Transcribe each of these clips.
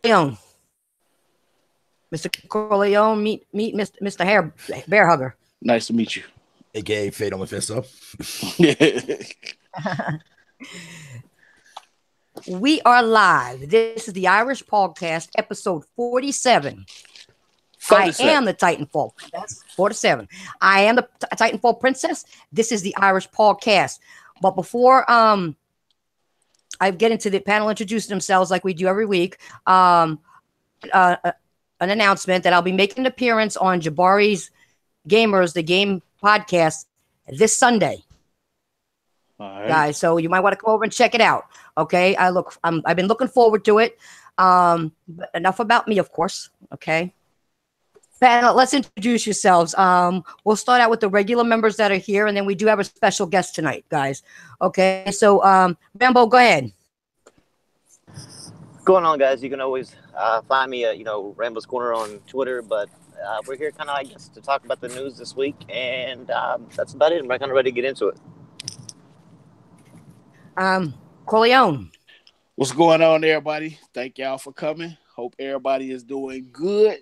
Corleone. Mr. Corleone, meet Mr. Bear Hugger. Nice to meet you. AKA Fatal Mephisto. We are live. This is the Irish Podcast, episode 47. 47. I am the Titanfall. That's 47. I am the Titanfall Princess. This is the Irish Podcast. But before I get into the panel introducing themselves like we do every week, an announcement that I'll be making an appearance on Jabari's Gamers, the Game Podcast, this Sunday. All right. Guys, so you might want to come over and check it out. Okay, I've been looking forward to it. But enough about me, of course. Okay, panel, let's introduce yourselves. We'll start out with the regular members that are here, and then we do have a special guest tonight, guys. Okay, so Rambo, go ahead. What's going on, guys? You can always find me at Rambo's Corner on Twitter, but we're here kind of, I guess, to talk about the news this week, and that's about it. I'm kind of ready to get into it. Corleone. What's going on, everybody? Thank y'all for coming. Hope everybody is doing good.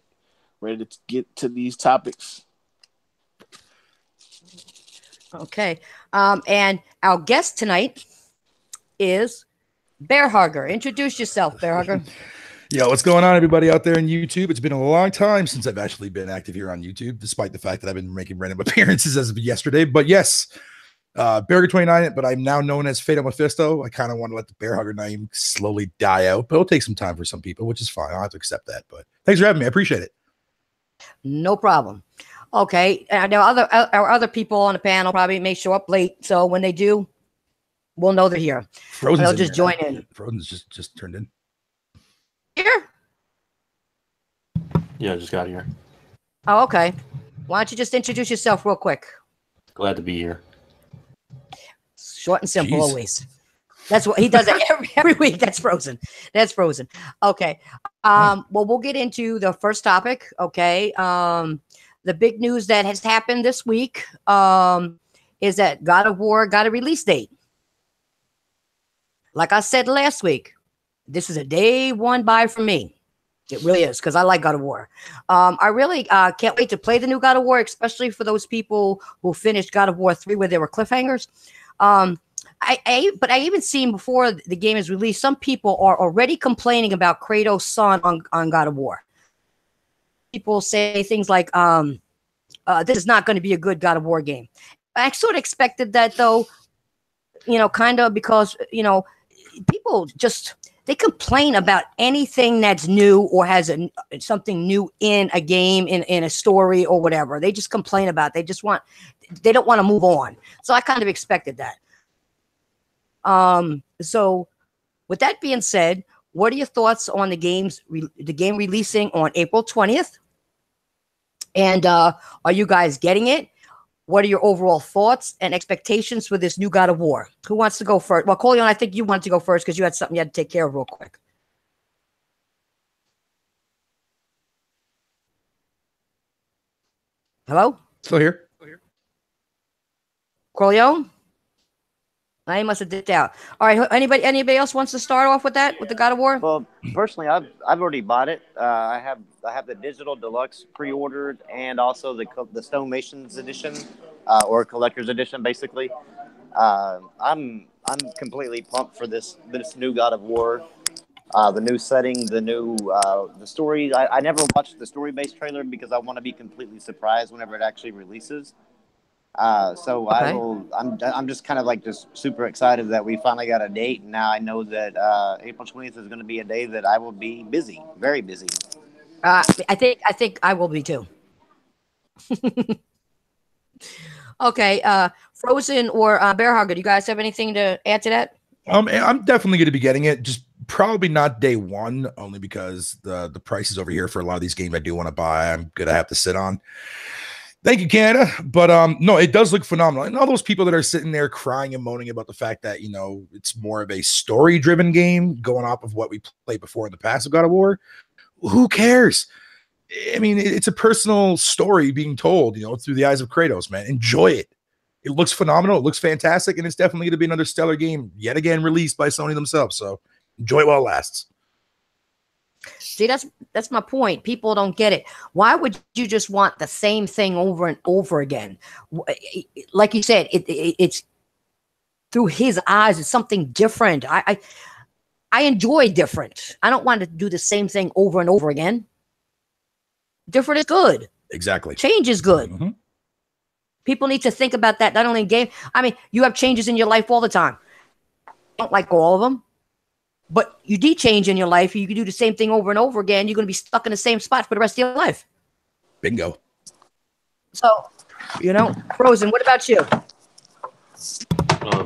Ready to get to these topics. Okay. And our guest tonight is Bear Hugger. Introduce yourself, Bear Hugger. Yo, what's going on, everybody out there on YouTube? It's been a long time since I've actually been active here on YouTube, despite the fact that I've been making random appearances as of yesterday. But yes, Bearhugger29, but I'm now known as Fatal Mephisto. I kind of want to let the Bear Hugger name slowly die out, but it'll take some time for some people, which is fine. I'll have to accept that. But thanks for having me. I appreciate it. No problem. Okay. Now, our other people on the panel probably may show up late, so when they do, we'll know they're here. They'll just join in. Frozen's just turned in. Here? Yeah, I just got here. Oh, okay. Why don't you just introduce yourself real quick? Glad to be here. Short and simple, always. That's what he does it every week. That's Frozen. Okay. Well, we'll get into the first topic. Okay. The big news that has happened this week is that God of War got a release date. Like I said last week, this is a day one buy for me. It really is, because I like God of War. I really can't wait to play the new God of War, especially for those people who finished God of War 3 where there were cliffhangers. But I even seen before the game is released, some people are already complaining about Kratos' son on God of War. People say things like, this is not going to be a good God of War game. I sort of expected that, though, kind of because, people just, they complain about anything that's new or has something new in a game, in a story or whatever. They just complain about it. They don't want to move on. So I kind of expected that. So with that being said, what are your thoughts on the game releasing on April 20th? And are you guys getting it? What are your overall thoughts and expectations for this new God of War? Who wants to go first? Well, Corleone, I think you wanted to go first because you had something you had to take care of real quick. Hello? Still here. Corleone? I must have dipped out. All right. Anybody else wants to start off with that, with the God of War? Well, personally, I've already bought it. I have the digital deluxe pre-ordered, and also the Stonemasons edition, or collector's edition, basically. I'm completely pumped for this new God of War. The new setting, the story. I never watched the story-based trailer because I want to be completely surprised whenever it actually releases. So okay. I'm just kind of just super excited that we finally got a date, and now I know that April 20th is going to be a day that I will be busy, very busy. I think I will be too. Okay, Frozen or Bear Hugger, do you guys have anything to add to that? I'm definitely going to be getting it. Just probably not day one, only because the prices over here for a lot of these games I do want to buy, I'm going to have to sit on. Thank you, Canada. But no, it does look phenomenal. And all those people that are sitting there crying and moaning about the fact that, it's more of a story-driven game going off of what we played before in the past of God of War, who cares? I mean, it's a personal story being told, through the eyes of Kratos, man. Enjoy it. It looks phenomenal. It looks fantastic. And it's definitely going to be another stellar game yet again released by Sony themselves. So enjoy it while it lasts. See, that's my point. People don't get it. Why would you just want the same thing over and over again? Like you said, it's through his eyes. It's something different. I enjoy different. I don't want to do the same thing over and over again. Different is good. Exactly. Change is good. Mm-hmm. People need to think about that. Not only in game. I mean, you have changes in your life all the time. I don't like all of them. But you do change in your life. You can do the same thing over and over again. You're going to be stuck in the same spot for the rest of your life. Bingo. So, Frozen, what about you?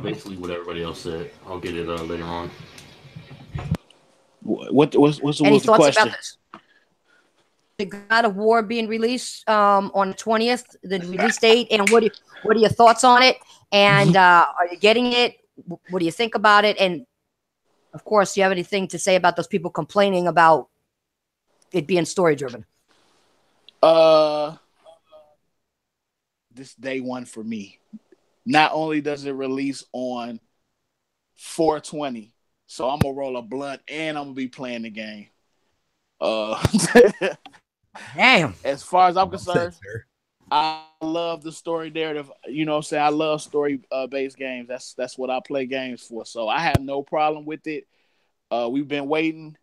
Basically what everybody else said. I'll get it later on. What's Any the thoughts question? about this? The God of War being released on the 20th, the release date, and what are your thoughts on it? And are you getting it? What do you think about it? And of course, do you have anything to say about those people complaining about it being story driven? This day one for me. Not only does it release on 4/20, so I'm gonna roll a blunt and I'm gonna be playing the game. Damn. As far as I'm concerned, I love the story narrative. You know what I'm saying? I love story based games. That's what I play games for. So I have no problem with it. We've been waiting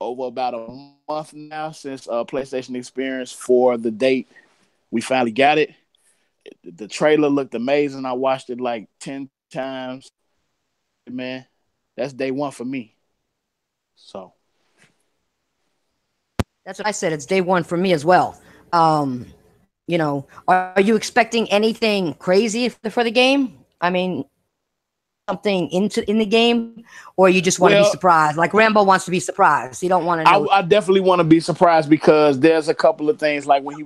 over about a month now since PlayStation Experience for the date. We finally got it. The trailer looked amazing. I watched it like 10 times. Man, that's day one for me. So that's what I said. It's day one for me as well. Are you expecting anything crazy for the game? I mean, something in the game, or you just want to be surprised? Like Rambo wants to be surprised. You don't want to know. I definitely want to be surprised because there's a couple of things like when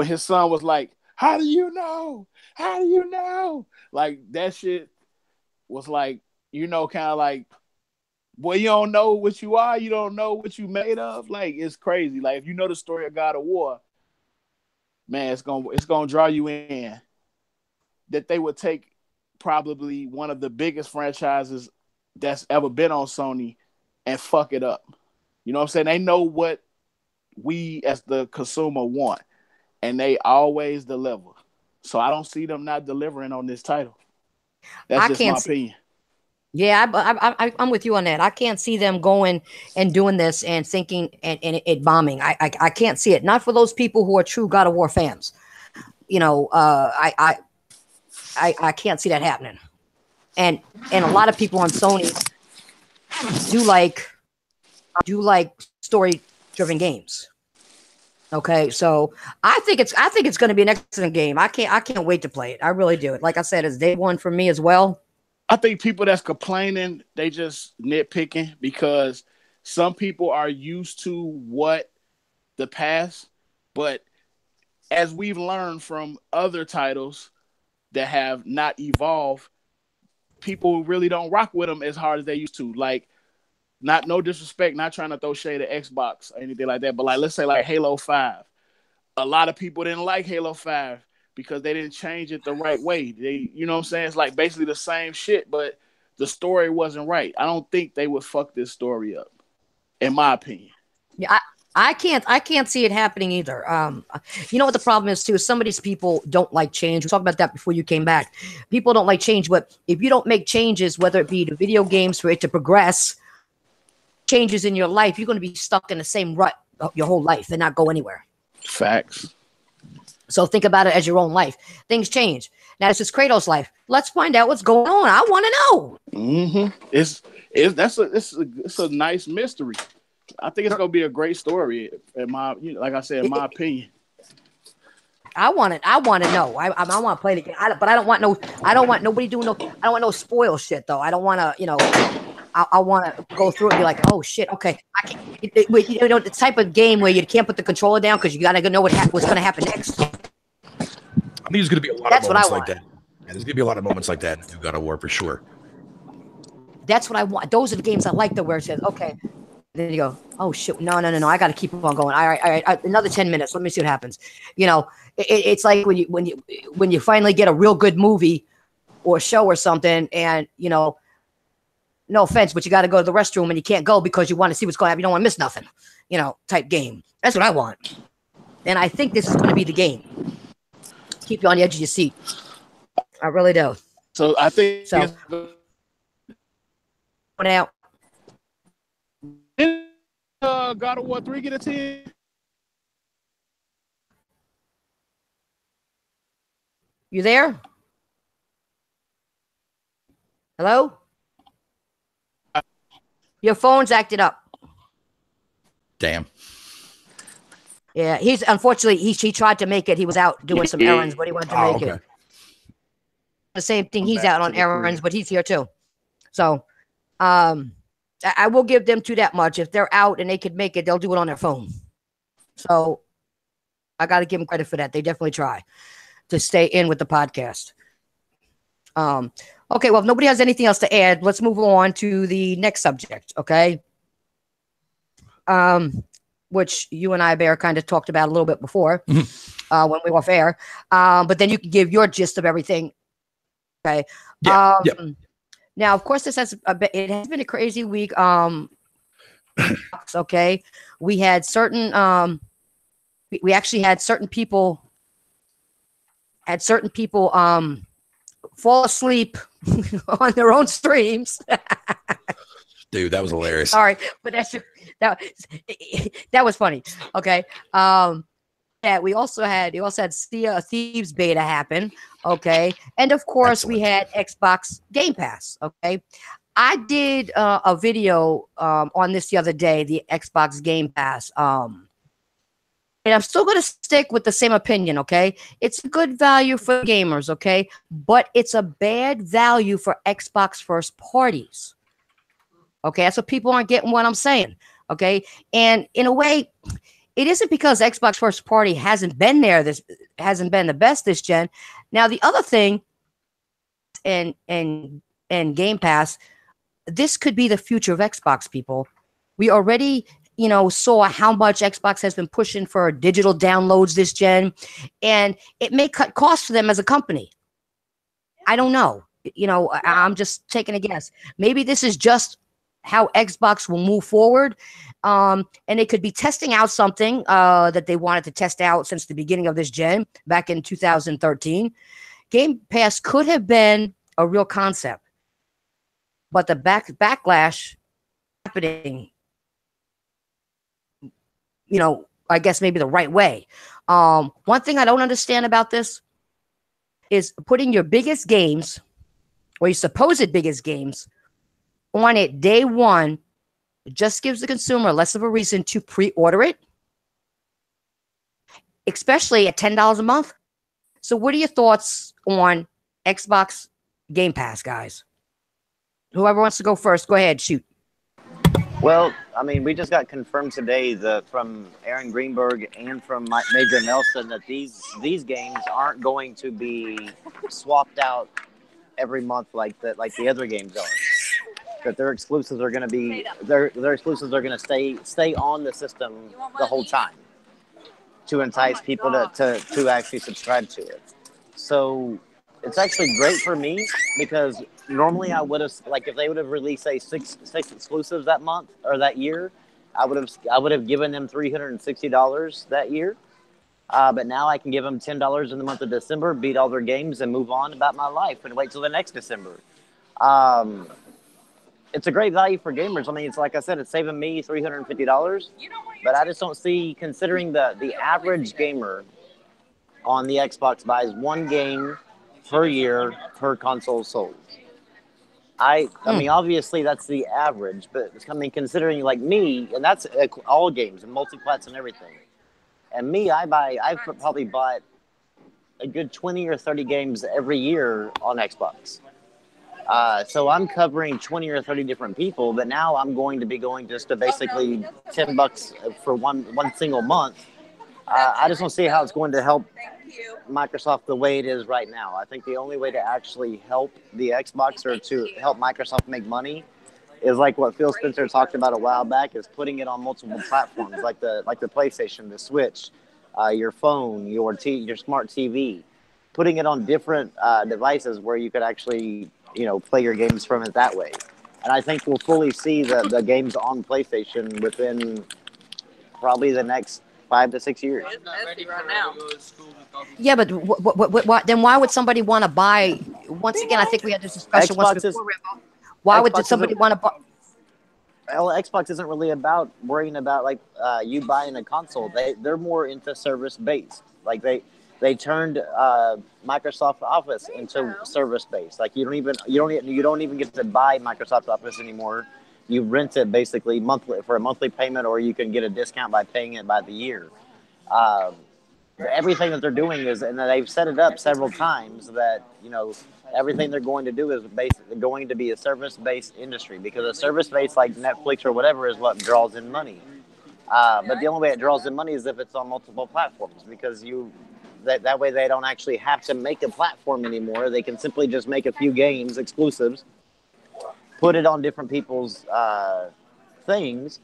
his son was like, "How do you know? How do you know?" Like that shit was like, kind of like, boy, you don't know what you are. You don't know what you made of. Like it's crazy. Like if you know the story of God of War, man, it's gonna draw you in. That they would take probably one of the biggest franchises that's ever been on Sony and fuck it up. You know what I'm saying? They know what we as the consumer want, and they always deliver. So I don't see them not delivering on this title. That's just my opinion. Yeah, I'm with you on that. I can't see them going and doing this and thinking and it bombing. I can't see it. Not for those people who are true God of War fans. I can't see that happening. And a lot of people on Sony do like story-driven games. Okay, so I think it's going to be an excellent game. I can't wait to play it. I really do. Like I said, it's day one for me as well. I think people that's complaining, they just nitpicking because some people are used to what the past, but as we've learned from other titles that have not evolved, people really don't rock with them as hard as they used to. Like, no disrespect, not trying to throw shade at Xbox or anything like that, but like let's say like Halo 5. A lot of people didn't like Halo 5 because they didn't change it the right way. They, you know what I'm saying? It's like basically the same shit, but the story wasn't right. I don't think they would fuck this story up, in my opinion. Yeah, I can't see it happening either. You know what the problem is too? Some of these people don't like change. We talked about that before you came back. People don't like change, but if you don't make changes, whether it be the video games for it to progress, changes in your life, you're going to be stuck in the same rut your whole life and not go anywhere. Facts. So think about it as your own life. Things change. Now it's just Kratos' life. Let's find out what's going on. I want to know. Mm-hmm. It's a nice mystery. I think it's gonna be a great story. Like I said, in my opinion. I want it. I want to know. I want to play the game. But I don't want nobody doing no. I don't want no spoil shit though. I don't want to. I want to go through it and be like, oh shit, okay. I can't. The type of game where you can't put the controller down because you gotta know what's going to happen next. I think there's going to be a lot of moments like that. Yeah, there's going to be a lot of moments like that in God of War for sure. That's what I want. Those are the games I like, though, where it says, okay. Then you go, oh shit, no. I got to keep on going. All right, another 10 minutes. Let me see what happens. It's like when you finally get a real good movie or show or something, and no offense, but you got to go to the restroom and you can't go because you want to see what's going on. You don't want to miss nothing, type game. That's what I want. And I think this is going to be the game. Keep you on the edge of your seat. I really do. So I think So. Out. Did God of War 3 get a 10? You there? Hello? Your phone's acted up. Damn. Yeah, unfortunately he tried to make it. He was out doing some errands, but he wanted to make it. The same thing. He's out on errands, but he's here too. So, I will give them that much. If they're out and they could make it, they'll do it on their phone. So, I got to give them credit for that. They definitely try to stay in with the podcast. Okay, well, if nobody has anything else to add, let's move on to the next subject, okay? Which you and I, Bear, kind of talked about a little bit before when we were off air. But then you can give your gist of everything, okay? Yeah. Now, of course, it has been a crazy week. Okay, we had certain we actually had certain people fall asleep on their own streams. Dude, that was hilarious. Sorry, but that was funny. Okay. Yeah, we also had Sea of Thieves beta happen. Okay. And of course we had Xbox Game Pass. Okay. I did a video on this the other day, the Xbox Game Pass. And I'm still going to stick with the same opinion, okay? It's a good value for gamers, okay? But it's a bad value for Xbox first parties. Okay, that's what people aren't getting what I'm saying, okay? And in a way, it isn't because Xbox first party hasn't been the best this gen. Now, the other thing, and Game Pass, this could be the future of Xbox, people. We already saw how much Xbox has been pushing for digital downloads this gen, and it may cut costs for them as a company. I don't know. I'm just taking a guess. Maybe this is just how Xbox will move forward, and they could be testing out something that they wanted to test out since the beginning of this gen back in 2013. Game Pass could have been a real concept, but the backlash happening, I guess maybe the right way. One thing I don't understand about this is putting your biggest games, or your supposed biggest games, on it day one. It just gives the consumer less of a reason to pre-order it, especially at $10 a month. So what are your thoughts on Xbox Game Pass, guys? Whoever wants to go first, go ahead, shoot. Well, I mean, we just got confirmed today from Aaron Greenberg and from Major Nelson that these games aren't going to be swapped out every month like the other games are. That their exclusives are going to be their exclusives are going to stay on the system the whole time to entice people to actually subscribe to it. So it's actually great for me because normally I would have, if they would have released say six exclusives that month or that year, I would have given them $360 that year. But now I can give them $10 in the month of December, beat all their games, and move on about my life and wait till the next December. It's a great value for gamers. I mean, it's like I said, it's saving me $350. But I just don't see, considering the average gamer on the Xbox buys one game per year per console sold. I mean, obviously that's the average, but I mean, considering like me, and that's all games and multi-plats and everything. And me, I've probably bought a good 20 or 30 games every year on Xbox. So I'm covering 20 or 30 different people, but now I'm going to be going just to basically $10 for one single month. I just don't see how it's going to help Microsoft the way it is right now. I think the only way to actually help the Xbox or to help Microsoft make money is like what Phil Spencer talked about a while back, is putting it on multiple platforms like the PlayStation, the Switch, your phone, your smart TV, putting it on different devices where you could actually play your games from it that way. And I think we'll fully see the games on PlayStation within probably the next 5 to 6 years. Yeah, but what, then why would somebody want to buy? Once again, I think we had this discussion once before. Why would somebody want to buy? Well, Xbox isn't really about worrying about like you buying a console. They're more into service based. Like they turned Microsoft Office into service based. Like you don't even get to buy Microsoft Office anymore. You rent it basically monthly for a monthly payment, or you can get a discount by paying it by the year. Everything that they're doing is, and they've set it up several times that everything they're going to do is basically going to be a service-based industry, because a service-based like Netflix or whatever is what draws in money. But the only way it draws in money is if it's on multiple platforms, because that way they don't actually have to make a platform anymore. They can simply just make a few games exclusives, put it on different people's things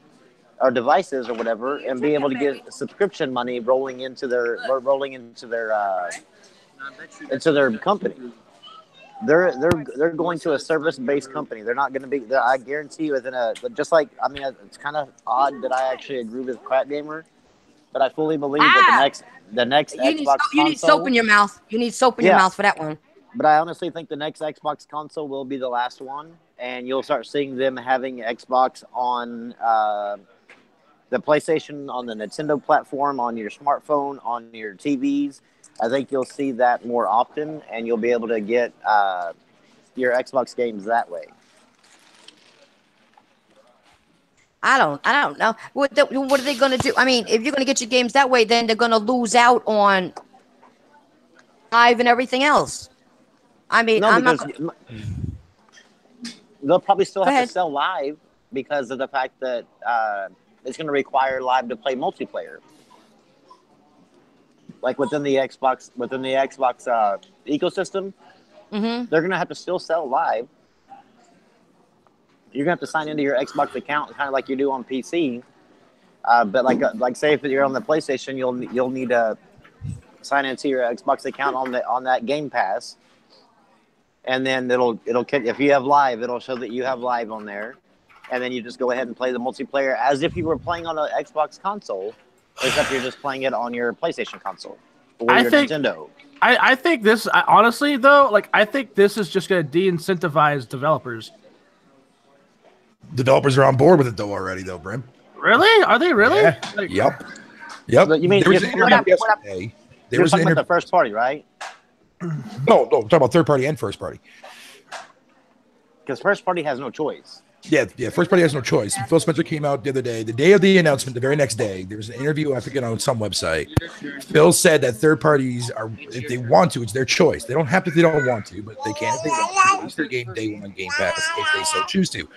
or devices or whatever, and be able to get subscription money rolling into their company. They're going to a service-based company. They're not going to be. I guarantee you, it's kind of odd that I actually agree with Crap Gamer, but I fully believe that the next Xbox you need soap in your mouth. You need soap in your mouth for that one. But I honestly think the next Xbox console will be the last one, and you'll start seeing them having Xbox on the PlayStation, on the Nintendo platform, on your smartphone, on your TVs. I think you'll see that more often, and you'll be able to get your Xbox games that way. I don't know. What are they going to do? I mean, if you're going to get your games that way, then they're going to lose out on Live and everything else. I mean, they'll probably still have to sell Live because of the fact that it's going to require Live to play multiplayer. Like within the Xbox ecosystem, they're going to have to still sell Live. You're going to have to sign into your Xbox account, kind of like you do on PC. But like say if you're on the PlayStation, you'll need to sign into your Xbox account on that Game Pass, and then it'll if you have Live, it'll show that you have Live on there, and then you just go ahead and play the multiplayer as if you were playing on an Xbox console. Except you're just playing it on your PlayStation console or Nintendo. I think this, honestly, though, I think this is just going to de-incentivize developers. Developers are on board with it, though, already, though, Brim. Really? Are they really? Yeah. Yep. You mean there was an interview yesterday. You're talking about the first party, right? No, I'm talking about third party and first party. Because first party has no choice. Yeah, first party has no choice. Phil Spencer came out the other day, the day of the announcement, the very next day. There was an interview, I forget, on some website. Phil said that third parties are, if they want to, it's their choice. They don't have to if they don't want to, but they can if they want to. Release their game day one on Game Pass if they so choose to.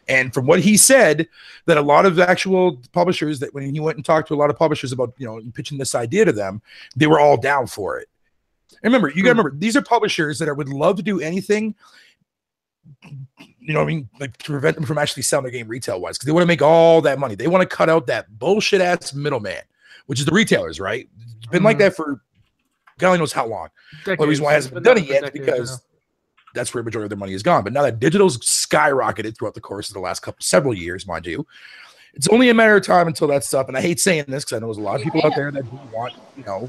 And from what he said, that a lot of actual publishers, that when he went and talked to a lot of publishers about, pitching this idea to them, they were all down for it. And remember, you got to remember, these are publishers that would love to do anything, to prevent them from actually selling their game retail-wise, because they want to make all that money. They want to cut out that bullshit-ass middleman, which is the retailers, right? It's been like that for God only knows how long. The only reason why it hasn't been done it yet is because that's where the majority of their money is gone. But now that digital's skyrocketed throughout the course of the last several years, mind you, it's only a matter of time until that stuff. And I hate saying this because I know there's a lot of people out there that do want,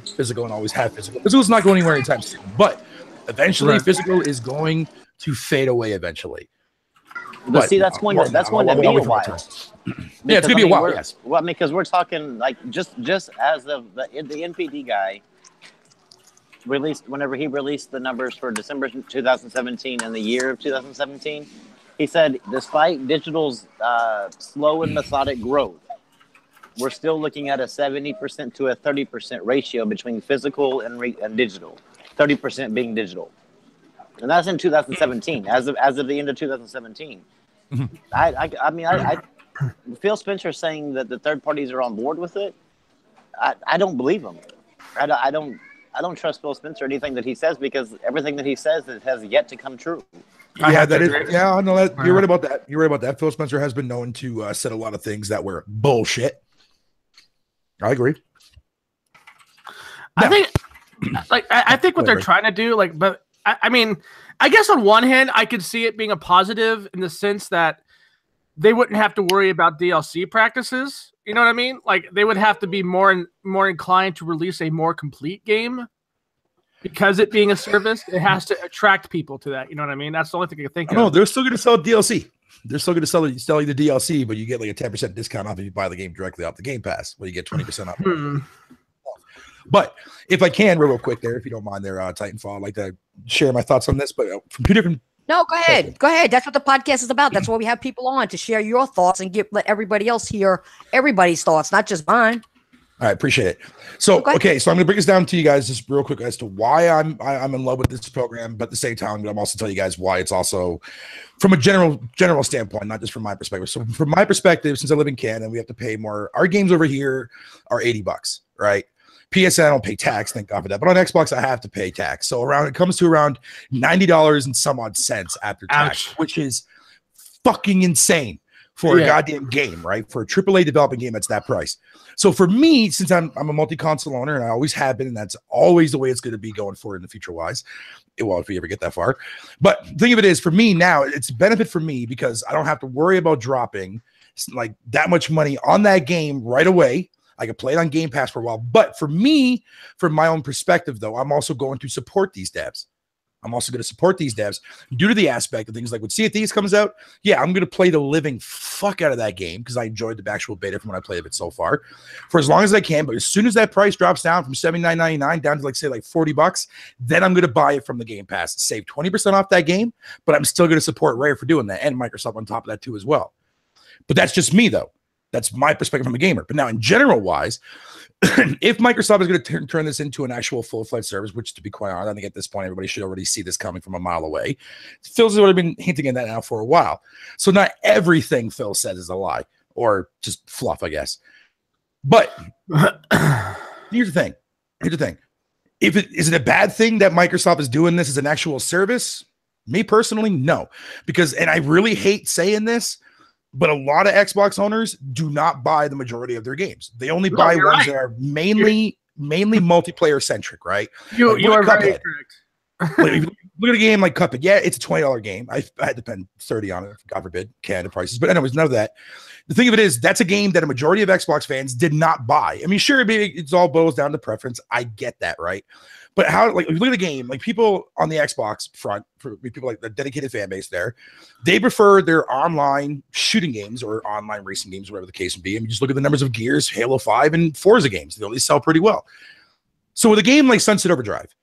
physical and always have physical. Physical's not going anywhere anytime soon, but eventually physical is going to fade away eventually. But see, that's going to be a while. Yeah, it's going to be a while. Yes. Well, because we're talking just as the NPD guy released, whenever he released the numbers for December 2017 and the year of 2017, he said, despite digital's slow and methodic growth, we're still looking at a 70% to a 30% ratio between physical and digital. 30% being digital. And that's in 2017, as of the end of 2017. I Phil Spencer saying that the third parties are on board with it. I don't believe him. I don't trust Phil Spencer or anything that he says, because everything that he says has yet to come true. Yeah, that is. Yeah, I know that. You're right about that. You're right about that. Phil Spencer has been known to said a lot of things that were bullshit. I agree. I think what they're trying to do, but I mean, I guess on one hand, I could see it being a positive in the sense that they wouldn't have to worry about DLC practices. You know what I mean? Like they would have to be more inclined to release a more complete game because it being a service, it has to attract people to that. You know what I mean? That's the only thing I can think of. No, they're still going to sell DLC. They're still going to sell you the DLC, but you get like a 10% discount off if you buy the game directly off the Game Pass, where you get 20% off. But if I can, real quick there, if you don't mind there, Titanfall, I'd like to share my thoughts on this, but from two different. No, go ahead. Go ahead. That's what the podcast is about. That's why we have people on to share your thoughts and let everybody else hear everybody's thoughts, not just mine. All right, appreciate it. So, okay, so I'm going to break this down to you guys just real quick as to why I'm in love with this program, but at the same time, I'm also tell you guys why it's also from a general standpoint, not just from my perspective. So, from my perspective, since I live in Canada, we have to pay more. Our games over here are $80, right? PSN, I don't pay tax, thank God for that. But on Xbox, I have to pay tax. So it comes to around $90 and some odd cents after tax, which is fucking insane for a goddamn game, right? For a AAA developing game, that's that price. So for me, since I'm a multi-console owner, and I always have been, and that's always the way it's going to be going forward in the future-wise, well, if we ever get that far. But the thing of it is, for me now, it's a benefit for me because I don't have to worry about dropping like that much money on that game right away. I can play it on Game Pass for a while. But for me, from my own perspective, though, I'm also going to support these devs. I'm also going to support these devs due to the aspect of things like when Sea of Thieves comes out. Yeah, I'm going to play the living fuck out of that game because I enjoyed the actual beta from when I played of it so far for as long as I can. But as soon as that price drops down from $79.99 down to like $40, then I'm going to buy it from the Game Pass, save 20% off that game. But I'm still going to support Rare for doing that and Microsoft on top of that too as well. But that's just me though. That's my perspective from a gamer. But now in general wise, if Microsoft is going to turn this into an actual full-fledged service, which to be quite honest, I think at this point, everybody should already see this coming from a mile away. Phil's already been hinting at that now for a while. So not everything Phil says is a lie or just fluff, I guess. But here's the thing. Is it a bad thing that Microsoft is doing this as an actual service? Me personally, no. Because, and I really hate saying this, but a lot of Xbox owners do not buy the majority of their games. They only buy ones that are mainly multiplayer centric, right? You are very correct. Look at a game like Cuphead. Yeah, it's a $20 game. I had to spend $30 on it, God forbid, Canada prices. But anyways, none of that. The thing of it is, that's a game that a majority of Xbox fans did not buy. I mean, sure, it all boils down to preference. I get that, right? But how, like, if you look at the game, like people on the Xbox front, for people like the dedicated fan base there, they prefer their online shooting games or online racing games, whatever the case may be. I mean, just look at the numbers of Gears, Halo 5, and Forza games. They always sell pretty well. So with a game like Sunset Overdrive,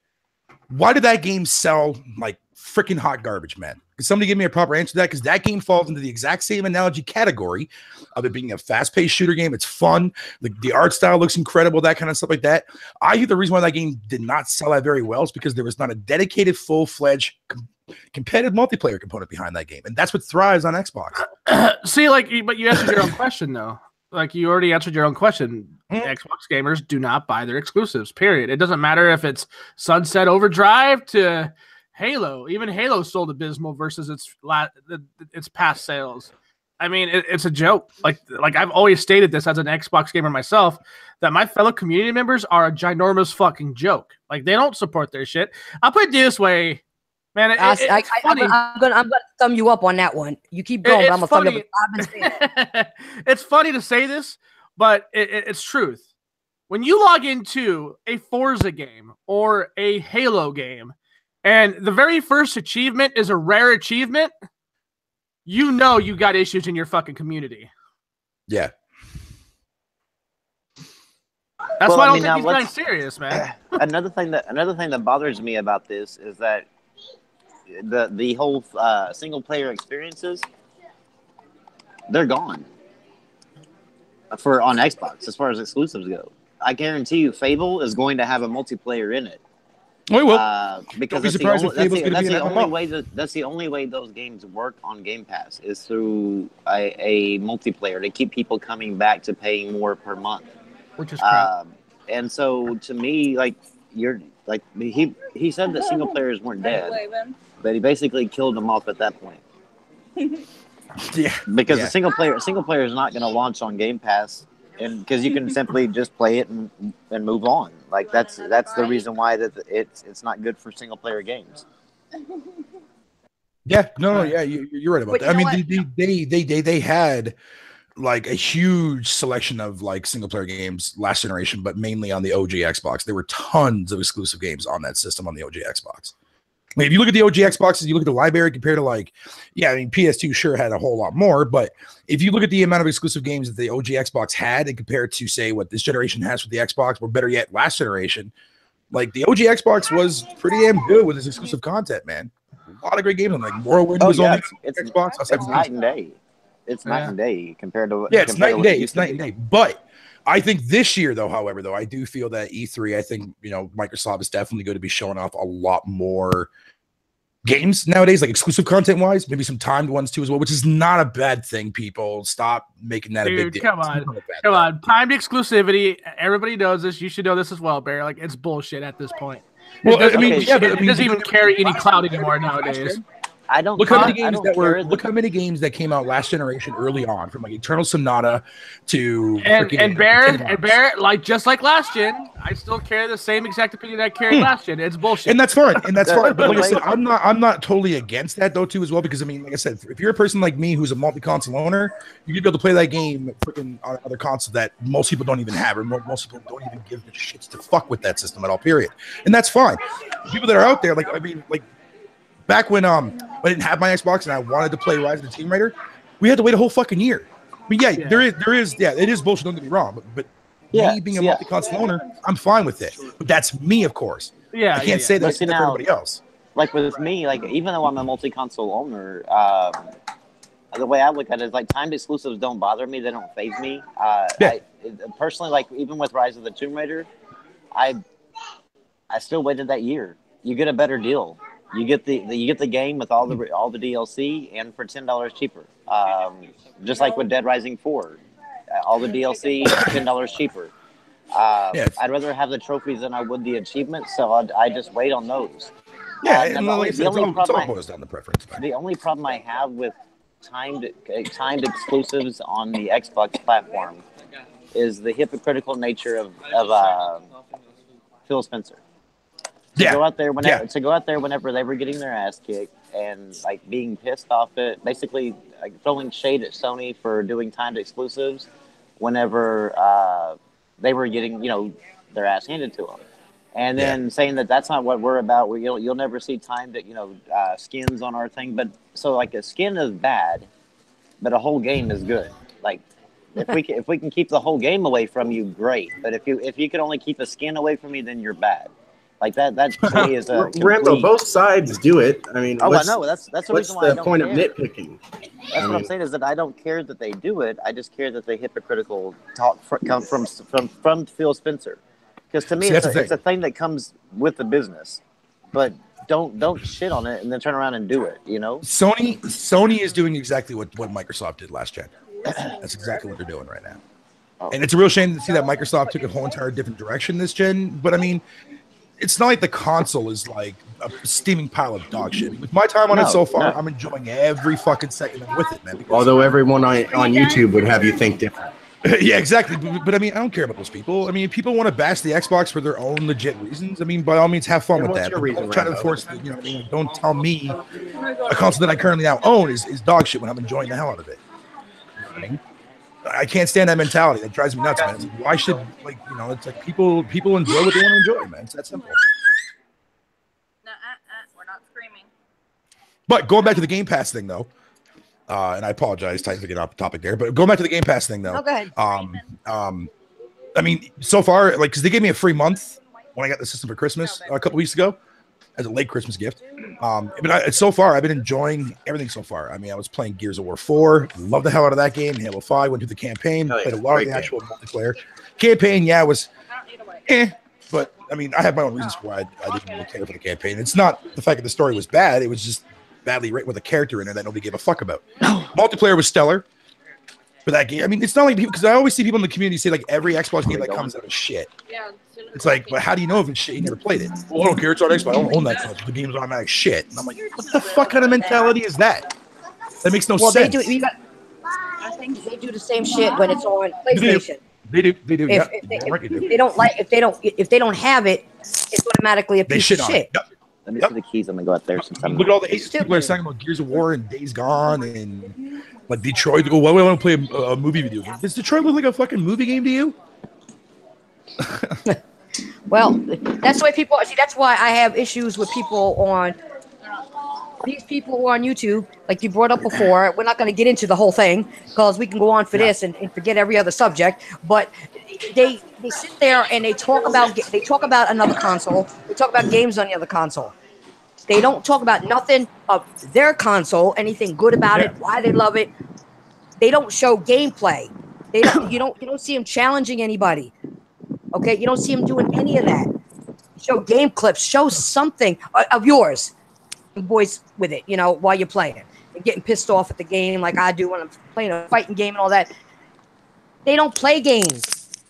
why did that game sell like freaking hot garbage, man? Can somebody give me a proper answer to that? Because that game falls into the exact same analogy category of it being a fast-paced shooter game. It's fun. The art style looks incredible, that kind of stuff like that. I think the reason why that game did not sell that very well is because there was not a dedicated, full-fledged competitive multiplayer component behind that game. And that's what thrives on Xbox. See, but you answered your own question, though. Like, you already answered your own question. Xbox gamers do not buy their exclusives, period. It doesn't matter if it's Sunset Overdrive to Halo. Even Halo sold abysmal versus its past sales. I mean, it's a joke. Like I've always stated this as an Xbox gamer myself, that my fellow community members are a ginormous fucking joke. Like, they don't support their shit. I'll put it this way, man. It's funny. I'm gonna thumb you up on that one. You keep going, but I'm gonna thumb you up. I've been saying it. It's funny to say this, but it's truth. When you log into a Forza game or a Halo game, and the very first achievement is a rare achievement, you know you got issues in your fucking community. Yeah. That's why I don't take these guys serious, man. Another thing that bothers me about this is that the whole single player experiences, they're gone on Xbox as far as exclusives go. I guarantee you, Fable is going to have a multiplayer in it. We will. Because that's the only way those games work on Game Pass is through a multiplayer to keep people coming back to paying more per month. Which is crap. And so to me, he said that single players weren't dead, but he basically killed them off at that point. Yeah. Because the single player is not going to launch on Game Pass, and because you can simply just play it and move on. Like that's the reason why that it's not good for single player games. Yeah, no, yeah, you're right about that. I mean, they had like a huge selection of like single player games last generation, but mainly on the OG Xbox. There were tons of exclusive games on that system on the OG Xbox. I mean, if you look at the OG Xboxes, you look at the library compared to like, yeah, I mean, PS2 sure had a whole lot more, but if you look at the amount of exclusive games that the OG Xbox had and compared to say what this generation has with the Xbox, or better yet, last generation, like the OG Xbox was pretty damn good with its exclusive content, man. A lot of great games on like Morrowind was on it's Xbox. It's night and day. It's night and day compared to it's night and day. It's night and day. But I think this year, though, however, I do feel that E3, I think, you know, Microsoft is definitely going to be showing off a lot more games nowadays, like exclusive content wise, maybe some timed ones too as well, which is not a bad thing. People stop making that a big deal. Come on, timed exclusivity. Everybody knows this. You should know this as well, Bear. Like, it's bullshit at this point. Well, I mean, it doesn't even carry any clout anymore nowadays. I don't look how many games look how many games that came out last generation early on, from like Eternal Sonata to and Bear, like just like last gen, I still carry the same exact opinion I carried last gen. It's bullshit, and that's fine, But like I said, I'm not totally against that though too as well, because I mean, like I said, if you're a person like me who's a multi-console owner, you can be able to play that game freaking on other consoles that most people don't even have, or most people don't even give the shits to fuck with that system at all. Period, and that's fine. People that are out there, like I mean, like. Back when I didn't have my Xbox and I wanted to play Rise of the Tomb Raider, we had to wait a whole fucking year. I mean, there is it is bullshit. Don't get me wrong, but me being a multi-console owner, I'm fine with it. But that's me, of course. I can't say that for everybody else. Like with me, like even though I'm a multi-console owner, the way I look at it is like timed exclusives don't bother me. They don't faze me. Personally, like even with Rise of the Tomb Raider, I still waited that year. You get a better deal. You get the game with all the DLC and for $10 cheaper. Just like with Dead Rising 4, all the DLC $10 cheaper. I'd rather have the trophies than I would the achievements, so I just wait on those. The only problem I have with timed exclusives on the Xbox platform is the hypocritical nature of Phil Spencer. To go out there whenever they were getting their ass kicked and like being pissed off at basically like throwing shade at Sony for doing timed exclusives whenever they were getting their ass handed to them, and then saying that that's not what we're about. You'll never see timed skins on our thing, but so like a skin is bad, but a whole game is good. Like if we can keep the whole game away from you, great. But if you can only keep a skin away from me, then you're bad. Like that to me is a Rambo. Both sides do it. I mean, I know that's the reason why I don't care. What's the point of nitpicking? That's what I'm saying is that I don't care that they do it. I just care that the hypocritical talk come from Phil Spencer, because to me it's a thing that comes with the business. But don't shit on it and then turn around and do it. Sony is doing exactly what Microsoft did last gen. That's exactly what they're doing right now, and it's a real shame to see that Microsoft took a whole entire different direction this gen. But I mean, it's not like the console is like a steaming pile of dog shit. With my time on it so far, I'm enjoying every fucking second with it, man. Although everyone on YouTube would have you think different. Yeah, exactly. But I mean, I don't care about those people. I mean, if people want to bash the Xbox for their own legit reasons, I mean, by all means, have fun with that. Don't try to force, don't tell me a console that I currently now own is dog shit when I'm enjoying the hell out of it. You know what I mean? I can't stand that mentality. That drives me nuts, man. It's like, why should it's like people enjoy what they want to enjoy, man. It's that simple. We're not screaming. But going back to the Game Pass thing, though, and I apologize, time to get off topic there. But going back to the Game Pass thing, though. Oh, go ahead. I mean, so far, like, because they gave me a free month when I got the system for Christmas a couple weeks ago as a late Christmas gift. But so far, I've been enjoying everything so far. I mean, I was playing Gears of War 4, loved the hell out of that game. Halo 5, went through the campaign, played a lot of the actual multiplayer. Campaign, was but I mean, I have my own reasons for why I didn't really care for the campaign. It's not the fact that the story was bad, it was just badly written with a character in there that nobody gave a fuck about. Multiplayer was stellar for that game. I mean, it's not like people, because I always see people in the community say like every Xbox game that comes out is shit. Yeah. It's like, but how do you know if it's shit? You never played it. Well, I don't care. It's on Xbox. I don't own that console. The game's automatic shit. And I'm like, what the fuck kind of mentality is that? That makes no sense. I think they do the same shit when it's on PlayStation. They do. If they don't have it, it's automatically a piece of shit. Let me see the keys. I'm gonna go out there since I'm. Look at all the aces people are talking about Gears of War and Days Gone and like Detroit. They go, why would I want to play a movie video game? Does Detroit look like a fucking movie game to you? Well, that's why people see. That's why I have issues with people on these people who are on YouTube, like you brought up before. We're not going to get into the whole thing because we can go on for this and forget every other subject. But they sit there and they talk about another console. They talk about games on the other console. They don't talk about nothing of their console, anything good about it, why they love it. They don't show gameplay. They don't. You don't see them challenging anybody. Okay, you don't see them doing any of that. Show game clips. Show something of yours, boys, with it. You know, while you're playing and getting pissed off at the game, like I do when I'm playing a fighting game and all that. They don't play games,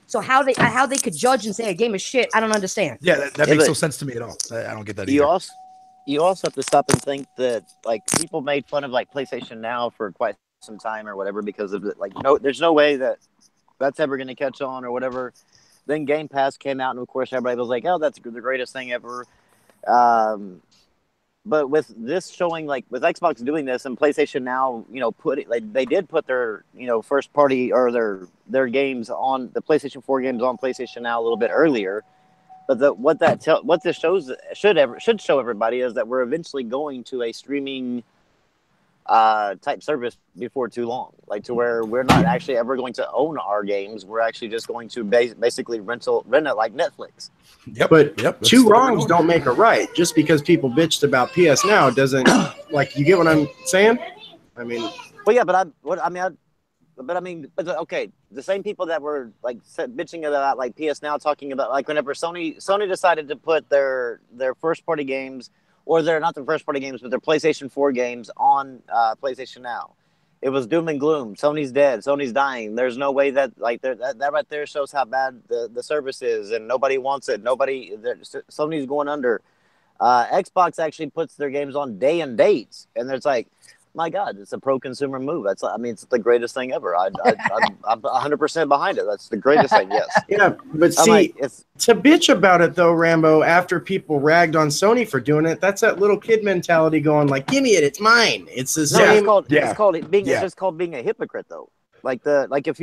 so how they could judge and say a game is shit? I don't understand. Yeah, that makes no sense to me at all. I don't get that. You also have to stop and think that like people made fun of like PlayStation Now for quite some time or whatever because of it. Like there's no way that's ever going to catch on or whatever. Then Game Pass came out, and of course, everybody was like, "Oh, that's the greatest thing ever." But with this showing, like with Xbox doing this and PlayStation Now, they did put their first party or their games on the PlayStation 4 games on PlayStation Now a little bit earlier. But what this shows should show everybody is that we're eventually going to a streaming type service before too long, like to where we're not actually ever going to own our games. We're actually just going to basically rent it like Netflix. But two wrongs don't make a right. Just because people bitched about PS Now doesn't like, you get what I'm saying? I mean, well, yeah, but okay, the same people that were like bitching about like PS Now, talking about like whenever Sony decided to put their first party games, or they're not the first party games, but their PlayStation 4 games on PlayStation Now. It was doom and gloom. Sony's dead. Sony's dying. There's no way that like that right there shows how bad the service is, and nobody wants it. Sony's going under. Xbox actually puts their games on day and dates, and it's like, my God, it's a pro-consumer move. It's the greatest thing ever. I'm 100% behind it. That's the greatest thing. Yes. Yeah, but see, to bitch about it though, Rambo, after people ragged on Sony for doing it, that's that little kid mentality going like, "Give me it, it's mine." It's the same. It's just called being a hypocrite though. If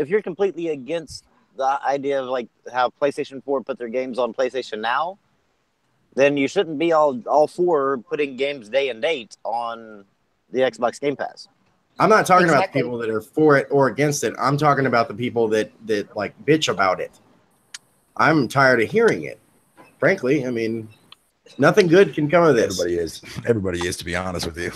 you're completely against the idea of like how PlayStation 4 put their games on PlayStation Now, then you shouldn't be all for putting games day and date on the Xbox Game Pass. I'm not talking about the people that are for it or against it. I'm talking about the people that like bitch about it. I'm tired of hearing it. Frankly, I mean, nothing good can come of this. Everybody is, to be honest with you.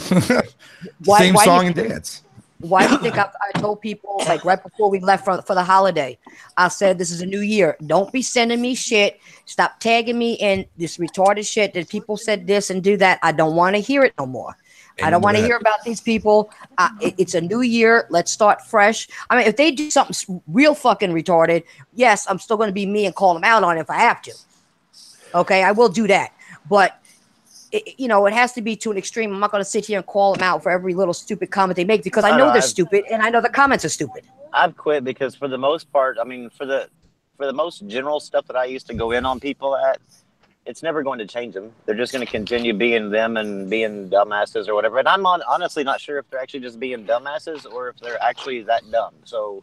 Why song and dance. Why do you think I told people, like right before we left for the holiday, I said, this is a new year. Don't be sending me shit. Stop tagging me in this retarded shit that people said this and do that. I don't want to hear it no more. I don't want to hear about these people. It's a new year. Let's start fresh. I mean, if they do something real fucking retarded, yes, I'm still going to be me and call them out on it if I have to. Okay, I will do that. But it has to be to an extreme. I'm not going to sit here and call them out for every little stupid comment they make because I know they're stupid and I know the comments are stupid. I've quit because for the most part, I mean, for the most general stuff that I used to go in on people at, it's never going to change them. They're just going to continue being them and being dumbasses or whatever. And I'm honestly not sure if they're actually just being dumbasses or if they're actually that dumb. So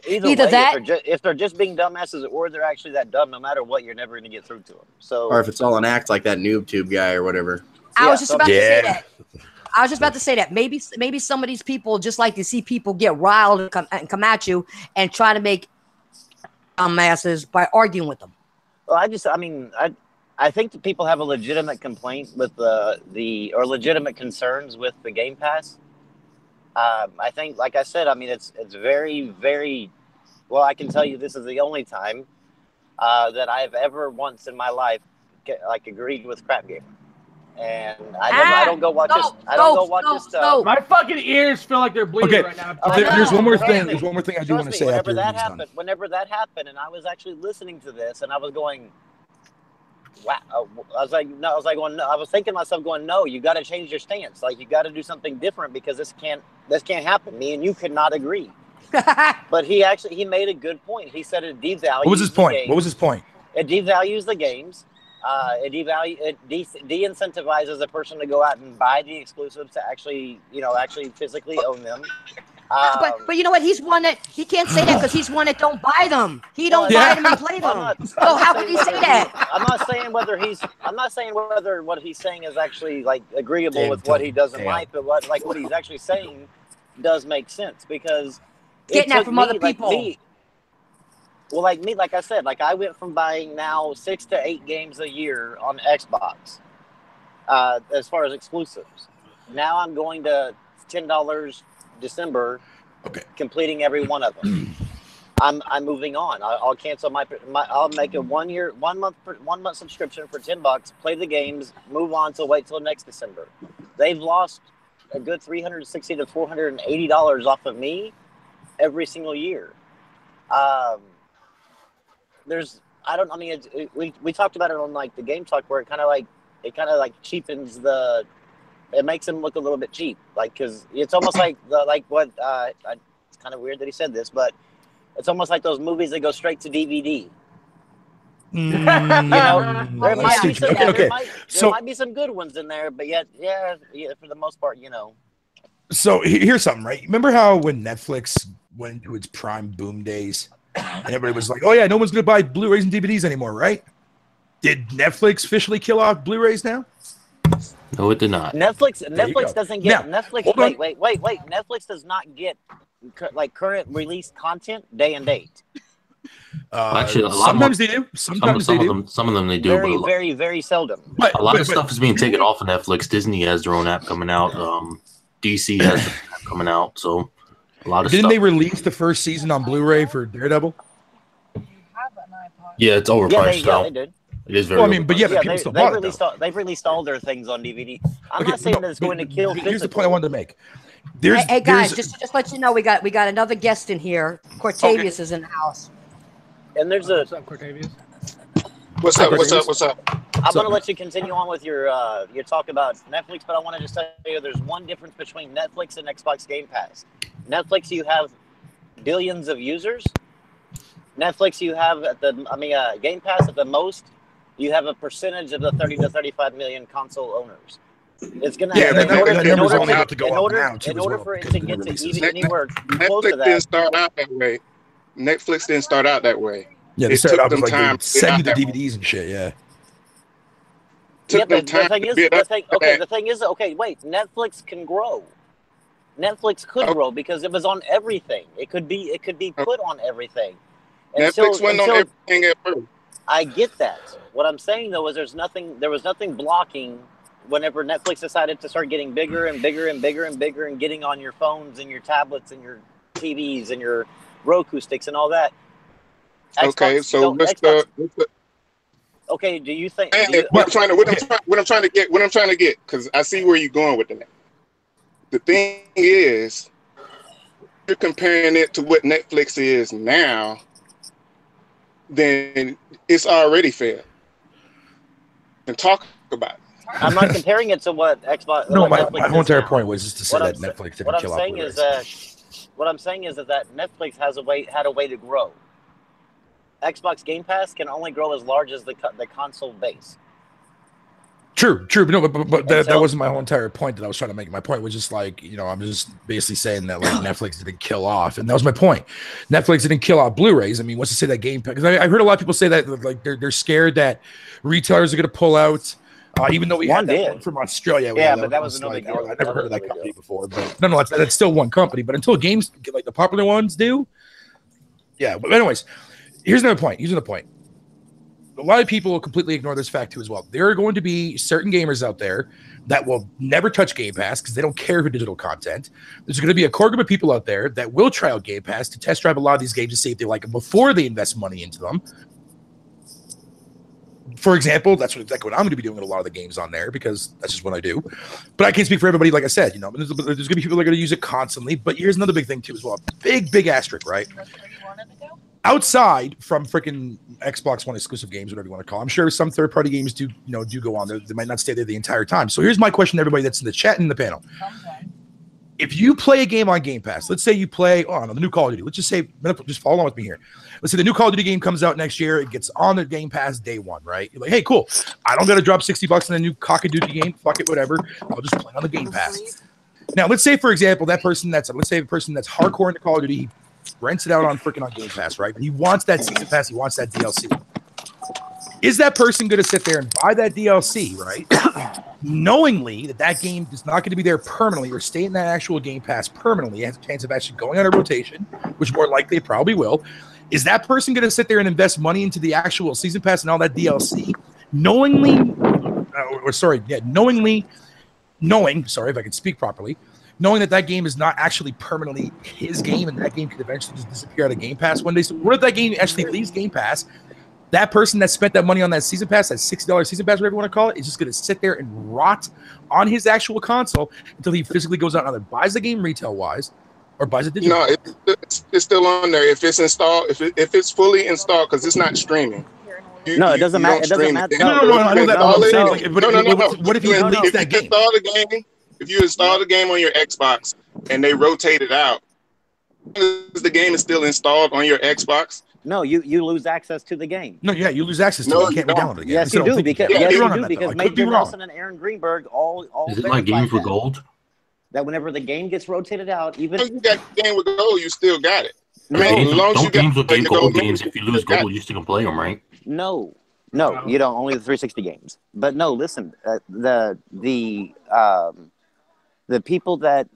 either way, that, if they're just being dumbasses or they're actually that dumb, no matter what, you're never going to get through to them. So, or if it's all an act like that NoobTube guy or whatever. I was just about to say that. I was just about to say that maybe some of these people just like to see people get riled and come at you and try to make dumbasses by arguing with them. Well, I think that people have a legitimate complaint with or legitimate concerns with the Game Pass. I think, like I said, I mean, it's very, very well. I can tell you, this is the only time that I've ever once in my life agreed with Crap Gamer. And I don't go watch this. I don't go watch this stuff. My fucking ears feel like they're bleeding right now. There's one more thing. There's one more thing I do want to say. Whenever that happened, and I was actually listening to this, and I was going, "Wow!" I was thinking to myself, going, "No, you got to change your stance. Like you got to do something different because this can't happen. Me and you could not agree." But he made a good point. He said it devalues. What was his point? It devalues the games. It de-incentivizes a person to go out and buy the exclusives to actually physically own them. But you know what? He's one that he can't say that because he's one that don't buy them. He don't buy them and play them. So how can he say that? I'm not saying whether what he's saying is actually like agreeable with what he does in life, but what he's actually saying does make sense because getting that from other people. Like I said, I went from buying now 6 to 8 games a year on Xbox, as far as exclusives. Now I'm going to $10 December, completing every one of them. I'm moving on. I'll cancel I'll make a 1 month subscription for $10, play the games, move on wait till next December. They've lost a good $360 to $480 off of me every single year. We talked about it on the game talk where it kind of cheapens the. It makes him look a little bit cheap, because it's almost it's kind of weird that he said this, but it's almost like those movies that go straight to DVD. There might be some good ones in there, but yet, for the most part, So here's something, right? Remember how when Netflix went into its prime boom days, and everybody was like, "Oh yeah, no one's gonna buy Blu-rays and DVDs anymore," right? Did Netflix officially kill off Blu-rays now? No, it did not. Netflix doesn't get Netflix. Wait. Netflix does not get current release content day and date. Actually, sometimes they do. Sometimes they do. Some of them they do. Very, very, very seldom. A lot of stuff is being taken off of Netflix. Disney has their own app coming out. DC has an app coming out. So a lot of Didn't stuff. they release the first season on Blu-ray for Daredevil? Yeah, it's overpriced. Yeah, they did. It is very. Well, I mean, but people still bought it, they've released all their things on DVD. I'm not saying that it's going to kill. Here's the point I wanted to make. Hey guys, just let you know, we got another guest in here. Cortavius is in the house. And there's What's up, Cortavius? What's up? I'm going to let you continue on with your talk about Netflix, but I want to just tell you there's one difference between Netflix and Xbox Game Pass. Netflix, you have billions of users. Netflix, you have Game Pass at the most. You have a percentage of the 30 to 35 million console owners. It's gonna in order for it to get to even anywhere close to that. Netflix didn't start out that way. Yeah, they started out with send you the DVDs and shit. Yeah. The thing is, wait. Netflix can grow. Netflix could grow because it was on everything. It could be put on everything. Netflix went on everything at first. I get that. What I'm saying though is there was nothing blocking whenever Netflix decided to start getting bigger and bigger and bigger and bigger and getting on your phones and your tablets and your TVs and your Roku sticks and all that. Okay, do you think? What I'm trying to get, because I see where you're going with that. The thing is, you're comparing it to what Netflix is now, then it's already fair. And talk about it. I'm not comparing it to what Xbox. No, my whole entire point was just to say that Netflix didn't kill off Blu-rays. What I'm saying is that Netflix had a way to grow. Xbox Game Pass can only grow as large as the console base. True. But that wasn't my whole entire point that I was trying to make. My point was just I'm just basically saying that Netflix didn't kill off, and that was my point. Netflix didn't kill off Blu-rays. I mean, what's to say that Game Pass? Because I heard a lot of people say that they're scared that retailers are going to pull out. Even though we had that one from Australia. Yeah, but that was another deal. I never heard of that company before. But nonetheless, that's still one company. But until games like the popular ones do, yeah. But anyways, here's another point. A lot of people will completely ignore this fact too as well. There are going to be certain gamers out there that will never touch Game Pass because they don't care for digital content. There's going to be a core group of people out there that will try out Game Pass to test drive a lot of these games to see if they like them before they invest money into them. For example, that's exactly what I'm going to be doing with a lot of the games on there because that's just what I do. But I can't speak for everybody. Like I said, there's going to be people that are going to use it constantly. But here's another big thing too as well. Big asterisk, right? Outside from freaking Xbox One exclusive games, whatever you want to call them, I'm sure some third-party games do go on there. They might not stay there the entire time. So here's my question to everybody that's in the chat and in the panel. If you play a game on Game Pass, let's say you play the new Call of Duty. Let's just say, just follow along with me here. Let's say the new Call of Duty game comes out next year. It gets on the Game Pass day one, right? You're like, hey, cool. I don't got to drop $60 on a new Call of Duty game. Fuck it, whatever. I'll just play on the Game Pass. Now, let's say, for example, the person that's hardcore into Call of Duty, he rents it out on Game Pass, right? But he wants that season pass. He wants that DLC. Is that person going to sit there and buy that DLC, right? Knowingly that game is not going to be there permanently or stay in that actual Game Pass permanently, has a chance of actually going on a rotation, which more likely it probably will. Is that person going to sit there and invest money into the actual season pass and all that DLC, knowing, if I can speak properly, knowing that game is not actually permanently his game and that game could eventually just disappear out of Game Pass one day? So what if that game actually leaves Game Pass? That person that spent that money on that season pass, that $60 season pass, whatever you want to call it, is just going to sit there and rot on his actual console until he physically goes out and either buys the game retail-wise or buys it digital. No, it's still on there. If it's installed, if it's fully installed, because it's not streaming. It doesn't matter. It doesn't matter. No, I know that. What if he deletes that game? If you install the game on your Xbox and they rotate it out, the game is still installed on your Xbox. No, you lose access to the game. No, yeah, you lose access to it. You can't re-download it again. Yes, you do, because Major Nelson and Aaron Greenberg all is it like games with gold? That whenever the game gets rotated out, even if you got the game with gold, you still got it. Games with gold games, if you lose gold, you still can play them, right? No, you don't. Only the 360 games. But no, listen, the people that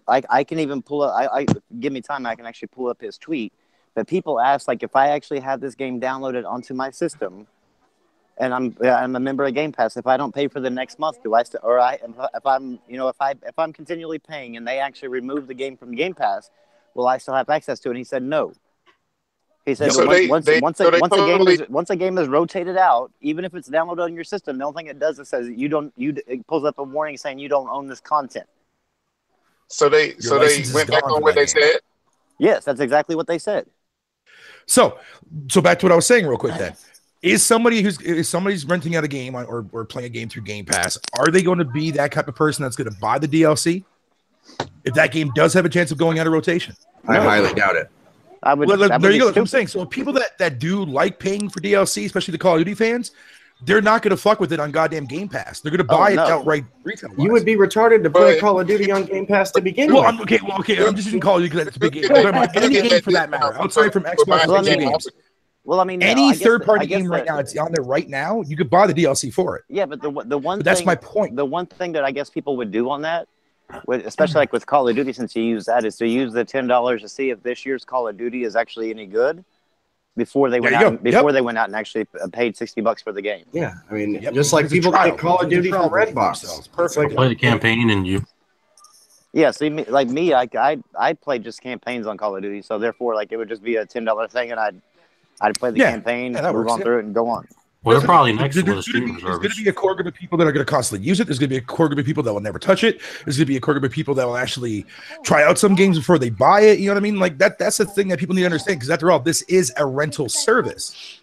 I can even pull up. I give me time. I can actually pull up his tweet. But people ask, if I actually have this game downloaded onto my system, and I'm a member of Game Pass, if I don't pay for the next month, if I'm continually paying and they actually remove the game from Game Pass, will I still have access to it? And he said no. He said once a game is rotated out, even if it's downloaded on your system, the only thing it does is says it pulls up a warning saying you don't own this content. So they went back on what they said. Yes, that's exactly what they said. So back to what I was saying real quick then. Is somebody's renting out a game or playing a game through Game Pass, are they going to be that type of person that's going to buy the DLC if that game does have a chance of going out of rotation? I highly doubt it. There you go. That's what I'm saying. So people that do like paying for DLC, especially the Call of Duty fans, they're not going to fuck with it on goddamn Game Pass. They're going to buy it outright retail. You would be retarded to play Call of Duty on Game Pass to begin with. I'm just using Call of Duty because it's a big game. Any game for that matter, outside from Xbox games. Well, I mean, any third-party game right now, it's on there right now. You could buy the DLC for it. Yeah, but the one. But that's my point. The one thing that I guess people would do on that, especially with Call of Duty, since you use that, is to use the $10 to see if this year's Call of Duty is actually any good. Before they went out, they went out and actually paid $60 for the game. Yeah, I mean, just like people get Call of Duty from Redbox. Perfect. Play the campaign and you. Yeah, see, I play just campaigns on Call of Duty, so therefore, it would just be a $10 thing, and I'd play the campaign, move on through it, and go on. Well, they're probably next to the streaming service. There's going to be a core group of people that are going to constantly use it. There's going to be a core group of people that will never touch it. There's going to be a core group of people that will actually try out some games before they buy it. You know what I mean? That's the thing that people need to understand, because after all, this is a rental service.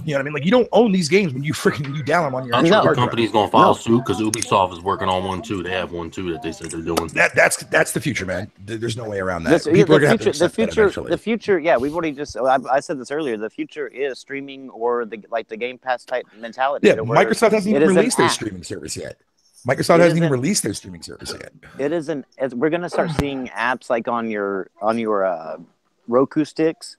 You know what I mean? You don't own these games when you down them on your actual hard drive. The company's going to file suit because Ubisoft is working on one too. They have one too that they said they're doing. That's the future, man. There's no way around that. People are going to have to the future. Yeah, we've already I said this earlier. The future is streaming or the Game Pass type mentality. Yeah, Microsoft hasn't even released their streaming service yet. Microsoft hasn't even released their streaming service yet. It isn't. We're going to start seeing apps like on your Roku sticks.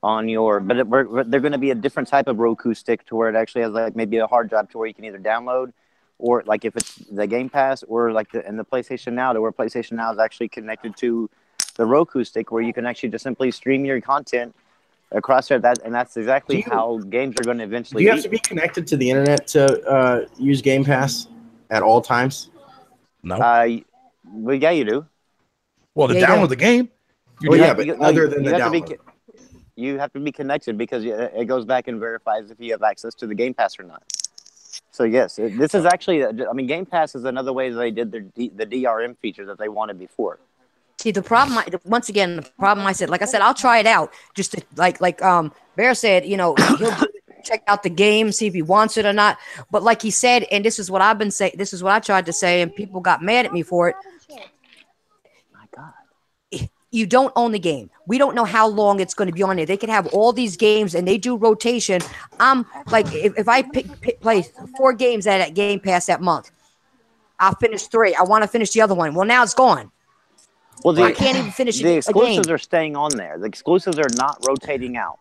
They're going to be a different type of Roku stick to where it actually has maybe a hard drive to where you can either download, or if it's the Game Pass, or in the PlayStation Now, to where PlayStation Now is actually connected to the Roku stick, where you can actually just simply stream your content across there. That's exactly how games are going to eventually. Do you have to be connected to the internet to use Game Pass at all times? No. Well, yeah, you do. Well, to download the game. But other than the download. You have to be connected because it goes back and verifies if you have access to the Game Pass or not. So yes, this is actually. Game Pass is another way they did the DRM feature that they wanted before. See, the problem. I said, I'll try it out just to Bear said, he'll check out the game, see if he wants it or not. But like he said, and this is what I've been saying. This is what I tried to say, and people got mad at me for it. you don't own the game. We don't know how long it's going to be on there. They could have all these games and they do rotation. I'm like, if I play 4 games at Game Pass that month, I'll finish 3. I want to finish the other one. Well, now it's gone. Well, I can't even finish the a exclusives game. are staying on there. The exclusives are not rotating out.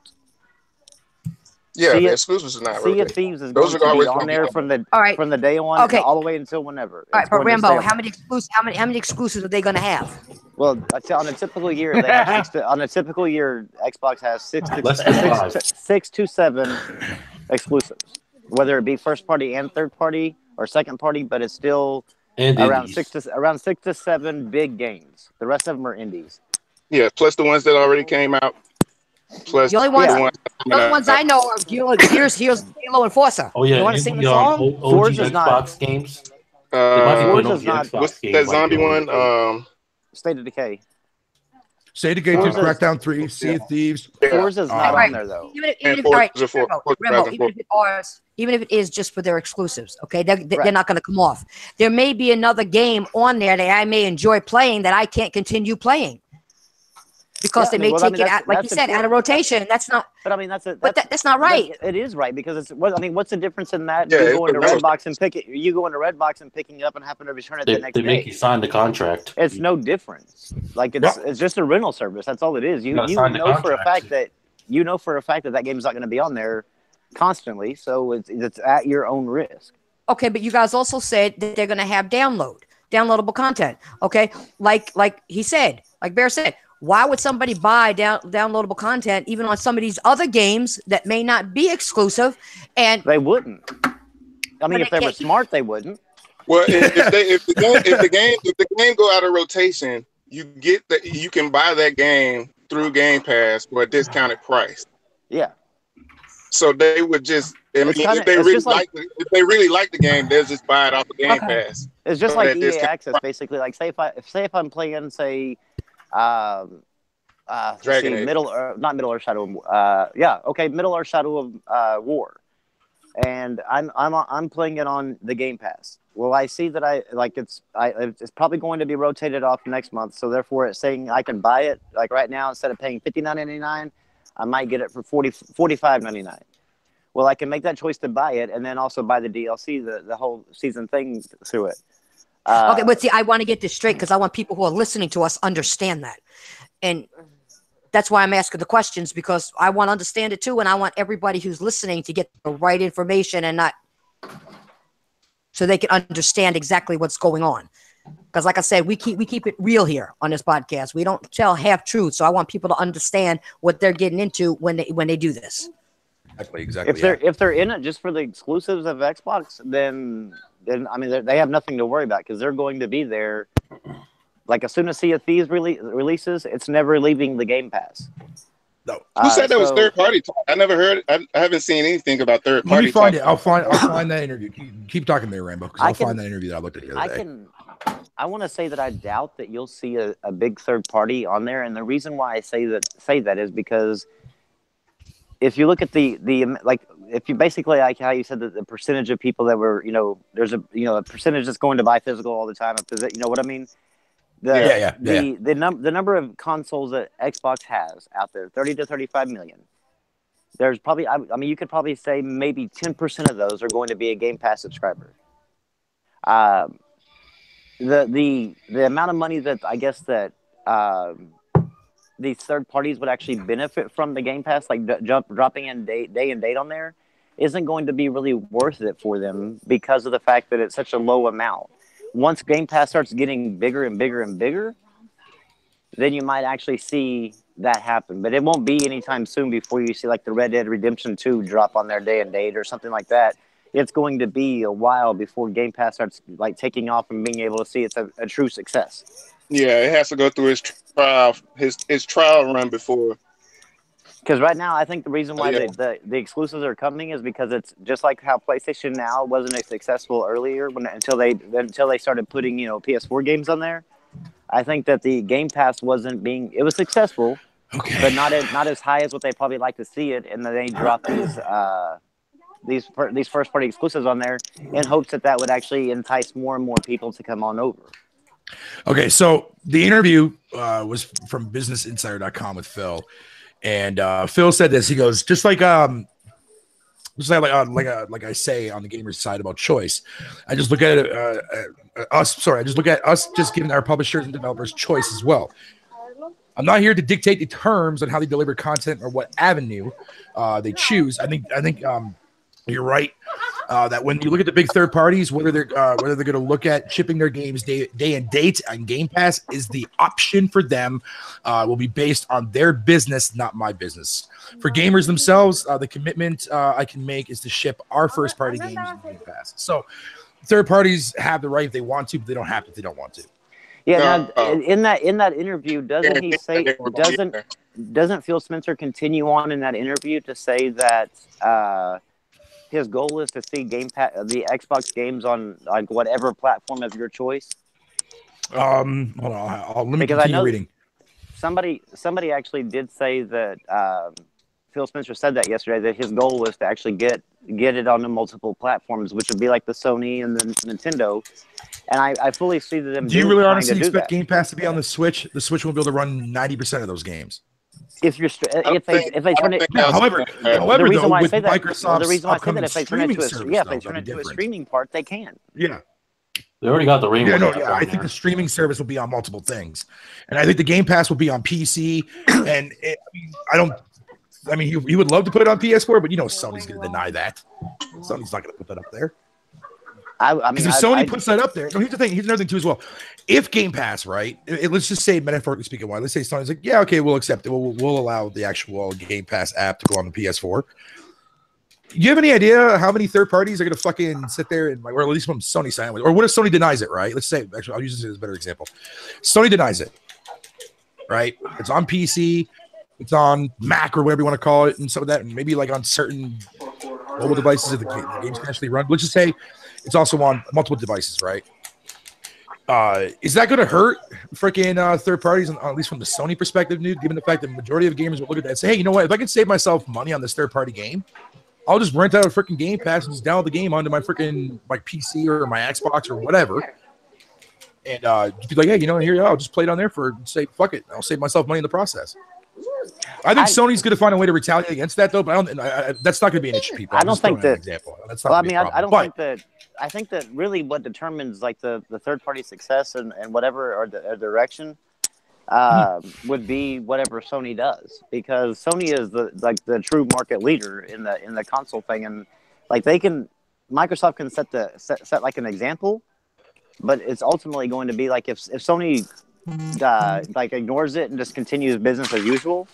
Yeah, the exclusives are not Sea of rotating. Thieves is Those going are to be always on gonna be there on from the All right. from the day one Okay. all the way until whenever. All right, It's but going to stay Rambo, on how many exclusives are they going to have? Well, I'd say on a typical year, they have on a typical year, Xbox has six to 7 exclusives, whether it be first party and third party or second party, but it's still around 6 to 7 big games. The rest of them are indies. Yeah, plus the ones that already came out. Plus The only ones I know are Gears, Halo, and Forza. Oh yeah, You want to sing the song? OG Forza's Xbox games. Forza's not. What's that zombie one? State of Decay. State of Decay 2, Crackdown 3, Sea of Thieves. Forza's not on there though. Even if it is just for their exclusives, okay, they're not going to come off. There may be another game on there that I may enjoy playing that I can't continue playing. Because they may take it out, like you said, out of rotation. That's not. But I mean, that's not right. It is right because it's. I mean, what's the difference in that? You go into Redbox and pick it. You go into Redbox and picking it up and happen to return it the next day. They make you sign the contract. It's no difference. Like it's just a rental service. That's all it is. You know for a fact that that game's not going to be on there constantly. So it's at your own risk. Okay, but you guys also said that they're going to have downloadable content. Okay, like he said, like Bear said. Why would somebody buy downloadable content even on some of these other games that may not be exclusive? And they wouldn't. I mean, if they were smart, they wouldn't. Well, if the game go out of rotation, you can buy that game through Game Pass for a discounted price. Yeah. So they would just. I mean, if they really like the game, they'll just buy it off of Game Pass. It's just like EA Access, basically. Like, say if I'm playing, say. Middle Earth Shadow. Middle Earth Shadow of War, and I'm playing it on the Game Pass. Well, I see that it's probably going to be rotated off next month, so therefore it's saying I can buy it like right now instead of paying $59.99, I might get it for $45.99. Well, I can make that choice to buy it and then also buy the DLC, the whole season thing through it. Okay, but see, I want to get this straight because I want people who are listening to us understand that. And that's why I'm asking the questions, because I want to understand it too, and I want everybody who's listening to get the right information and not so they can understand exactly what's going on. Because like I said, we keep it real here on this podcast. We don't tell half truth, so I want people to understand what they're getting into when they do this. Exactly. If they're in it just for the exclusives of Xbox, then I mean they have nothing to worry about because they're going to be there. Like as soon as Sea of Thieves releases, it's never leaving the Game Pass. No. Who said that was third party? I never heard. I haven't seen anything about third party. Let me find it. I'll find that interview. Keep talking to me, Rambo, because I'll find that interview that I looked at the other day. I want to say that I doubt that you'll see a big third party on there, and the reason why I say that is because if you look at the if you basically like how you said that the percentage of people that were there's a percentage that's going to buy physical all the time, you know what I mean. The number of consoles that Xbox has out there, 30 to 35 million. There's probably, I mean, you could probably say maybe 10% of those are going to be a Game Pass subscriber. The amount of money that I guess that these third parties would actually benefit from the Game Pass, like dropping in day and date on there, isn't going to be really worth it for them because of the fact that it's such a low amount. Once Game Pass starts getting bigger and bigger and bigger, then you might actually see that happen. But it won't be anytime soon before you see like the Red Dead Redemption 2 drop on their day and date or something like that. It's going to be a while before Game Pass starts like taking off and being able to see it's a true success. Yeah, it has to go through his trial run before. Because right now, I think the reason why the exclusives are coming is because it's just like how PlayStation Now wasn't as successful earlier until they started putting PS4 games on there. I think that the Game Pass it was successful, but not as high as what they probably like to see it, and then they dropped these first party exclusives on there in hopes that would actually entice more and more people to come on over. Okay, so the interview was from BusinessInsider.com with Phil, and Phil said this. He goes, just like I say on the gamer's side about choice. I just look at it, I just look at us just giving our publishers and developers choice as well. I'm not here to dictate the terms on how they deliver content or what avenue they choose. I think you're right that when you look at the big third parties, whether they're going to look at shipping their games day and date on Game Pass is the option for them will be based on their business, not my business. For gamers themselves, the commitment I can make is to ship our first party games on Game Pass. So third parties have the right if they want to, but they don't have to if they don't want to. Yeah, in that interview, doesn't he say doesn't Phil Spencer continue on in that interview to say that his goal is to see the Xbox games on like whatever platform of your choice? Hold on, let me continue reading. Somebody actually did say that Phil Spencer said that yesterday, that his goal was to actually get it on the multiple platforms, which would be like the Sony and the Nintendo. And I fully see them. Do you really honestly expect Game Pass to be on the Switch? The Switch won't be able to run 90% of those games. If they turn it, however, the reason why I say that, Microsoft's the reason why I say that if they turn it to a streaming part, they can. Yeah. They already got the ring. I think the streaming service will be on multiple things, and I think the Game Pass will be on PC. And he would love to put it on PS4, but Sony's going to deny that. Sony's not going to put that up there. Because if Sony puts that up there, here's the thing. Here's another thing too as well. If Game Pass, right? Let's just say, metaphorically speaking, why? Let's say Sony's like, yeah, okay, we'll accept it. We'll allow the actual Game Pass app to go on the PS4. You have any idea how many third parties are going to fucking sit there and, or at least from Sony side, or what if Sony denies it, right? Let's say, actually, I'll use this as a better example. Sony denies it, right? It's on PC, it's on Mac or whatever you want to call it, and some of that, and maybe like on certain mobile devices that the games can actually run. Let's just say it's also on multiple devices, right? Is that going to hurt freaking third parties, at least from the Sony perspective, given the fact that the majority of gamers will look at that and say, hey, you know what? If I can save myself money on this third-party game, I'll just rent out a freaking Game Pass and just download the game onto my freaking PC or my Xbox or whatever. And just be like, hey, here, I'll just play it on there say, fuck it. I'll save myself money in the process. I think Sony's going to find a way to retaliate against that, though. But that's not going to be an issue, people. I don't think that. Example. That's not I think that really what determines like the third party success and whatever or the direction would be whatever Sony does, because Sony is the true market leader in the console thing, and like Microsoft can set like an example, but it's ultimately going to be like if Sony like ignores it and just continues business as usual,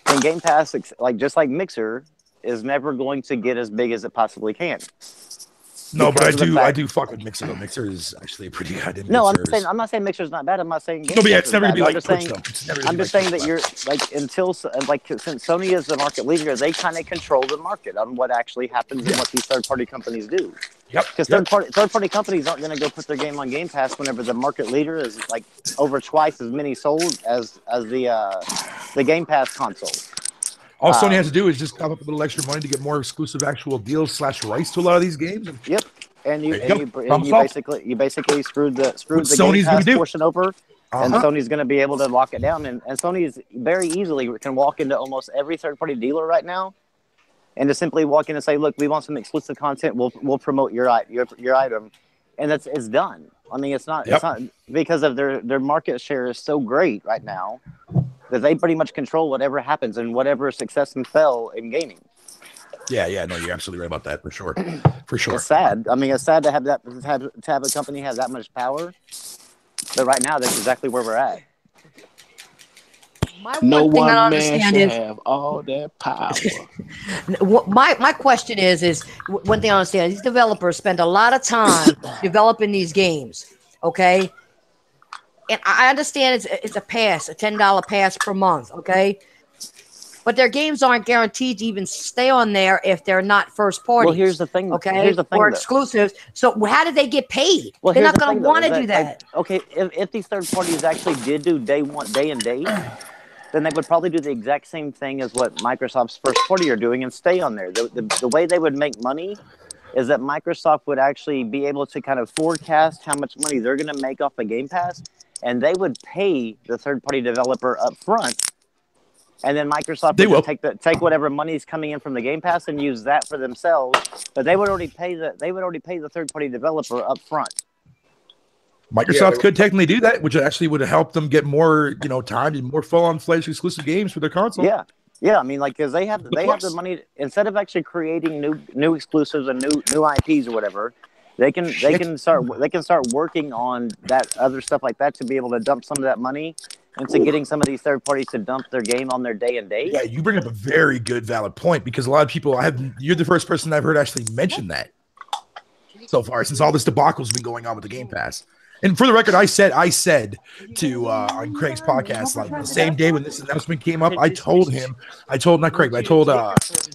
then Game Pass, like just like Mixer, is never going to get as big as it possibly can. No, but I do fuck with Mixer though. Mixer is actually a pretty goddamn good service. I'm not saying Mixer's not bad. I'm not saying. No, but yeah, it's never gonna be like Twitch though. I'm just saying that you're like since Sony is the market leader, they kind of control the market on what actually happens and what these third party companies do. Yep. Because third party companies aren't going to go put their game on Game Pass whenever the market leader is like over twice as many sold as the Game Pass console. All Sony has to do is just come up with a little extra money to get more exclusive actual deals / rights to a lot of these games. Yep, and you basically screwed the Game Pass portion over, and Sony's going to be able to lock it down. And Sony's very easily can walk into almost every third party dealer right now, and to simply walk in and say, "Look, we want some exclusive content. We'll promote your item," and it's done. I mean, it's not because of their market share is so great right now that they pretty much control whatever happens and whatever success and fail in gaming. Yeah, no, you're absolutely right about that for sure. It's sad. I mean, it's sad to have a company have that much power, but right now that's exactly where we're at. No one man should have all that power. My question is one thing I understand: these developers spend a lot of time developing these games. Okay. And I understand it's a pass, a $10 pass per month, okay? But their games aren't guaranteed to even stay on there if they're not first party. Well, here's the thing. Okay, or exclusives. So how do they get paid? Well, they're not going to want to do that. Okay, if these third parties actually did do day and date, then they would probably do the exact same thing as what Microsoft's first party are doing and stay on there. The way they would make money is that Microsoft would actually be able to kind of forecast how much money they're going to make off of Game Pass, and they would pay the third-party developer up front, and then Microsoft would just take whatever money is coming in from the Game Pass and use that for themselves. But they would already pay the third-party developer up front. Microsoft could technically do that, which actually would help them get more, time and more full-on fledged exclusive games for their console. Yeah. I mean, like, because they have the money, instead of actually creating new exclusives and new IPs or whatever, they can start working on that other stuff like that to be able to dump some of that money into getting some of these third parties to dump their game on their day and date. Yeah, you bring up a very good, valid point, because a lot of people you're the first person I've heard actually mention that so far since all this debacle has been going on with the Game Pass. And for the record, I said to on Craig's podcast, like the same day when this announcement came up, I told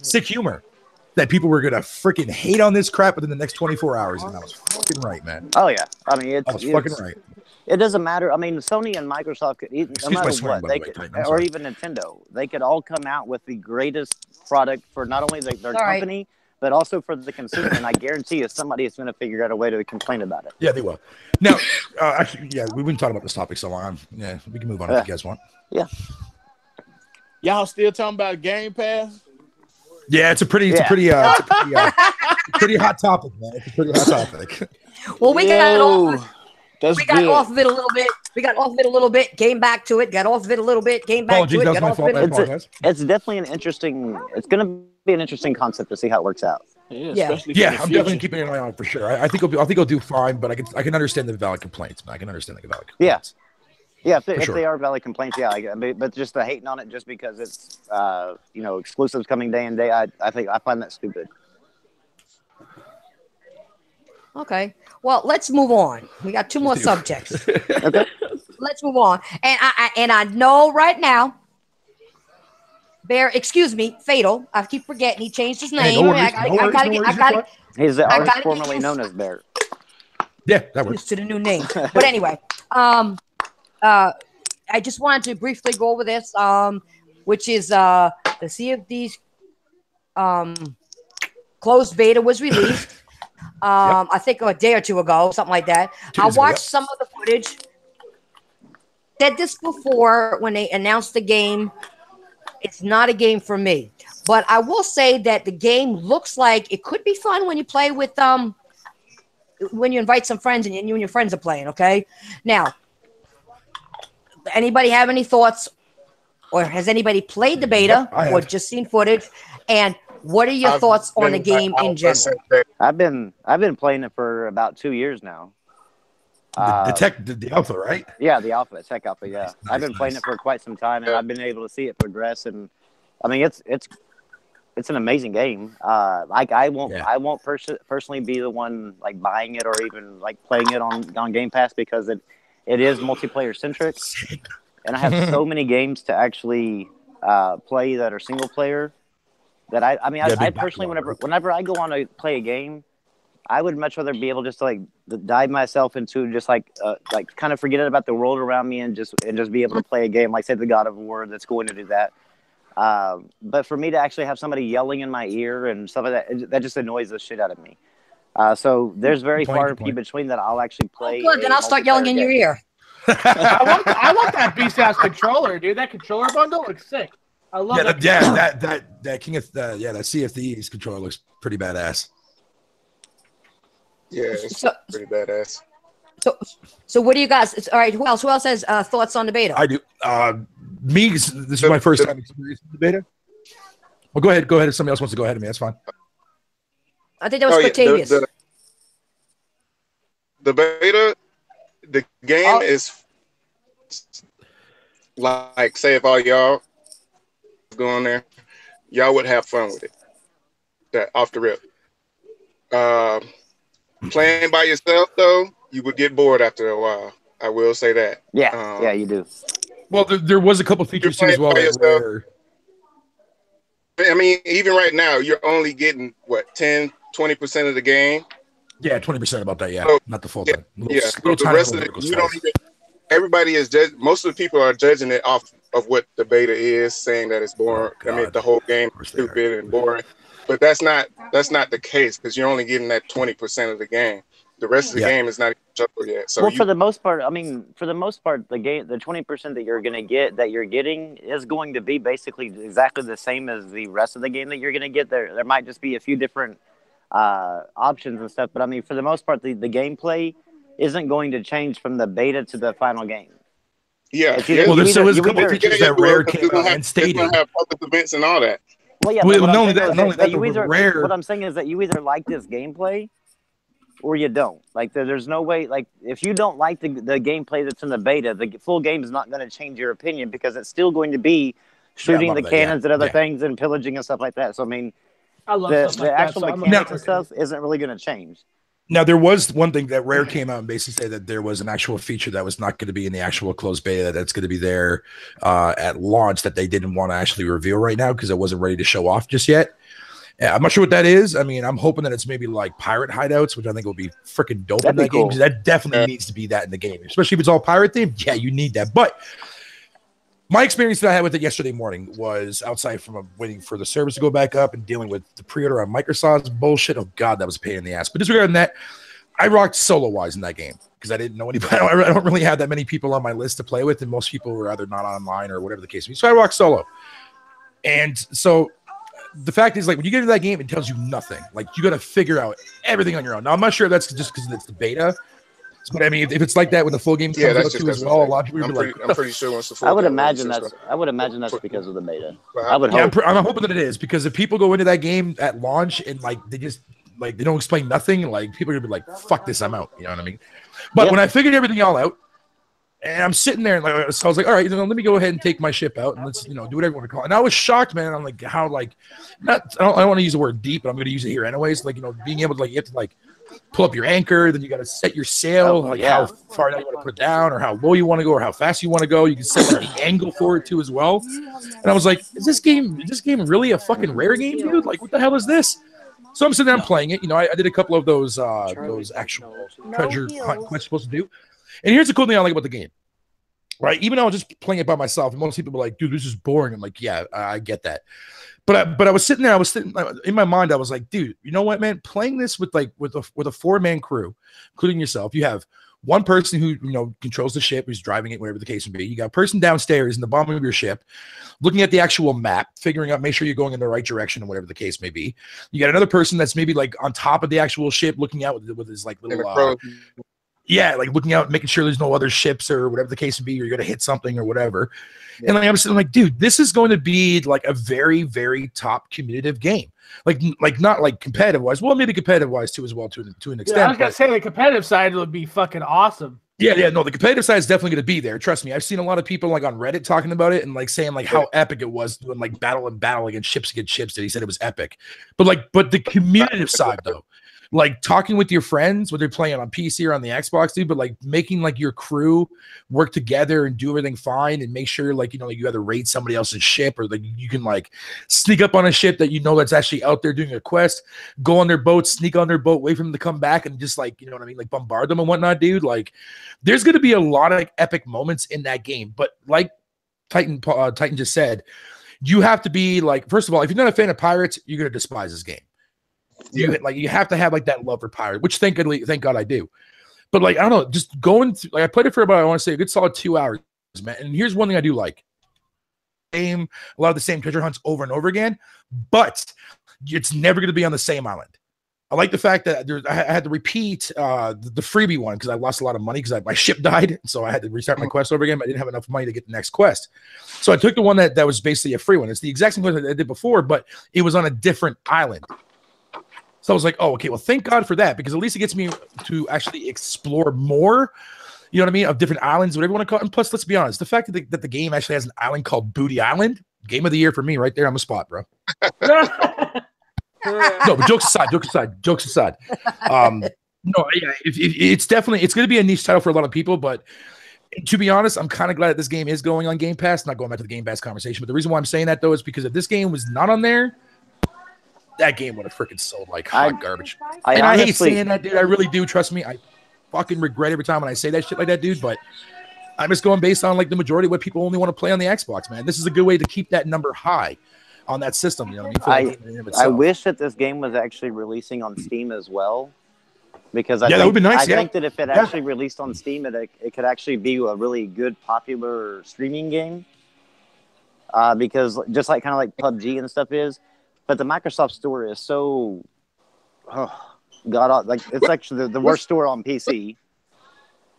Sick Humor that people were gonna freaking hate on this crap within the next 24 hours, and I was fucking right, man. Oh yeah, I mean I was fucking right. It doesn't matter. I mean, Sony and Microsoft could, no matter what, they could, or even Nintendo, they could all come out with the greatest product for not only their company, but also for the consumer. And I guarantee you, somebody is going to figure out a way to complain about it. Yeah, they will. Now, actually, we've been talking about this topic so long. Yeah, we can move on if you guys want. Yeah. Y'all still talking about Game Pass? Yeah, it's a pretty hot topic, man. It's a pretty hot topic. Well, we got off of it a little bit. Came back to it. Got off of it a little bit. Came back to it. Got off of it. It's definitely an interesting. It's going to be an interesting concept to see how it works out. Yeah, I'm definitely keeping an eye on it for sure. I think he'll do fine, but I can understand the valid complaints. I can understand the valid complaints. Yeah, if they are valid complaints, but just the hating on it just because it's exclusives coming day and day, I find that stupid. Okay, well, let's move on. We got two more subjects. Okay, let's move on. And I know right now, Fatal. I keep forgetting he changed his name. He's the artist formerly known as Bear. Yeah, that works. Used to the new name. But anyway, I just wanted to briefly go over this, which is to see if these closed beta was released. I think a day or two ago, something like that. I watched some of the footage. Said this before when they announced the game. It's not a game for me, but I will say that the game looks like it could be fun when you play with when you invite some friends and you and your friends are playing. Okay, now, anybody have any thoughts, or has anybody played the beta or just seen footage? And what are your thoughts on the game in general? I've been playing it for about 2 years now. The alpha, right? Yeah, the alpha, tech alpha. Yeah, nice, I've been playing it for quite some time, and I've been able to see it progress. And I mean, it's an amazing game. I won't personally be the one like buying it or even like playing it on Game Pass because it is multiplayer centric, and I have so many games to actually play that are single player. That I personally, whenever I go on to play a game, I would much rather be able just to like dive myself into just like kind of forget about the world around me and just be able to play a game like say the God of War that's going to do that. But for me to actually have somebody yelling in my ear and stuff like that just annoys the shit out of me. So there's very far between that I'll actually play. Oh, good, then I'll start yelling in your ear. I want that beast ass controller, dude. That controller bundle looks sick. I love that. Yeah, that King of that Sea of Thieves controller looks pretty badass. Yeah, it's pretty badass. So what do you guys? All right, who else has thoughts on the beta? I do. This is my first time experiencing the beta. Well, go ahead. If somebody else wants to go ahead of me, that's fine. I think that was Octavius. The beta, the game is like, say if all y'all go on there, y'all would have fun with it. That off the rip. Playing by yourself though, you would get bored after a while. I will say that. Yeah, you do. Well, there was a couple features too as well. I mean, even right now, you're only getting what 10-20% of the game. Yeah, 20% about that. Yeah, so, not the full thing. The rest of it, you don't even. Everybody is judged. Most of the people are judging it off of what the beta is, saying that it's boring. I mean, the whole game is stupid and boring. But that's not the case, because you're only getting that 20% of the game. The rest of the game is not even juggled yet. So for the most part, the game, the 20% that you're getting is going to be basically exactly the same as the rest of the game that you're going to get. There might just be a few different options and stuff, but I mean, for the most part, the gameplay isn't going to change from the beta to the final game. Yeah. Well, there's still a couple features that Rare came out and stated. It's going to have public events and all that. Well, yeah. Well, not only that, Rare. What I'm saying is that you either like this gameplay or you don't. Like, there's no way. Like, if you don't like the gameplay that's in the beta, the full game is not going to change your opinion, because it's still going to be shooting the cannons and other things and pillaging and stuff like that. So I mean, I love the actual mechanics and stuff isn't really going to change. Now, there was one thing that Rare came out and basically said that there was an actual feature that was not going to be in the actual closed beta, that's going to be there at launch, that they didn't want to actually reveal right now because it wasn't ready to show off just yet. Yeah, I'm not sure what that is. I mean, I'm hoping that it's maybe like pirate hideouts, which I think will be freaking dope in that game, because that definitely needs to be that in the game, especially if it's all pirate themed. Yeah, you need that. But my experience that I had with it yesterday morning was outside from waiting for the service to go back up and dealing with the pre-order on Microsoft's bullshit. Oh God, that was a pain in the ass. But disregarding that, I rocked solo-wise in that game because I didn't know anybody. I don't really have that many people on my list to play with, and most people were either not online or whatever the case may be. So I rocked solo. And so the fact is, like, when you get into that game, it tells you nothing. Like, you got to figure out everything on your own. Now, I'm not sure that's just because it's the beta. But I mean, if it's like that when the full game comes out too as well, a lot of people will be like, I'm pretty sure once the full I would imagine that's because of the beta. I would hope. I'm hoping that it is, because if people go into that game at launch and like they just like they don't explain nothing, like people are gonna be like, "Fuck this, I'm out." You know what I mean? But when I figured everything all out, and I'm sitting there, and like, so I was like, "All right, let me go ahead and take my ship out, and let's do whatever you want to call it." And I was shocked, man. I'm like, how I don't want to use the word deep, but I'm going to use it here anyways. Like, being able to you have to like pull up your anchor, then you got to set your sail, how far down you want to put it down, or how low you want to go, or how fast you want to go. You can set like, the angle for it too as well. And I was like, is this game really a fucking Rare game, dude? Like, what the hell is this? So I'm sitting down playing it. I did a couple of those actual treasure hunt quests supposed to do. And here's the cool thing I like about the game. Right? Even though I was just playing it by myself, and most people were like, dude, this is boring. I'm like, yeah, I get that. But I was sitting there, in my mind, I was like, dude, you know what, man? Playing this with a 4-man crew, including yourself, you have one person who controls the ship, who's driving it, whatever the case may be. You got a person downstairs in the bottom of your ship, looking at the actual map, figuring out, make sure you're going in the right direction, or whatever the case may be. You got another person that's maybe like on top of the actual ship, looking out with his like little like looking out, making sure there's no other ships or whatever the case may be, or you're gonna hit something or whatever. And like I'm sitting like, dude, this is going to be like a very, very top commutative game. Like not like competitive wise. Well, maybe competitive wise too as well to an extent. I was gonna say the competitive side would be fucking awesome. Yeah, no, the competitive side is definitely going to be there. Trust me. I've seen a lot of people like on Reddit talking about it and like saying like how epic it was doing like battle against ships. That he said it was epic. But the commutative side though, like talking with your friends, whether you're playing on PC or on the Xbox, dude, but like making like your crew work together and do everything fine and make sure like, you either raid somebody else's ship, or like you can like sneak up on a ship that that's actually out there doing a quest, go on their boat, sneak on their boat, wait for them to come back and just like, like bombard them and whatnot, dude. Like there's going to be a lot of epic moments in that game. But like Titan just said, you have to be like, first of all, if you're not a fan of pirates, you're going to despise this game. You have to have like that love for pirate, which thank God I do. But like I don't know, just going through, like I played it for about, I want to say a good solid 2 hours, man. And here's one thing I do like: a lot of the same treasure hunts over and over again, but it's never going to be on the same island. I like the fact that I had to repeat the freebie one because I lost a lot of money because my ship died, so I had to restart my quest over again. But I didn't have enough money to get the next quest, so I took the one that was basically a free one. It's the exact same quest that I did before, but it was on a different island. So I was like, oh, okay, well, thank God for that, because at least it gets me to actually explore more, you know what I mean, of different islands, whatever you want to call it. And plus, let's be honest, the fact that the game actually has an island called Booty Island, game of the year for me right there on the spot, bro. No, but jokes aside. It's definitely, it's going to be a niche title for a lot of people, but to be honest, I'm kind of glad that this game is going on Game Pass, not going back to the Game Pass conversation. But the reason why I'm saying that, though, is because if this game was not on there, that game would have freaking sold like hot garbage. I hate saying that, dude. I really do. Trust me. I fucking regret every time when I say that shit like that, dude. But I'm just going based on like the majority of what people only want to play on the Xbox, man. This is a good way to keep that number high on that system. You know what I mean? I wish that this game was actually releasing on Steam as well, because that would be nice. I think that if it actually released on Steam, it could actually be a really good, popular streaming game. Because just like kind of like PUBG and stuff is, but the Microsoft Store is so like it's actually the worst store on PC.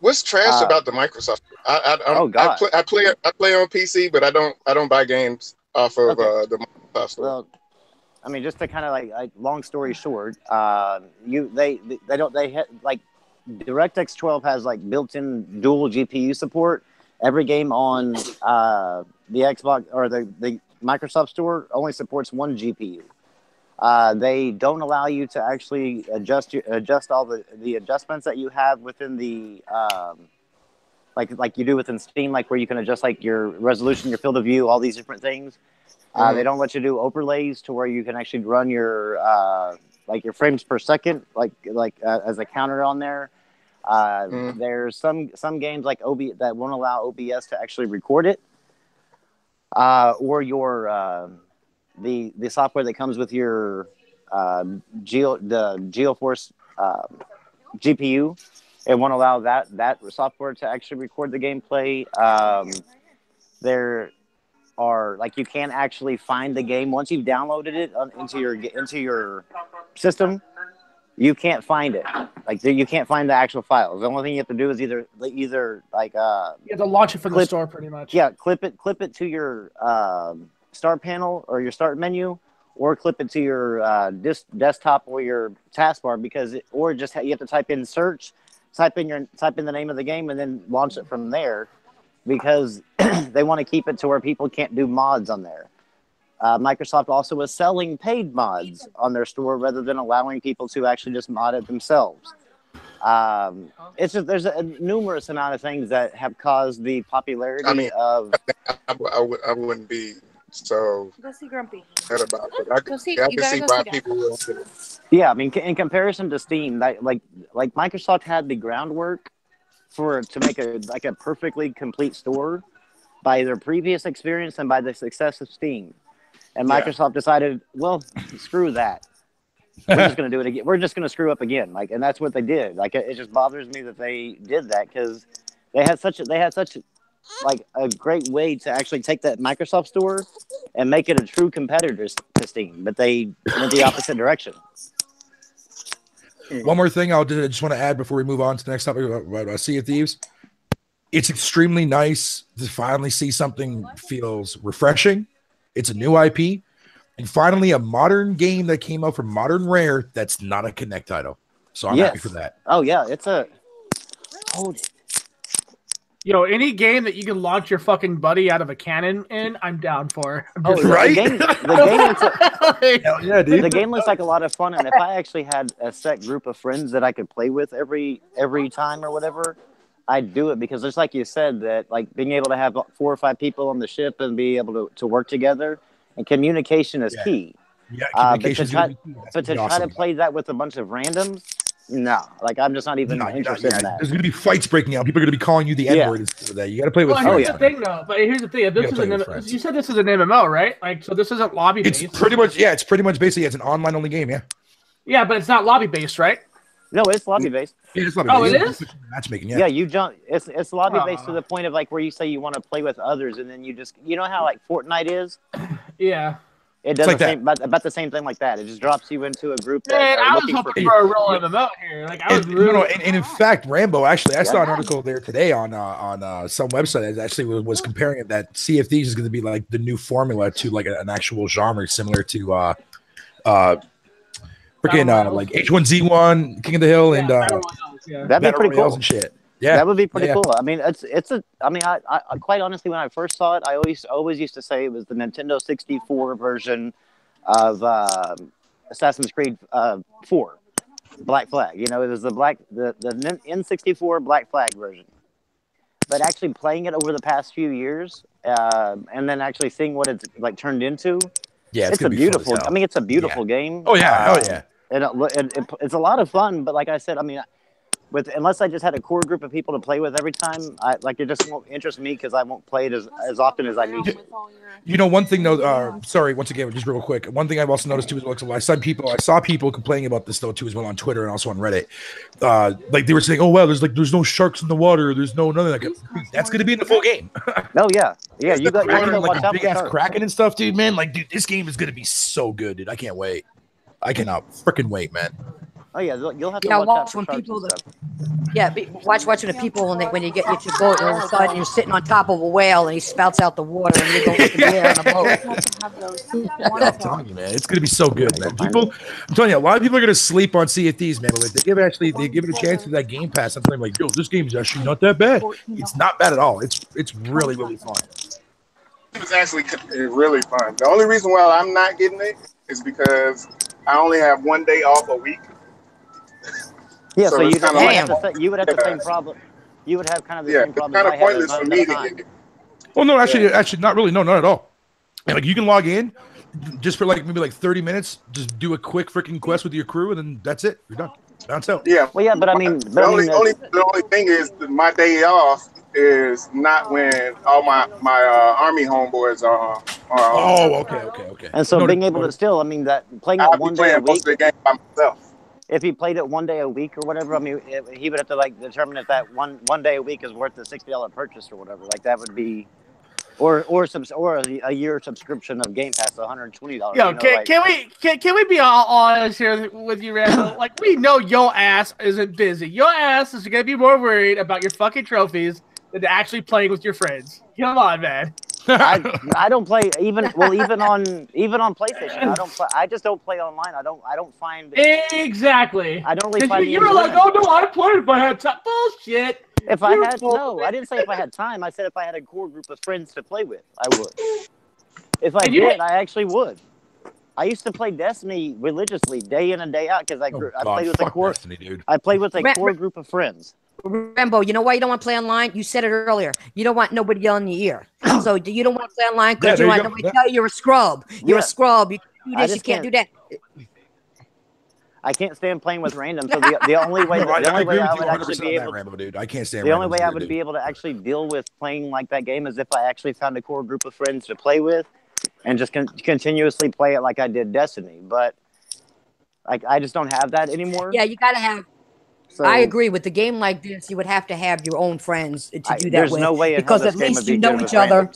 What's trash about the Microsoft? I play on PC, but I don't buy games off of the Microsoft Store. Well, I mean, just to kind of like long story short, they like DirectX 12 has like built-in dual GPU support. Every game on the Xbox or the Microsoft Store only supports one GPU. They don't allow you to actually adjust all the adjustments that you have within the like you do within Steam, like where you can adjust like your resolution, your field of view, all these different things. They don't let you do overlays to where you can actually run your like your frames per second, like as a counter on there. There's some games like that won't allow OBS to actually record it, or your the software that comes with your GeoForce GPU. It won't allow that software to actually record the gameplay. There are like you can't actually find the game once you've downloaded it into your system. You can't find it. Like you can't find the actual files. The only thing you have to do is either like you have to launch it from the store, pretty much. Yeah, clip it to your start panel or your start menu, or clip it to your desktop or your taskbar, you have to type in search, type in the name of the game, and then launch it from there, because they want to keep it to where people can't do mods on there. Microsoft also is selling paid mods on their store rather than allowing people to actually just mod it themselves. It's just there's a numerous amount of things that have caused the popularity of. I wouldn't be so go see Grumpy about it. I can see why people will. Yeah, I mean, in comparison to Steam, like Microsoft had the groundwork to make a perfectly complete store by their previous experience and by the success of Steam. And Microsoft decided, well, screw that. We're just going to do it again. We're just going to screw up again. And that's what they did. It just bothers me that they did that, because they had such a great way to actually take that Microsoft store and make it a true competitor to Steam, but they went the opposite direction. One more thing I just want to add before we move on to the next topic about Sea of Thieves. It's extremely nice to finally see something feels refreshing. It's a new IP, and finally a modern game that came out from Modern Rare that's not a Kinect title. So I'm happy for that. Oh yeah, hold it. Yo, any game that you can launch your fucking buddy out of a cannon in, I'm down for. Right? Hell yeah, dude. The game looks like a lot of fun, and if I actually had a set group of friends that I could play with every time or whatever, I'd do it, because just like you said, that like being able to have 4 or 5 people on the ship and be able to work together, and communication is key. Yeah, communication is key. But to try to play that with a bunch of randoms, no, I'm just not even interested in that. There's going to be fights breaking out. People are going to be calling you the N-word for that. You got to play with friends. Here's the thing, though. But here's the thing. If this is you said this is an MMO, right? So this isn't lobby based. It's pretty much basically it's an online only game. Yeah. Yeah, but it's not lobby based, right? No, it's lobby based. Yeah, it's lobby based. It is? Matchmaking. Yeah, you jump. It's lobby based to the point of where you say you want to play with others, and then you know how Fortnite is. Yeah. It does about the same thing like that. It just drops you into a group. I was hoping for a real MMO here. And in fact, Rambo, actually, I saw an article there today on some website that actually was comparing it that Sea of Thieves is going to be like the new formula to like an actual genre similar to freaking like H1Z1, King of the Hill, and that'd be pretty cool and shit. Yeah, that would be pretty cool. I mean, I quite honestly, when I first saw it, I always used to say it was the Nintendo 64 version of Assassin's Creed 4, Black Flag. It was the N64 Black Flag version. But actually playing it over the past few years, and then actually seeing what it's turned into, it's a beautiful. I mean, it's a beautiful game. Oh yeah, and it's a lot of fun. But like I said, I mean, unless I just had a core group of people to play with every time, it just won't interest me because I won't play it as often as I need to. You know, one thing though, sorry, once again, just real quick. One thing I've also noticed too is I saw people complaining about this though too as well on Twitter and also on Reddit. Like they were saying, "Oh wow, there's no sharks in the water. There's nothing like it." That's going to be in the full game. Oh yeah, you got like big ass kraken and stuff, dude. Man, like, dude, this game is going to be so good, dude. I can't wait. I cannot freaking wait, man. Oh yeah, you'll have to watch when people. Watching the people when you get your boat and all of a sudden you're sitting on top of a whale and he spouts out the water and you go into the air on a boat. I'm telling you, man, it's gonna be so good, man. I'm telling you, a lot of people are gonna sleep on Sea of Thieves, man. But they give it a chance for that Game Pass. I'm telling you, like, yo, this game is actually not that bad. It's not bad at all. It's really fun. It was actually really fun. The only reason why I'm not getting it is because I only have 1 day off a week. Yeah, so you would have the same problem. You would have kind of the same problem. It's kind of pointless for me to get it. Well, no, actually, not really. No, not at all. And like you can log in just for like maybe like 30 minutes, just do a quick freaking quest with your crew, and then that's it. You're done. Bounce out. Yeah. Well, yeah, but I mean, the only thing is that my day off is not when all my army homeboys are. Oh, okay. And so being able to still, I mean, that playing it 1 day a week. Most of the game by myself. If he played it 1 day a week or whatever, I mean, he would have to like determine if that one day a week is worth the $60 purchase or whatever. Like that would be, or a year subscription of Game Pass, $120. Yo, can we be all honest here with you, Randall? Like we know your ass isn't busy. Your ass is gonna be more worried about your fucking trophies than actually playing with your friends. Come on, man. I don't play even on PlayStation. I just don't play online. I don't find exactly. I don't really find you were like, oh no, I'd play if I had time. Bullshit. If I had I didn't say if I had time. I said if I had a core group of friends to play with, I would. If I did, I actually would. I used to play Destiny religiously, day in and day out, because I played with a core. Destiny, dude. I played with a core group of friends. Rambo, you know why you don't want to play online? You said it earlier. You don't want nobody yelling in your ear. So you don't want to play online because you want nobody to tell you you're a scrub. You're a scrub. You can do this. You can't do that. I can't stand playing with random. So the only way I would actually be able, Rambo, dude. I can't stand. The only way I would be able to actually deal with playing like that game is if I actually found a core group of friends to play with, and just continuously play it like I did Destiny. But I just don't have that anymore. Yeah, you gotta have. So, I agree with the game like this. You would have to have your own friends to do that. There's no way because at least you know each other.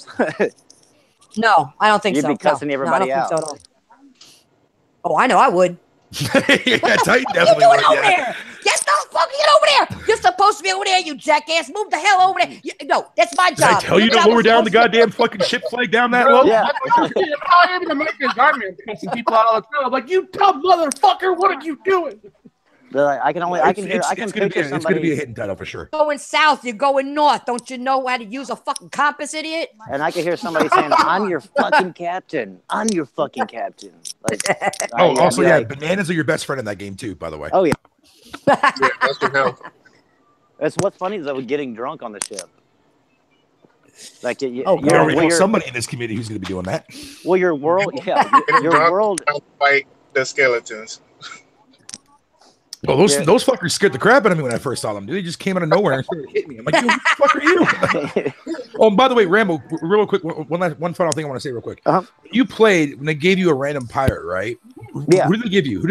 No, I don't think so. You'd be cussing everybody out. Think so, oh, I know, I would. Yeah, Titan definitely. What are you doing over there? Get the fuck over there! You're supposed to be over there, you jackass. Move the hell over there. No, that's my job. Did I tell you to lower down the goddamn fucking ship flag down that low? Yeah. I'm in the American Guardian cussing people out all the time. I'm like, you dumb motherfucker! What are you doing? I can hear. It's gonna be a hidden title for sure. Going south, you're going north. Don't you know how to use a fucking compass, idiot? And I can hear somebody saying, "I'm your fucking captain. I'm your fucking captain." Like, bananas are your best friend in that game too, by the way. Oh yeah. Yeah, that's the hell. That's what's funny is I was getting drunk on the ship. Like, somebody in this community who's going to be doing that. Well, your world, fight the skeletons. Well, those fuckers scared the crap out of me when I first saw them. They just came out of nowhere and started hitting me. I'm like, "Yo, what the fuck are you?" Oh, and by the way, Rambo, real quick, one final thing I want to say real quick. You played when they gave you a random pirate, right? Yeah. Who did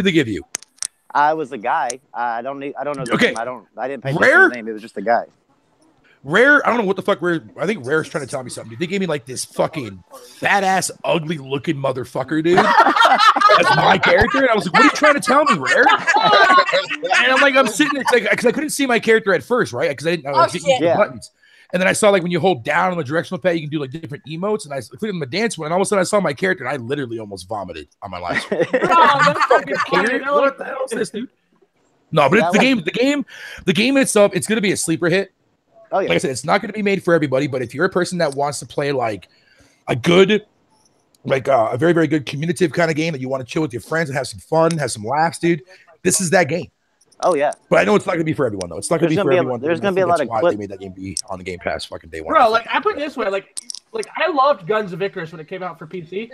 they give you? I was a guy. I don't know the name. I didn't pay attention Rare? to the name. It was just a guy. Rare, I don't know what the fuck Rare. I think Rare's trying to tell me something. Dude. They gave me like this fucking fat ass, ugly looking motherfucker, dude. That's my character. And I was like, "What are you trying to tell me, Rare?" And I'm sitting there because I couldn't see my character at first, right? Because I was hitting the buttons. And then I saw like when you hold down on the directional pad, you can do like different emotes. And I clicked on the dance one, and all of a sudden I saw my character, and I literally almost vomited on my live stream. What the hell is this, dude? No, but it's the game itself. It's gonna be a sleeper hit. Oh, yeah. Like I said, it's not going to be made for everybody, but if you're a person that wants to play like a good, like a very, very good communicative kind of game that you want to chill with your friends and have some fun, have some laughs, dude, this is that game. Oh, yeah. But I know it's not going to be for everyone, though. It's not going to be for everyone. There's going to be a lot of clips. They made that game be on the Game Pass fucking day one. Bro, like, I put it this way, like I loved Guns of Icarus when it came out for PC.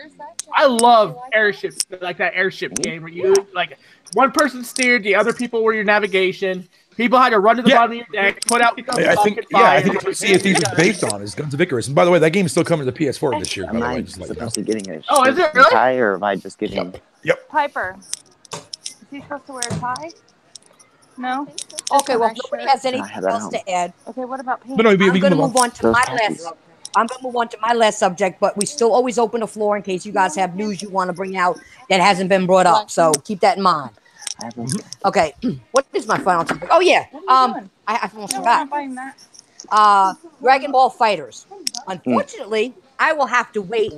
I love airship, like that airship game where you, like, one person steered, the other people were your navigation. People had to run to the bottom of your deck, put out. I think it's what Sea of Thieves is based on is Guns of Icarus. And by the way, that game is still coming to the PS4 this year. By the way, just let you know. Getting a oh, is it really? tie, or am I just getting? Yep. Piper, is he supposed to wear a tie? No. Okay, well, if nobody has anything else to add. Okay, what about pants? But no, I'm going to move move on to my last. I'm going to move on to my last subject, but we still always open the floor in case you guys have news you want to bring out that hasn't been brought up. So keep that in mind. Okay, what is my final topic? Oh yeah, I almost forgot. Dragon Ball Fighters. Unfortunately, I will have to wait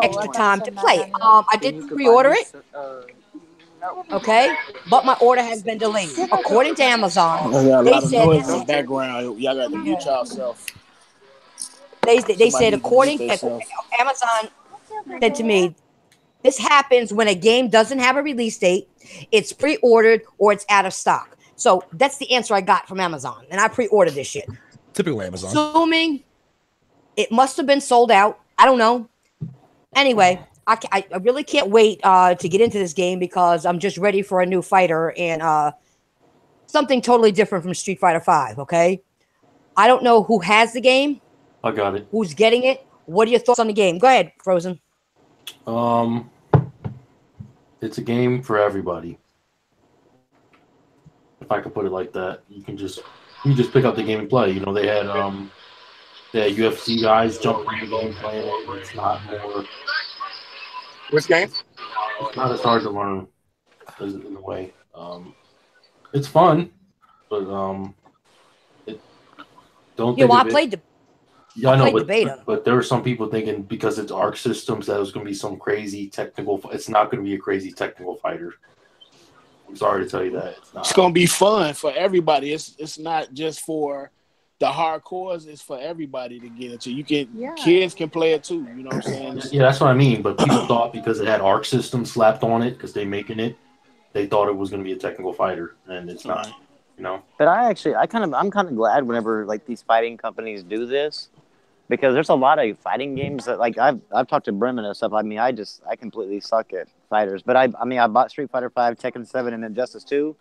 extra time to play it. I did pre-order it. Okay, but my order has been delayed. According to Amazon, they said in the background. Y'all got to mute yourself. They said according to Amazon said to me, this happens when a game doesn't have a release date, it's pre-ordered, or it's out of stock. So that's the answer I got from Amazon, and I pre-ordered this shit. Typical Amazon. Assuming it must have been sold out. I don't know. Anyway, I really can't wait to get into this game because I'm just ready for a new fighter and something totally different from Street Fighter V, okay? I don't know who has the game. I got it. Who's getting it? What are your thoughts on the game? Go ahead, Frozen. It's a game for everybody. If I could put it like that, you just pick up the game and play. You know, they had UFC guys jumping in the game playing it. It's not more. Which game? It's not as hard to learn in a way. It's fun, but don't. I played the. Yeah, I know, but there were some people thinking because it's Arc Systems that it was going to be some crazy technical. It's not going to be a crazy technical fighter. I'm sorry to tell you that it's not. It's going to be fun for everybody. It's not just for the hardcores. It's for everybody to get into. Kids can play it too. You know what I'm saying? Yeah, that's what I mean. But people thought because it had Arc Systems slapped on it because they're making it, they thought it was going to be a technical fighter, and it's not. You know. But I'm kind of glad whenever like these fighting companies do this. Because there's a lot of fighting games that, like, I've talked to Bremen and stuff. I mean, I completely suck at fighters. But I bought Street Fighter 5, Tekken 7, and Injustice 2.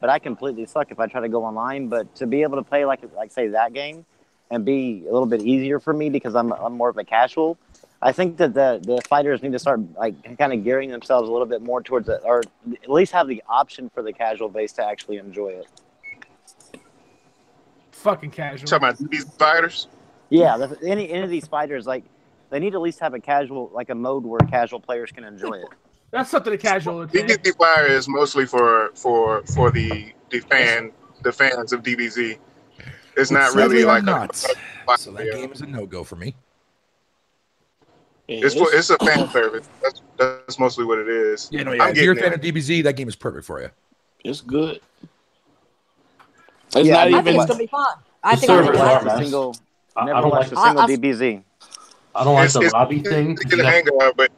But I completely suck if I try to go online. But to be able to play like say that game, and be a little bit easier for me because I'm more of a casual. I think that the fighters need to start like kind of gearing themselves a little bit more towards it, or at least have the option for the casual base to actually enjoy it. Fucking casual. Talking about these fighters. Yeah, any of these fighters, like, they need to at least have a mode where casual players can enjoy it. That's something a casual would say. DBZ Fire is mostly for the fans of DBZ. It's not really like so that game is a no-go for me. It's a fan service. That's mostly what it is. Yeah, no, yeah. If you're a fan of DBZ, that game is perfect for you. It's good. I think it's gonna be fun. I think I've never watched a single DBZ. I don't like the lobby thing. But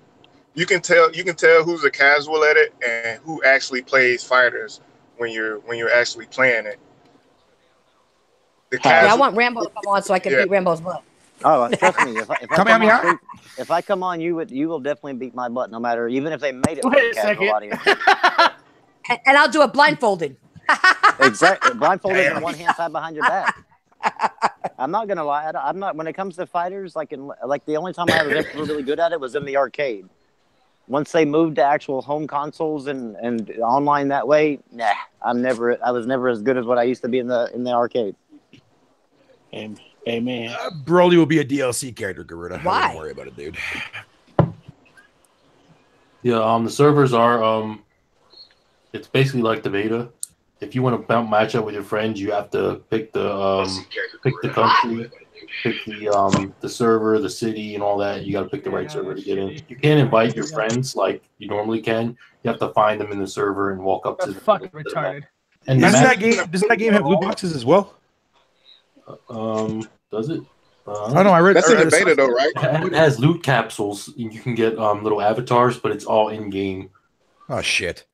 you can tell who's a casual at it and who actually plays fighters when you're actually playing it. I want Rambo to come on so I can beat Rambo's butt. Oh, trust me, if I come on, you will definitely beat my butt, no matter, even if they made it. Wait a second. And I'll do it blindfolded. Exactly, blindfolded and one hand tied behind your back. I'm not gonna lie. I'm not. When it comes to fighters, like the only time I was ever really good at it was in the arcade. Once they moved to actual home consoles and online that way, nah, I was never as good as what I used to be in the arcade. Amen. Broly will be a DLC character, Garuda. Why? Don't worry about it, dude. Yeah, the servers are it's basically like the beta. If you want to match up with your friends, you have to pick the country, pick the server, the city, and all that. You got to pick the right server to get in. You can't invite your friends like you normally can. You have to find them in the server and walk up to them. Fucking retarded. And doesn't that game have loot boxes as well? Does it? I know. I read that's in the beta though, right? It has loot capsules. You can get little avatars, but it's all in game. Oh shit.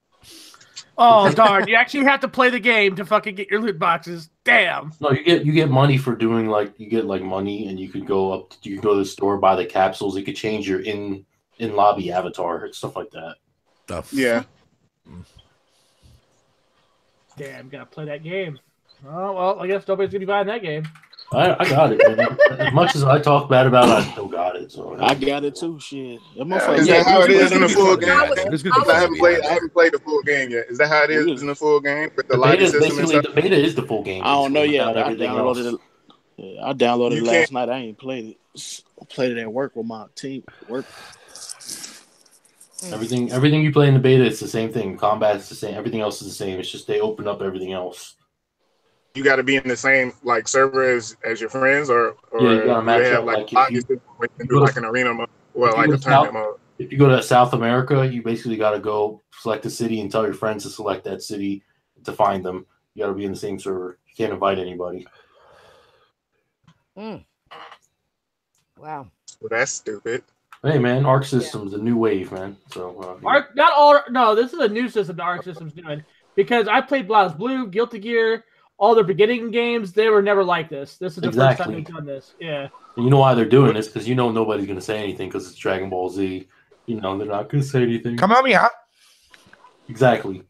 Oh darn! You actually have to play the game to fucking get your loot boxes. Damn. No, you get money for doing money, and you could go to the store, buy the capsules. It could change your in lobby avatar and stuff like that. Yeah. Damn, gotta play that game. Oh well, I guess nobody's gonna be buying that game. I got it, man. As much as I talk bad about it, I still got it. So I got it too. Shit. Is that how it is in the full game? I haven't played the full game yet. Is that how it is in the full game with the lighting system and stuff? The beta is the full game. I don't know yet. I downloaded it last night. I ain't played it. I played it at work with my team. Everything you play in the beta is the same thing. Combat is the same. Everything else is the same. It's just they open up everything else. You got to be in the same like server as your friends, or you gotta match have up, like if you do like an arena mode, well, like a tournament mode. If you go to South America, you basically got to go select a city and tell your friends to select that city to find them. You got to be in the same server. You can't invite anybody. Wow. Well, that's stupid. Hey man, Arc System's a new wave, man. So Arc, not all. No, this is a new system the Arc System's doing because I played Blast Blue, Guilty Gear. All their beginning games, they were never like this. This is the first time they've done this. Yeah. And you know why they're doing this? Because nobody's going to say anything because it's Dragon Ball Z. They're not going to say anything. Come on, me out. Exactly.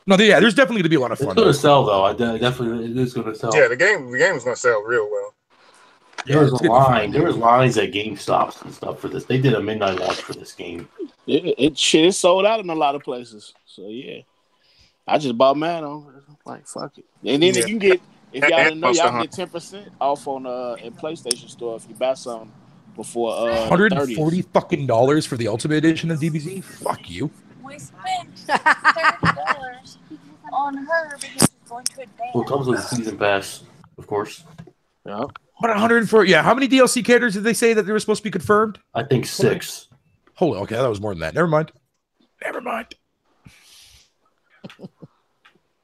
No, yeah, there's definitely going to be a lot of fun. It's going to sell, though. Definitely, it is going to sell. Yeah, the game is going to sell real well. There was lines at GameStops and stuff for this. They did a midnight launch for this game. It's sold out in a lot of places. So, yeah. I just bought mine on like fuck it, and then if y'all didn't know, y'all can get 10% off on in PlayStation Store if you buy something before $140 fucking dollars for the Ultimate Edition of DBZ. Fuck you. We spent $30 on her because she's going to advance. Well, it comes with a season pass, of course. Yeah, but 104. Yeah, how many DLC characters did they say that they were supposed to be confirmed? I think 6. Holy, okay, that was more than that. Never mind.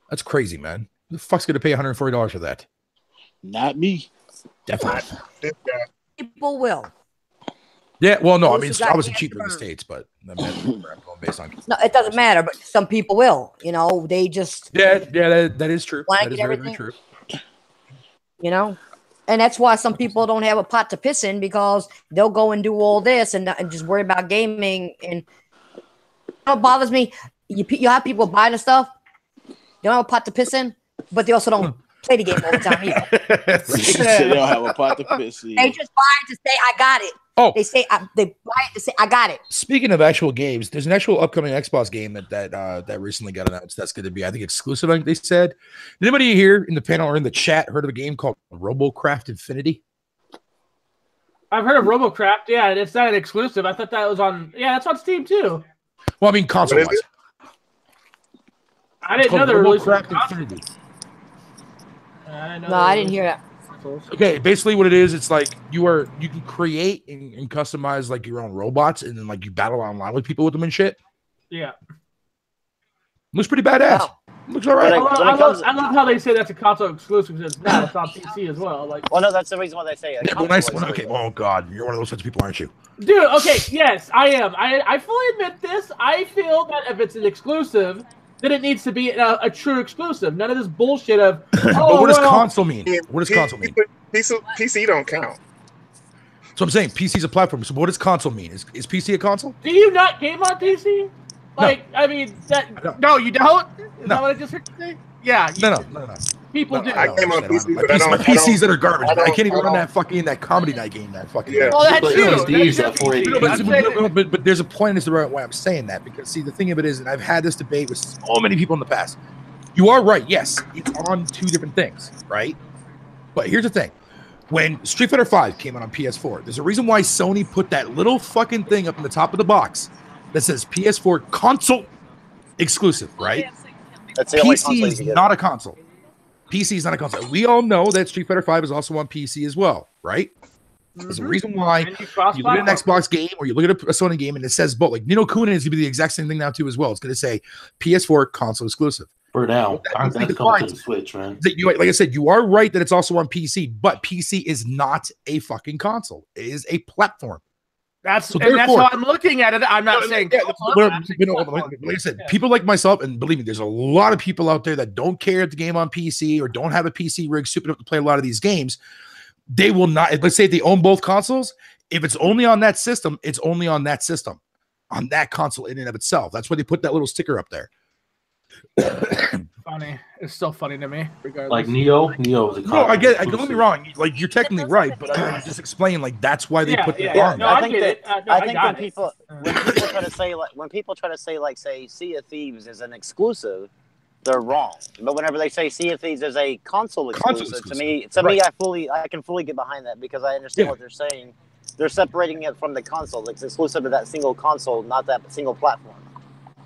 That's crazy, man. Who the fuck's gonna pay $140 for that? Not me. Definitely. People will. Yeah, well, no, I mean, it's obviously cheaper in the States, but based on. No, it doesn't matter, but some people will. They just. Yeah, that is true. That is very, very true. And that's why some people don't have a pot to piss in because they'll go and do all this and just worry about gaming. And what bothers me, you have people buy the stuff. They don't have a pot to piss in, but they also don't play the game all the time either. They don't have a pot to piss in. They just buy it to say, I got it. Oh, they buy it to say, I got it. Speaking of actual games, there's an actual upcoming Xbox game that recently got announced. That's going to be, I think, exclusive. I think they said. Did anybody here in the panel or in the chat heard of a game called RoboCraft Infinity? I've heard of RoboCraft. Yeah, it's not an exclusive. I thought that was on. Yeah, it's on Steam too. Well, I mean, console-wise. I didn't know they were releasing Infinity. I didn't hear that. Okay, basically what it is, it's like you can create and customize like your own robots, and then like you battle online with people with them and shit. Yeah, looks pretty badass. Wow. Looks all right. I love how they say that's a console exclusive because it's not. It's on PC as well. Like, well, no, that's the reason why they say. Okay. Oh God, you're one of those types of people, aren't you? Dude, okay, yes, I am. I fully admit this. I feel that if it's an exclusive, then it needs to be a true exclusive. None of this bullshit of. But what does console mean? What does console mean? PC don't count. So I'm saying PC is a platform. So what does console mean? Is PC a console? Do you not game on PC? Like, no. I mean, no, you don't. Is that what I just heard you say? Yeah. No. People do. I game on PC, but my PCs that are garbage. I can't even run that fucking comedy night game. That fucking. Yeah. Well, that's true. But there's a point as to why I'm saying that, because see, the thing of it is, and I've had this debate with so many people in the past. You are right. Yes, it's on two different things, right? But here's the thing: when Street Fighter V came out on PS4, there's a reason why Sony put that little fucking thing up in the top of the box that says PS4 console exclusive, right? That's the only PC is not a console. PC is not a console. We all know that Street Fighter V is also on PC as well, right? There's a reason why you look at an Xbox game or you look at a Sony game and it says both. Like Ni no Kuni is going to be the exact same thing now too as well. It's going to say PS4 console exclusive. For now, that's coming to the Switch, man. Like I said, you are right that it's also on PC, but PC is not a fucking console. It is a platform. That's how I'm looking at it. I'm not saying. Like I said, people like myself, and believe me, there's a lot of people out there that don't care if the game on PC or don't have a PC rig super enough to play a lot of these games. They will not. Let's say they own both consoles. If it's only on that system, it's only on that system, on that console in and of itself. That's why they put that little sticker up there. Funny. It's still funny to me, regardless. Like Neo is a No, I get it. Don't get me wrong. Like you're technically right, but I just explain like that's why they put that on. No, I I think get that it. I think when people try to say say Sea of Thieves is an exclusive, they're wrong. But whenever they say Sea of Thieves is a console exclusive, to me, I can fully get behind that because I understand what they're saying. They're separating it from the console. It's exclusive to that single console, not that single platform.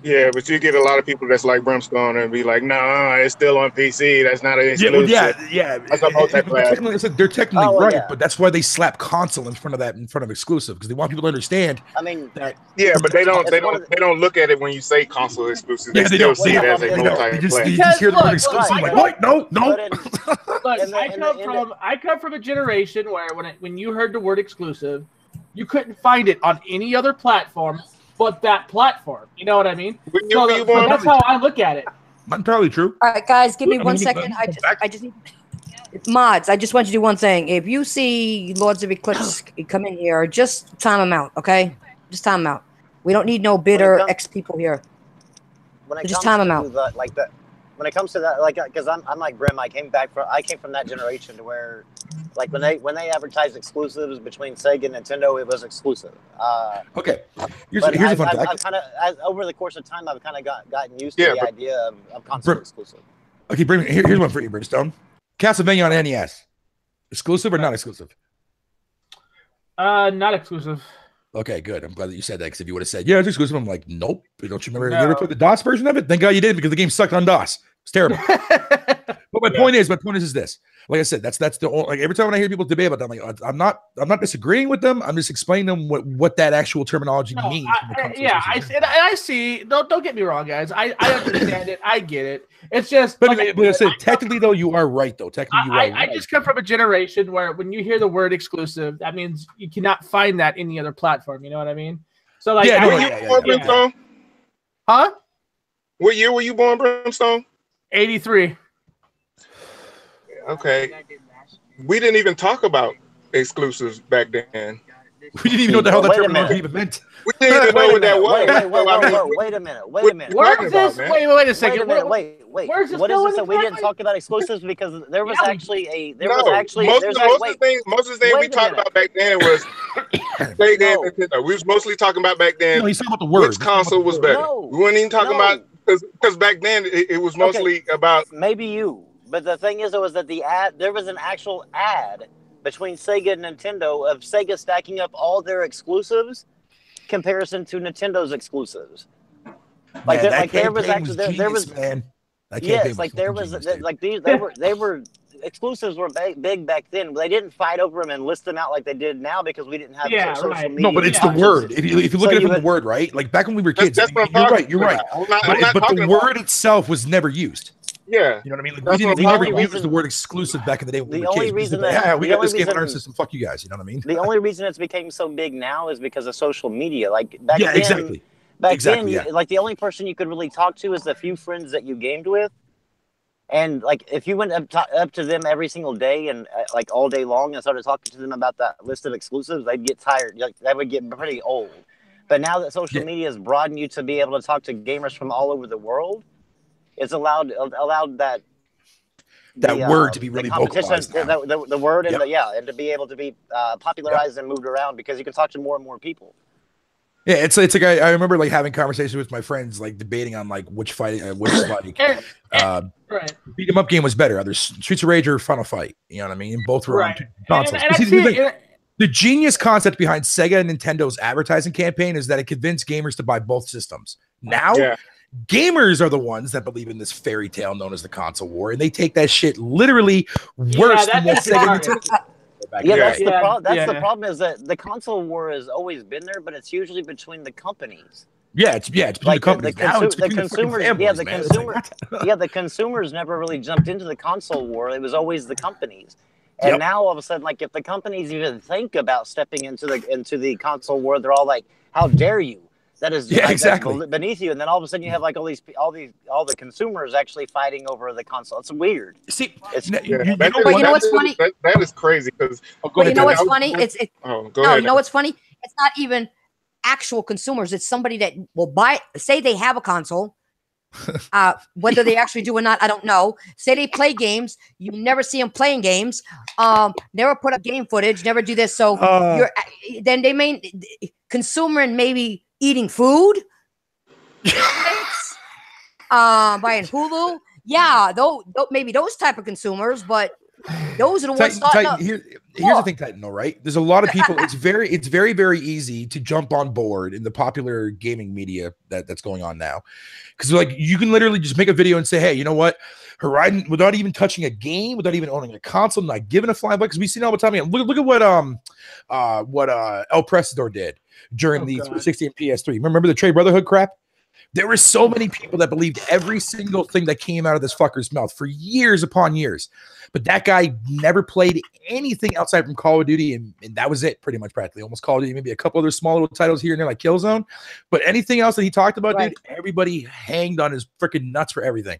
Yeah, but you get a lot of people that's like Brimstone and be like, "Nah, it's still on PC. That's not an exclusive." Yeah. That's a multiplayer. They're technically right, but that's why they slap console in front of exclusive because they want people to understand. I mean, that. Yeah, but they don't look at it when you say console exclusive. They still see it as a multiplayer. You just hear the word exclusive, like what? No. Look, I come from a generation where when you heard the word exclusive, you couldn't find it on any other platform but that platform. You know what I mean? So that's how I look at it. Not entirely true. All right, guys, give me 1 second. I just need mods. I just want you to do one thing. If you see Lords of Eclipse come in here, just time them out, okay? Just time them out. We don't need no bitter ex people here. Just time them out. When it comes to that, like, because I'm like Grim. I came from that generation to where, like, when they advertised exclusives between Sega and Nintendo, it was exclusive. Okay, here's a fun fact. I've kind of, over the course of time, I've kind of gotten used to the idea of console exclusive. Okay, here's one for you, Brimstone. Castlevania on NES, exclusive or not exclusive? Not exclusive. Okay, good. I'm glad that you said that because if you would have said, yeah, it's exclusive, I'm like, nope. Don't you remember you ever played the DOS version of it? Thank God you did because the game sucked on DOS. It's terrible. But my point is this. Like I said, that's the only, like every time when I hear people debate about that, I'm like, I'm not disagreeing with them. I'm just explaining them what that actual terminology means. I see. Don't get me wrong, guys. I understand it. I get it. It's just. But I said, technically though, you are right though. Technically, you are right. I just come from a generation where when you hear the word exclusive, that means you cannot find that any other platform. You know what I mean? So like, Huh? What year were you born, Brimstone? 83. Okay. We didn't even talk about exclusives back then. We didn't even know what the hell that terminology even meant. We didn't even know what that was. Wait a minute. Where's this? Wait a second. Wait. Where's this what is this? We didn't talk about exclusives because there was actually a most of the things we talked about back then was Sega and Nintendo. We was mostly talking about back then. No, he's talking about the word. Which console was better? We weren't even talking about because back then it was mostly about maybe you. But the thing is, that there was an actual ad between Sega and Nintendo of Sega stacking up all their exclusives comparison to Nintendo's exclusives. Like there was they were exclusives were big back then. They didn't fight over them and list them out like they did now because we didn't have social media. No, but it's the word. If you look at it from the word, right? Like back when we were kids, you're right. But the word itself was never used. Yeah, you know what I mean. Like, we never used the word exclusive back in the day when we were kids. We got this game on our system. Fuck you guys. You know what I mean? The only reason it's became so big now is because of social media. Like back then, like the only person you could really talk to is the few friends that you gamed with, and like if you went up to them every single day and like all day long and started talking to them about that list of exclusives, they'd get tired. Like that would get pretty old. But now that social media has broadened you to be able to talk to gamers from all over the world. It's allowed that word to be really vocalized. The word and and to be able to be popularized and moved around because you can talk to more and more people. Yeah, it's like I remember like having conversations with my friends, like debating on like which beat 'em up game was better, either Streets of Rage or Final Fight. You know what I mean? Both were on consoles. The genius concept behind Sega and Nintendo's advertising campaign is that it convinced gamers to buy both systems. Now. Yeah. Gamers are the ones that believe in this fairy tale known as the console war, and they take that shit literally worse than what Sega. That's the problem is that the console war has always been there, but it's usually between the companies. It's between the companies. The consumers never really jumped into the console war. It was always the companies. And now all of a sudden, like if the companies even think about stepping into the console war, they're all like, "How dare you?" That is exactly beneath you, and then all of a sudden you have like all the consumers actually fighting over the console. It's weird. See, you know what's funny? That is crazy because. You know what's funny? You know what's funny? It's not even actual consumers. It's somebody that will say they have a console, Whether they actually do or not, I don't know. Say they play games, you never see them playing games. Never put up game footage, never do this. So then they may consumer and maybe eating food, buying Hulu. Yeah, though maybe those type of consumers, but those are the ones. Here's the thing, Titan, though, right? There's a lot of people. It's very, very easy to jump on board in the popular gaming media that's going on now, because like you can literally just make a video and say, hey, you know what, Horizon, without even touching a game, without even owning a console, not giving a flying butt, because we see it all the time. Look at what El Presador did during the 360 and PS3. Remember the Trade Brotherhood crap? There were so many people that believed every single thing that came out of this fucker's mouth for years upon years. But that guy never played anything outside from Call of Duty, and that was it, pretty much practically. Almost Call of Duty, maybe a couple other small little titles here and there like Killzone. But anything else that he talked about, dude, everybody hanged on his freaking nuts for everything.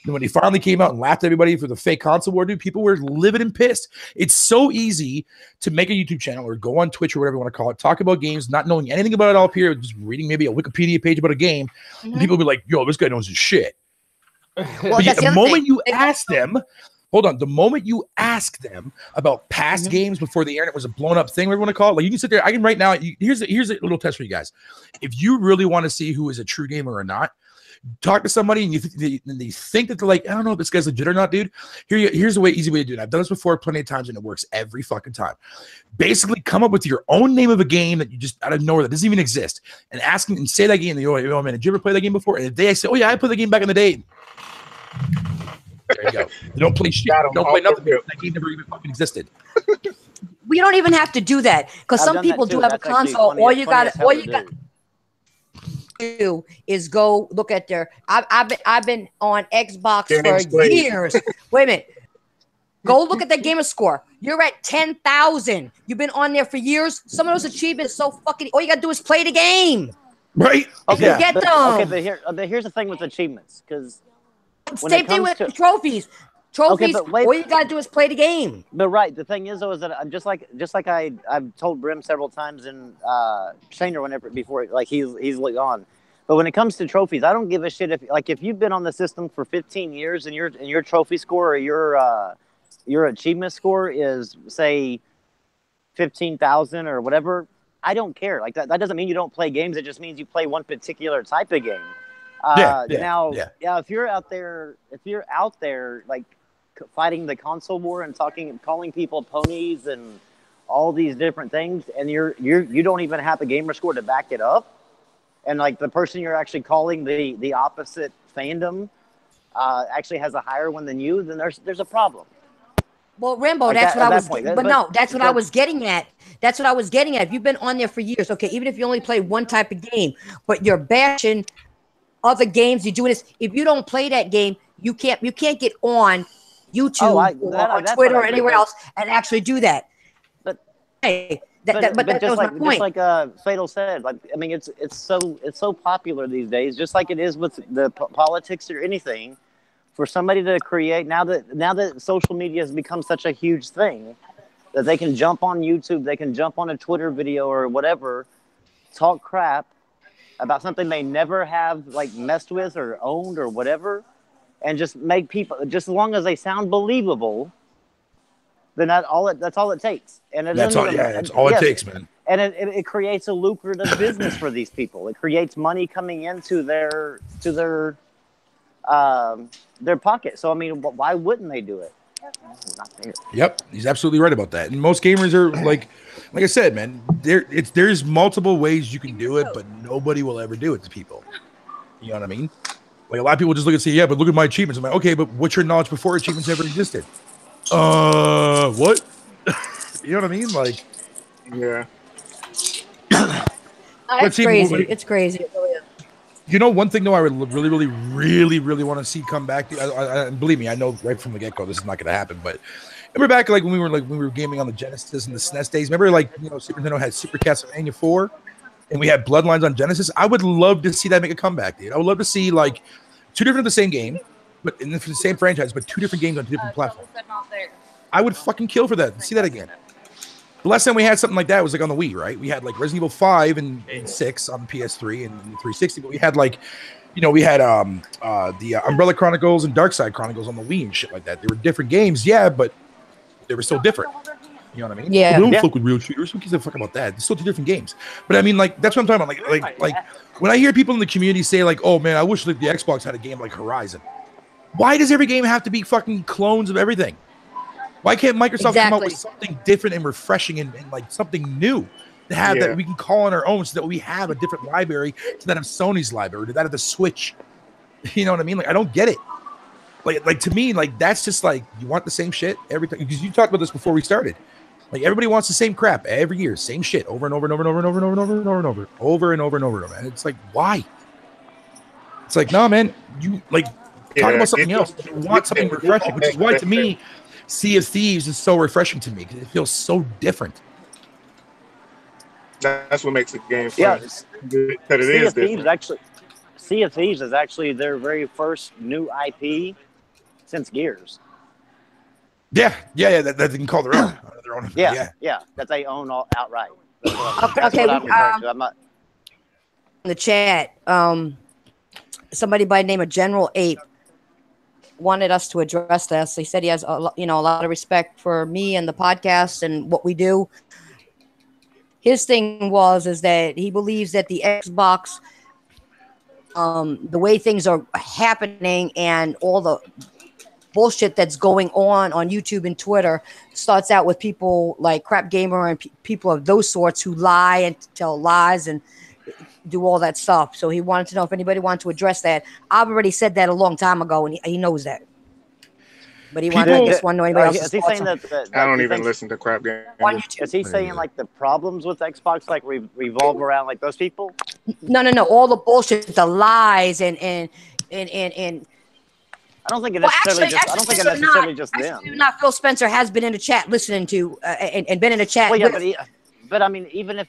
And when he finally came out and laughed at everybody for the fake console war, dude, people were livid and pissed. It's so easy to make a YouTube channel or go on Twitch or whatever you want to call it, talk about games, not knowing anything about it all up here, just reading maybe a Wikipedia page about a game, and people will be like, yo, this guy knows his shit. Well, but the moment you ask them, the moment you ask them about past games before the internet was a blown up thing, whatever you want to call it, like you can sit there, I can right now, here's a little test for you guys. If you really want to see who is a true gamer or not, talk to somebody and they think that they're like, I don't know if this guy's legit or not, dude. Here's the easy way to do it. I've done this before plenty of times and it works every fucking time. Basically, come up with your own name of a game that you just out of nowhere that doesn't even exist, and ask them and say that game. And they go, oh man, did you ever play that game before? And if they say, oh yeah, I played the game back in the day. There you go. They don't play shit. Don't play nothing. That game never even fucking existed. We don't even have to do that because some people do have a console. All you got do is go look at their. I've been on Xbox for years. Wait a minute. Go look at the gamer score. You're at 10,000. You've been on there for years. Some of those achievements so fucking. All you gotta do is play the game. Right. Okay. Get them. Okay, but here's the thing with achievements, because same thing with trophies. Trophies. Okay, all you gotta do is play the game. But the thing is though, is that I'm just like I've told Brim several times and Shane or whenever before, like he's on. But when it comes to trophies, I don't give a shit if you've been on the system for 15 years and your trophy score or your achievement score is say 15,000 or whatever. I don't care. Like that doesn't mean you don't play games. It just means you play one particular type of game. If you're out there like fighting the console war and calling people ponies and all these different things, and you don't even have a gamer score to back it up, and like the person you're actually calling the opposite fandom actually has a higher one than you, then there's a problem. Well, Rambo, that's what I was getting at. That's what I was getting at. If you've been on there for years, okay, even if you only play one type of game, but you're bashing other games, you do this. If you don't play that game, you can't get on YouTube or Twitter or anywhere else and actually do that. But hey, that was my point. Just like Fatal said, like I mean, it's so popular these days, just like it is with the politics or anything. For somebody to create now that social media has become such a huge thing, that they can jump on YouTube, they can jump on a Twitter video or whatever, talk crap about something they never have like messed with or owned or whatever, and just make people, just as long as they sound believable, then that's all it takes. And that's all it takes, man. And it creates a lucrative business for these people. It creates money coming into their pocket. So I mean, why wouldn't they do it? Not fair. Yep, he's absolutely right about that. And most gamers are like I said, man. There's multiple ways you can do it, but nobody will ever do it to people. You know what I mean? Like a lot of people just look and say, "Yeah, but look at my achievements." I'm like, "Okay, but what's your knowledge before achievements ever existed?" What? You know what I mean? Like, yeah. It's crazy. It's crazy. It really is. You know, one thing though, I would really want to see come back. I believe me, I know right from the get go this is not going to happen. But remember back when we were gaming on the Genesis and the SNES days. Remember, Super Nintendo had Super Castlevania 4, and we had Bloodlines on Genesis. I would love to see that make a comeback, dude. I would love to see like two different of the same game, but in the same franchise, but two different games on two different platforms. I would fucking kill for that. See that again. The last time we had something like that was like on the Wii, right? We had like Resident Evil 5 and 6 on the PS3 and the 360, but we had like you know, we had the Umbrella Chronicles and Darkside Chronicles on the Wii and shit like that. They were different games, yeah, but they were still different. You know what I mean? Yeah. They don't fuck with real shooters. Who gives a fuck about that? They're still two different games. But I mean, like, that's what I'm talking about. Like when I hear people in the community say, like, oh man, I wish like the Xbox had a game like Horizon. Why does every game have to be fucking clones of everything? Why can't Microsoft come up with something different and refreshing and like something new to have that we can call on our own, so that we have a different library to that of Sony's library, to that of the Switch? You know what I mean? Like, I don't get it. Like to me, like, that's just like, you want the same shit every time, because you talked about this before we started. Like, everybody wants the same crap every year, same shit over and over and over and over and over and over and over and over and over over and over and over. And it's like, why? It's like, no, man, you like talk about something else. You want something refreshing, which is why to me, Sea of Thieves is so refreshing to me, because it feels so different. That's what makes the game fun. Yeah, Because it is different. Sea of Thieves is actually their very first new IP since Gears. Yeah, that they can call their own. Yeah, that they own all outright. Okay, I'm not. In the chat, somebody by the name of General Ape wanted us to address this. He said he has a lot of respect for me and the podcast and what we do. His thing is that he believes that the Xbox, the way things are happening and all the bullshit that's going on YouTube and Twitter, starts out with people like Crap Gamer and people of those sorts who lie and tell lies and do all that stuff. So he wanted to know if anybody wanted to address that. I've already said that a long time ago, and he knows that. But he wanted to just want to know anybody else's thoughts. I don't even listen to Crap Gamer. Is he saying like the problems with Xbox like revolve around like those people? No. All the bullshit, the lies, and I don't think it's necessarily just them. Not Phil Spencer has been in the chat listening to and been in the chat. Well, yeah, but I mean, even if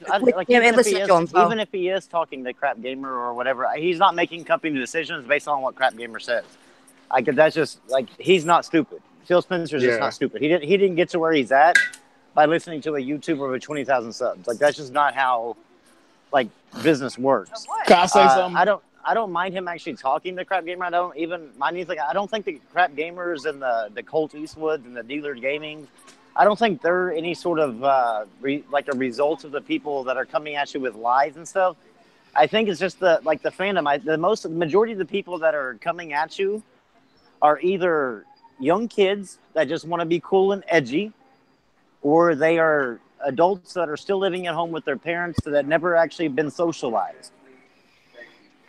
he is talking to Crap Gamer or whatever, he's not making company decisions based on what Crap Gamer says. That's just like, he's not stupid. Phil Spencer's just not stupid. He didn't get to where he's at by listening to a YouTuber with 20,000 subs. Like, that's just not how like business works. Can I say something? I don't mind him actually talking to Crap Gamer. I don't even mind anything. I don't think the Crap Gamers and the Colt Eastwoods and the Dealer Gaming, I don't think they're any sort of like a result of the people that are coming at you with lies and stuff. I think it's just the fandom. The majority of the people that are coming at you are either young kids that just want to be cool and edgy, or they are adults that are still living at home with their parents that never actually been socialized.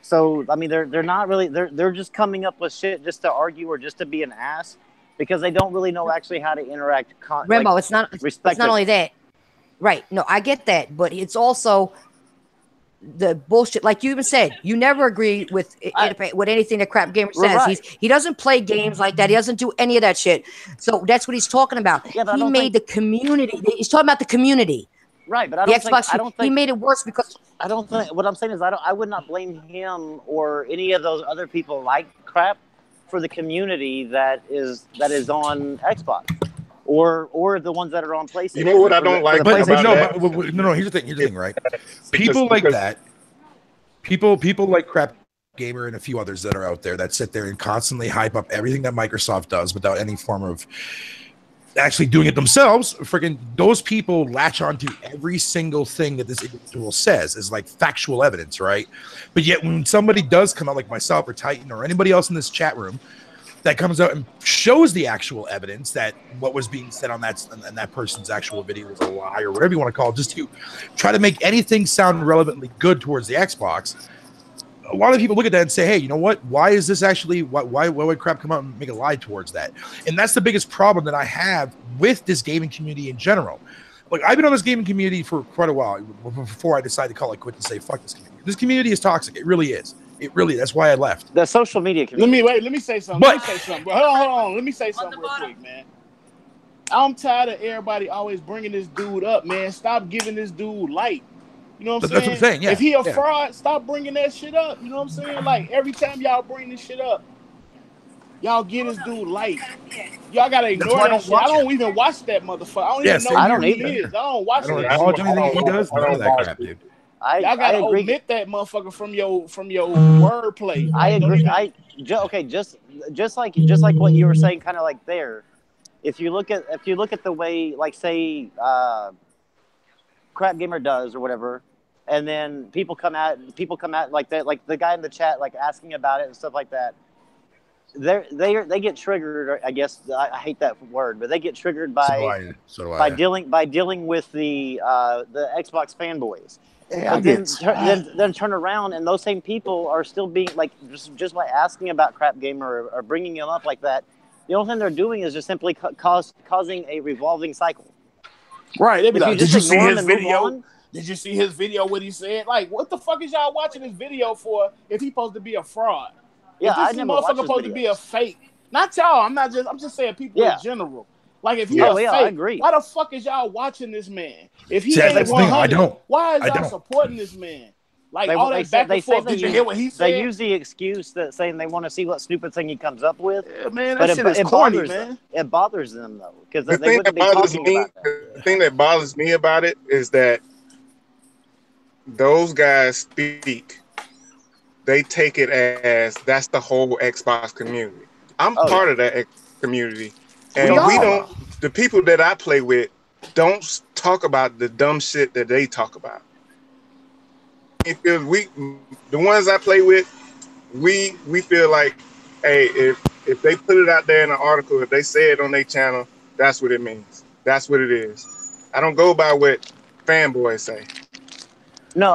So, I mean, they're not really, they're just coming up with shit just to argue or just to be an ass, because they don't really know actually how to interact. Rambo, it's not only that. Right. No, I get that. But it's also the bullshit. Like you even said, you never agree with anything that Crap Gamer says. Right. He doesn't play games like that. He doesn't do any of that shit. So that's what he's talking about. Yeah, he made the community. He's talking about the community. Right, but I don't think he made it worse because I don't think what I'm saying is I would not blame him or any of those other people like Crap for the community that is on Xbox or the ones that are on PlayStation. You know what I don't like? But no. Here's the thing, right? People like that. People like Crap Gamer and a few others that are out there that sit there and constantly hype up everything that Microsoft does without any form of actually doing it themselves. Freaking those people latch onto every single thing that this individual says is like factual evidence, right? But yet when somebody does come out like myself or Titan or anybody else in this chat room that comes out and shows the actual evidence that what was being said on that person's actual video was a lie or whatever you want to call it, just to try to make anything sound relevantly good towards the Xbox, a lot of people look at that and say, hey, you know what? Why is this actually, why would Crap come out and make a lie towards that? And that's the biggest problem that I have with this gaming community in general. Like, I've been on this gaming community for quite a while before I decided to call it quit and say, fuck this community. This community is toxic. It really is. That's why I left. The social media community. Let me say something. Hold on. Let me say something real quick, man. I'm tired of everybody always bringing this dude up, man. Stop giving this dude light. You know what I'm saying? That's what I'm saying. Yeah. If he a fraud, stop bringing that shit up. You know what I'm saying? Like, every time y'all bring this shit up, y'all get this dude light. Y'all gotta ignore that shit. I don't even watch that motherfucker. I don't even know who he is. I don't watch that. He does none of that crap, dude. Y'all gotta omit that motherfucker from your wordplay. I agree. Just like what you were saying, kind of like there. If you look at the way, like, say, Crap Gamer does or whatever, and then people come at like that, like the guy in the chat, like asking about it and stuff like that. They get triggered. I guess I hate that word, but they get triggered by dealing with the Xbox fanboys. Yeah, then turn around and those same people are still being like just by asking about Crap Gamer or bringing him up like that. The only thing they're doing is just simply causing a revolving cycle. Right. They'd be like, did you see his video? On, did you see his video? What he said? Like, what the fuck is y'all watching this video for? If he's supposed to be a fraud, yeah, if this motherfucker supposed to be a fake. Not y'all. I'm just saying people in general. Like, if he's a fake, I agree. why the fuck is y'all watching this man? If he ain't 100, why is y'all supporting this man? Like, all that back and forth. Did you hear what he said? They use the excuse that saying they want to see what stupid thing he comes up with. Yeah, man, that shit is corny, man. It bothers them, though. Because the thing that bothers me about it is that those guys speak. They take it as that's the whole Xbox community. I'm part of that community. And the people that I play with don't talk about the dumb shit that they talk about. The ones I play with, we feel like, hey, if they put it out there in an article, if they say it on their channel, that's what it means. That's what it is. I don't go by what fanboys say. No,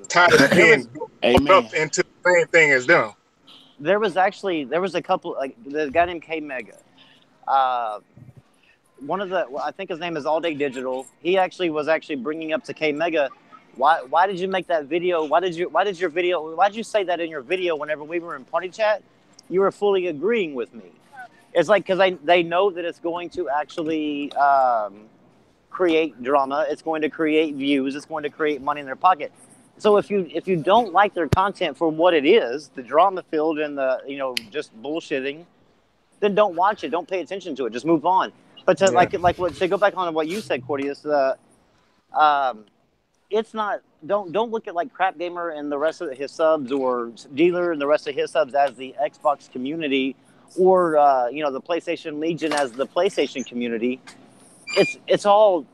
tired of being up into the same thing as them. There was a couple, like the guy named K Mega. One of I think his name is All Day Digital. He was bringing up to K Mega, why did you make that video? Why did you say that in your video whenever we were in party chat? You were fully agreeing with me. It's like, because they know that it's going to actually create drama. It's going to create views. It's going to create money in their pocket. So if you don't like their content for what it is, the drama filled and the just bullshitting, then don't watch it. Don't pay attention to it. Just move on. But to go back on what you said, Cordius, it's not. Don't look at like Crap Gamer and the rest of his subs, or Dealer and the rest of his subs as the Xbox community, or the PlayStation Legion as the PlayStation community. It's all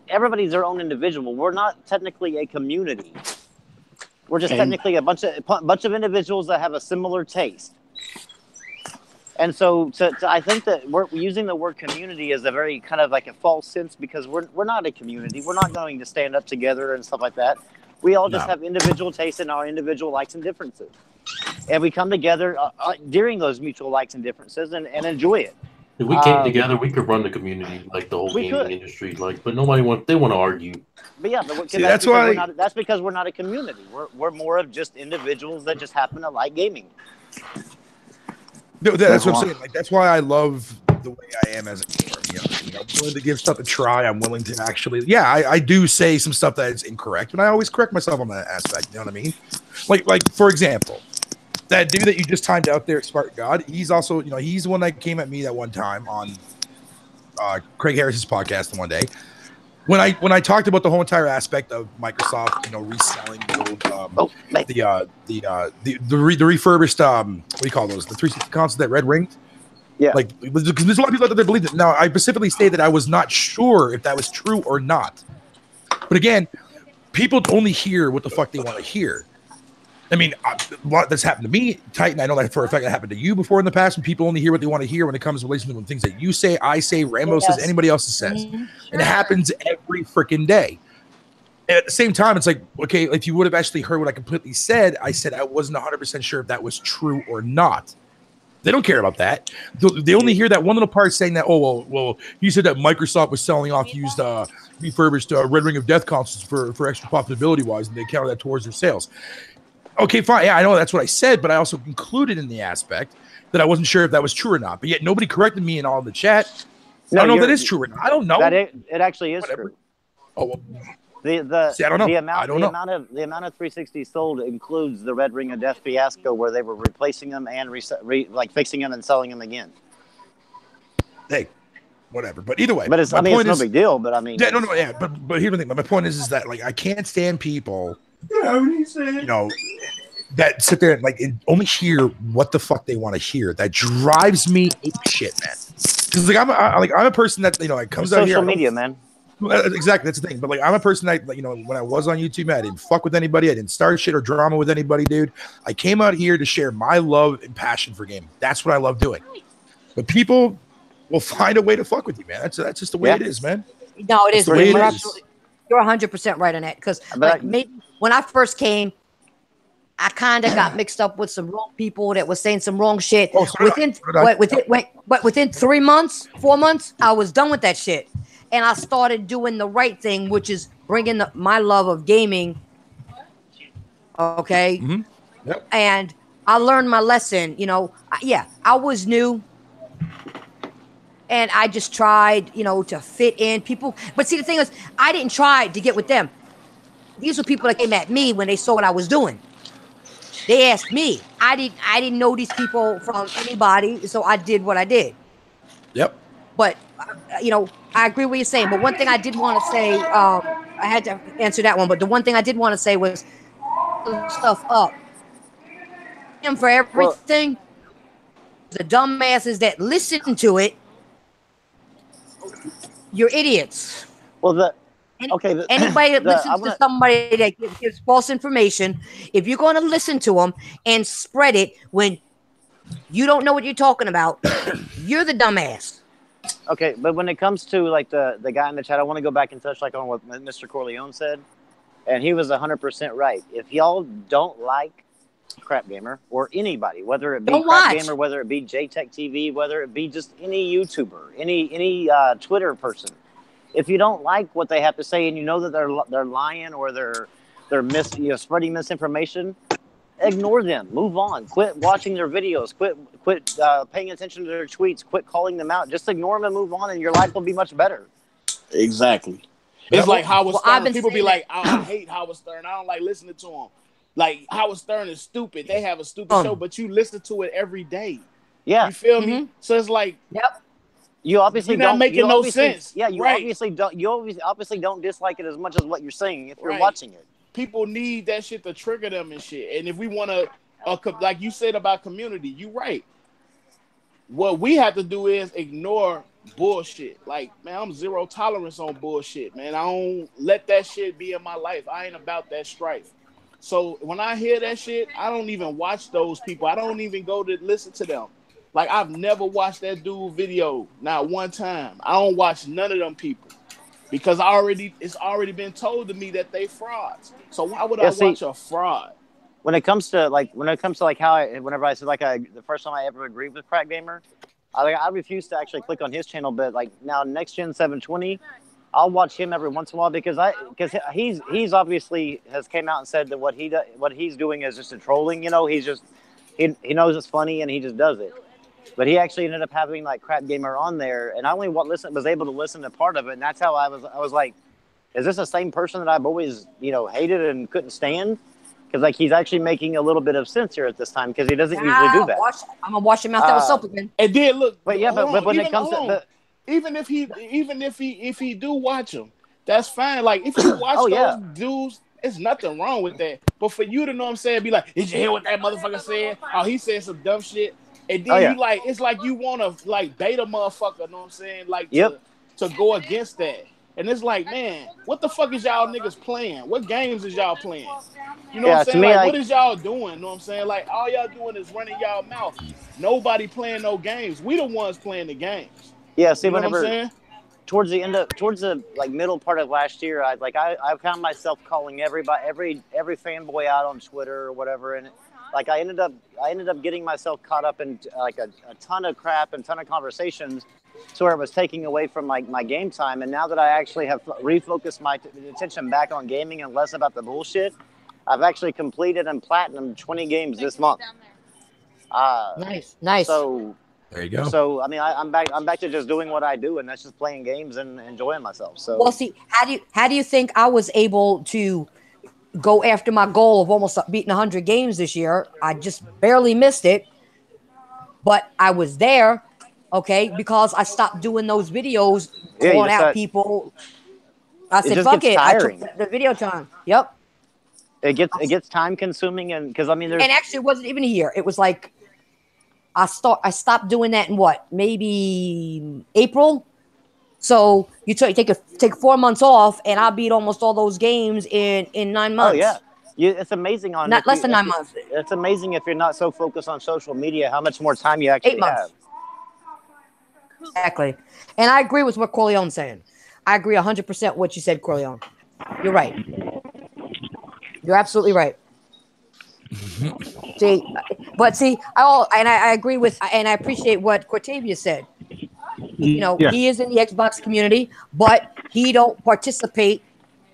everybody's their own individual. We're not technically a community. We're just technically a bunch of individuals that have a similar taste. And so I think that we're using the word community as a very kind of like a false sense, because we're not a community. We're not going to stand up together and stuff like that. We all just have individual tastes and our individual likes and differences. And we come together during those mutual likes and differences and enjoy it. If we came together, we could run the community, like the whole gaming industry. But nobody want to argue. But yeah, that's because we're not a community. We're more of just individuals that just happen to like gaming. No, that's what I'm saying. Like, that's why I love the way I am as a gamer. I'm willing to give stuff a try. I'm willing to actually, I do say some stuff that is incorrect, but I always correct myself on that aspect. You know what I mean? Like for example, that dude that you just timed out there, Spartan God. He's also, he's the one that came at me that one time on Craig Harris's podcast one day. When I talked about the whole entire aspect of Microsoft, reselling the refurbished what do you call those, the 360 consoles that red ringed, because there's a lot of people out there that believe that. Now I specifically stated that I was not sure if that was true or not, but again, people only hear what the fuck they want to hear. I mean, that's happened to me, Titan. I know that for a fact that happened to you before in the past, when people only hear what they want to hear when it comes to relating to things that you say, I say, Rambo says, anybody else says. And it happens every freaking day. And at the same time, it's like, okay, if you would have actually heard what I completely said, I said I wasn't 100% sure if that was true or not. They don't care about that. They only hear that one little part saying that, well, you said that Microsoft was selling off used refurbished Red Ring of Death consoles for extra profitability-wise, and they counted that towards their sales. Okay, fine. Yeah, I know that's what I said, but I also included in the aspect that I wasn't sure if that was true or not. But yet nobody corrected me in all the chat. I don't know if that is true or not. I don't know. It actually is true. Oh, well, I don't know. The amount of 360 sold includes the Red Ring of Death fiasco, where they were replacing them and fixing them and selling them again. Hey, whatever. But either way, but it's, my I mean, point it's no is, big deal. But I mean, yeah, no, yeah. But here's the thing. My point is that like I can't stand people, you know, that sit there and like only hear what the fuck they want to hear. That drives me ape shit, man. Because like I'm a person that, you know, it comes out here. Social media, man. Exactly, that's the thing. But like I'm a person that, you know, when I was on YouTube, man, I didn't fuck with anybody. I didn't start shit or drama with anybody, dude. I came out here to share my love and passion for gaming. That's what I love doing. But people will find a way to fuck with you, man. That's just the way it is, man. No, it is. You're 100% right on that. Because like maybe when I first came, I kind of got mixed up with some wrong people that was saying some wrong shit. Oh, within 3 months, 4 months, I was done with that shit, and I started doing the right thing, which is bringing my love of gaming. Okay, Yep. And I learned my lesson. You know, I was new, and I just tried, you know, to fit in people. But see, the thing is, I didn't try to get with them. These were people that came at me when they saw what I was doing. They asked me. I didn't know these people from anybody, so I did what I did. Yep. But you know, I agree with what you're saying. But one thing I did want to say, I had to answer that one. But the one thing I did want to say was stuff up. And for everything, the dumbasses that listen to it, you're idiots. Well, anybody that listens to somebody that gives false information, if you're going to listen to them and spread it when you don't know what you're talking about, you're the dumbass. Okay, but when it comes to like the guy in the chat, I want to go back and touch like on what Mr. Corleone said, and he was 100% right. If y'all don't like Crap Gamer or anybody, whether it be Crap Gamer, whether it be JTech TV, whether it be just any YouTuber, any Twitter person, if you don't like what they have to say and you know that they're lying or they're spreading misinformation, ignore them. Move on. Quit watching their videos. Quit paying attention to their tweets. Quit calling them out. Just ignore them and move on, and your life will be much better. Exactly. It's like Howard Stern. People be like, I hate Howard Stern. I don't like listening to him. Like, Howard Stern is stupid. They have a stupid show, but you listen to it every day. Yeah. You feel me? So it's like, you obviously don't make it no sense. Yeah, you obviously don't. You obviously don't dislike it as much as what you're saying if you're watching it. People need that shit to trigger them and shit. And if we want to, like you said about community, you're right. What we have to do is ignore bullshit. Like, man, I'm zero tolerance on bullshit, man. I don't let that shit be in my life. I ain't about that strife. So when I hear that shit, I don't even watch those people. I don't even go to listen to them. Like, I've never watched that dude video, not one time. I don't watch none of them people because it's already been told to me that they frauds. So why would I watch a fraud? When it comes to how whenever I said the first time I ever agreed with Crack Gamer, I refuse to actually click on his channel. But like now, Next Gen 720, I'll watch him every once in a while because he's obviously has came out and said that what he's doing is just a trolling. You know, he knows it's funny and he just does it. But he actually ended up having like Crap Gamer on there, and I only was able to listen to part of it, and that's how I was like, is this the same person that I've always hated and couldn't stand? Because like he's actually making a little bit of sense here at this time because he doesn't usually do that. I'm gonna wash him out that was soap again. And then look, but when it comes to even if he do watch them, that's fine. Like if you watch those dudes, it's nothing wrong with that. But for you to know what I'm saying, be like, did you hear what that motherfucker said? Oh, he said some dumb shit. And then you like, it's like you want to like bait a motherfucker, know what I'm saying? Like to go against that. And it's like, man, what the fuck is y'all niggas playing? What games is y'all playing? You know what I'm saying? Like, what is y'all doing? Know what I'm saying? Like, all y'all doing is running y'all mouth. Nobody playing no games. We the ones playing the games. Yeah, see, you know what I'm saying? Towards the like middle part of last year, I found myself calling every fanboy out on Twitter or whatever, and like I ended up getting myself caught up in like a ton of crap and ton of conversations, to where it was taking away from my game time. And now that I actually have refocused my attention back on gaming and less about the bullshit, I've actually completed and platinum 20 games this month. Nice. So there you go. So I mean, I'm back to just doing what I do, and that's just playing games and enjoying myself. So well, see, how do you think I was able to go after my goal of almost beating 100 games this year? I just barely missed it, but I was there. Okay, because I stopped doing those videos calling out people. I said, "Fuck it." I took the video time. Yep. It gets time consuming, and because I mean, there's and actually it wasn't even a year. It was like I stopped doing that in what, maybe April. So you take 4 months off, and I beat almost all those games in 9 months. Oh yeah, it's amazing on not less than 9 months. It's amazing if you're not so focused on social media, how much more time you actually 8 months. have. Exactly, and I agree with what Corleone's saying. I agree 100% what you said, Corleone. You're right. You're absolutely right. I agree with, and I appreciate what Cortavia said. You know, he is in the Xbox community, but he don't participate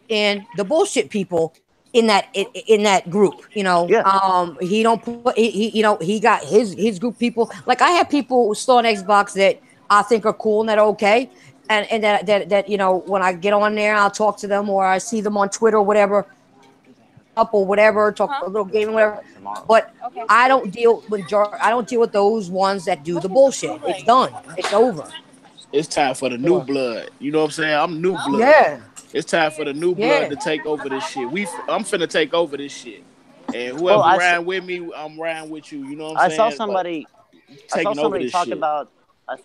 in the bullshit people in that group. You know, he don't put he got his group people. Like I have people still on Xbox that I think are cool and that are okay, and that you know, when I get on there, I'll talk to them, or I see them on Twitter or whatever, up or whatever, talk a little gaming, whatever. But I don't deal with those ones that do the bullshit. It's done. It's over. It's time for the new blood. You know what I'm saying? I'm new blood. Yeah. It's time for the new blood to take over this shit. I'm finna take over this shit. And whoever ran with me, I'm riding with you. You know what I'm saying? I saw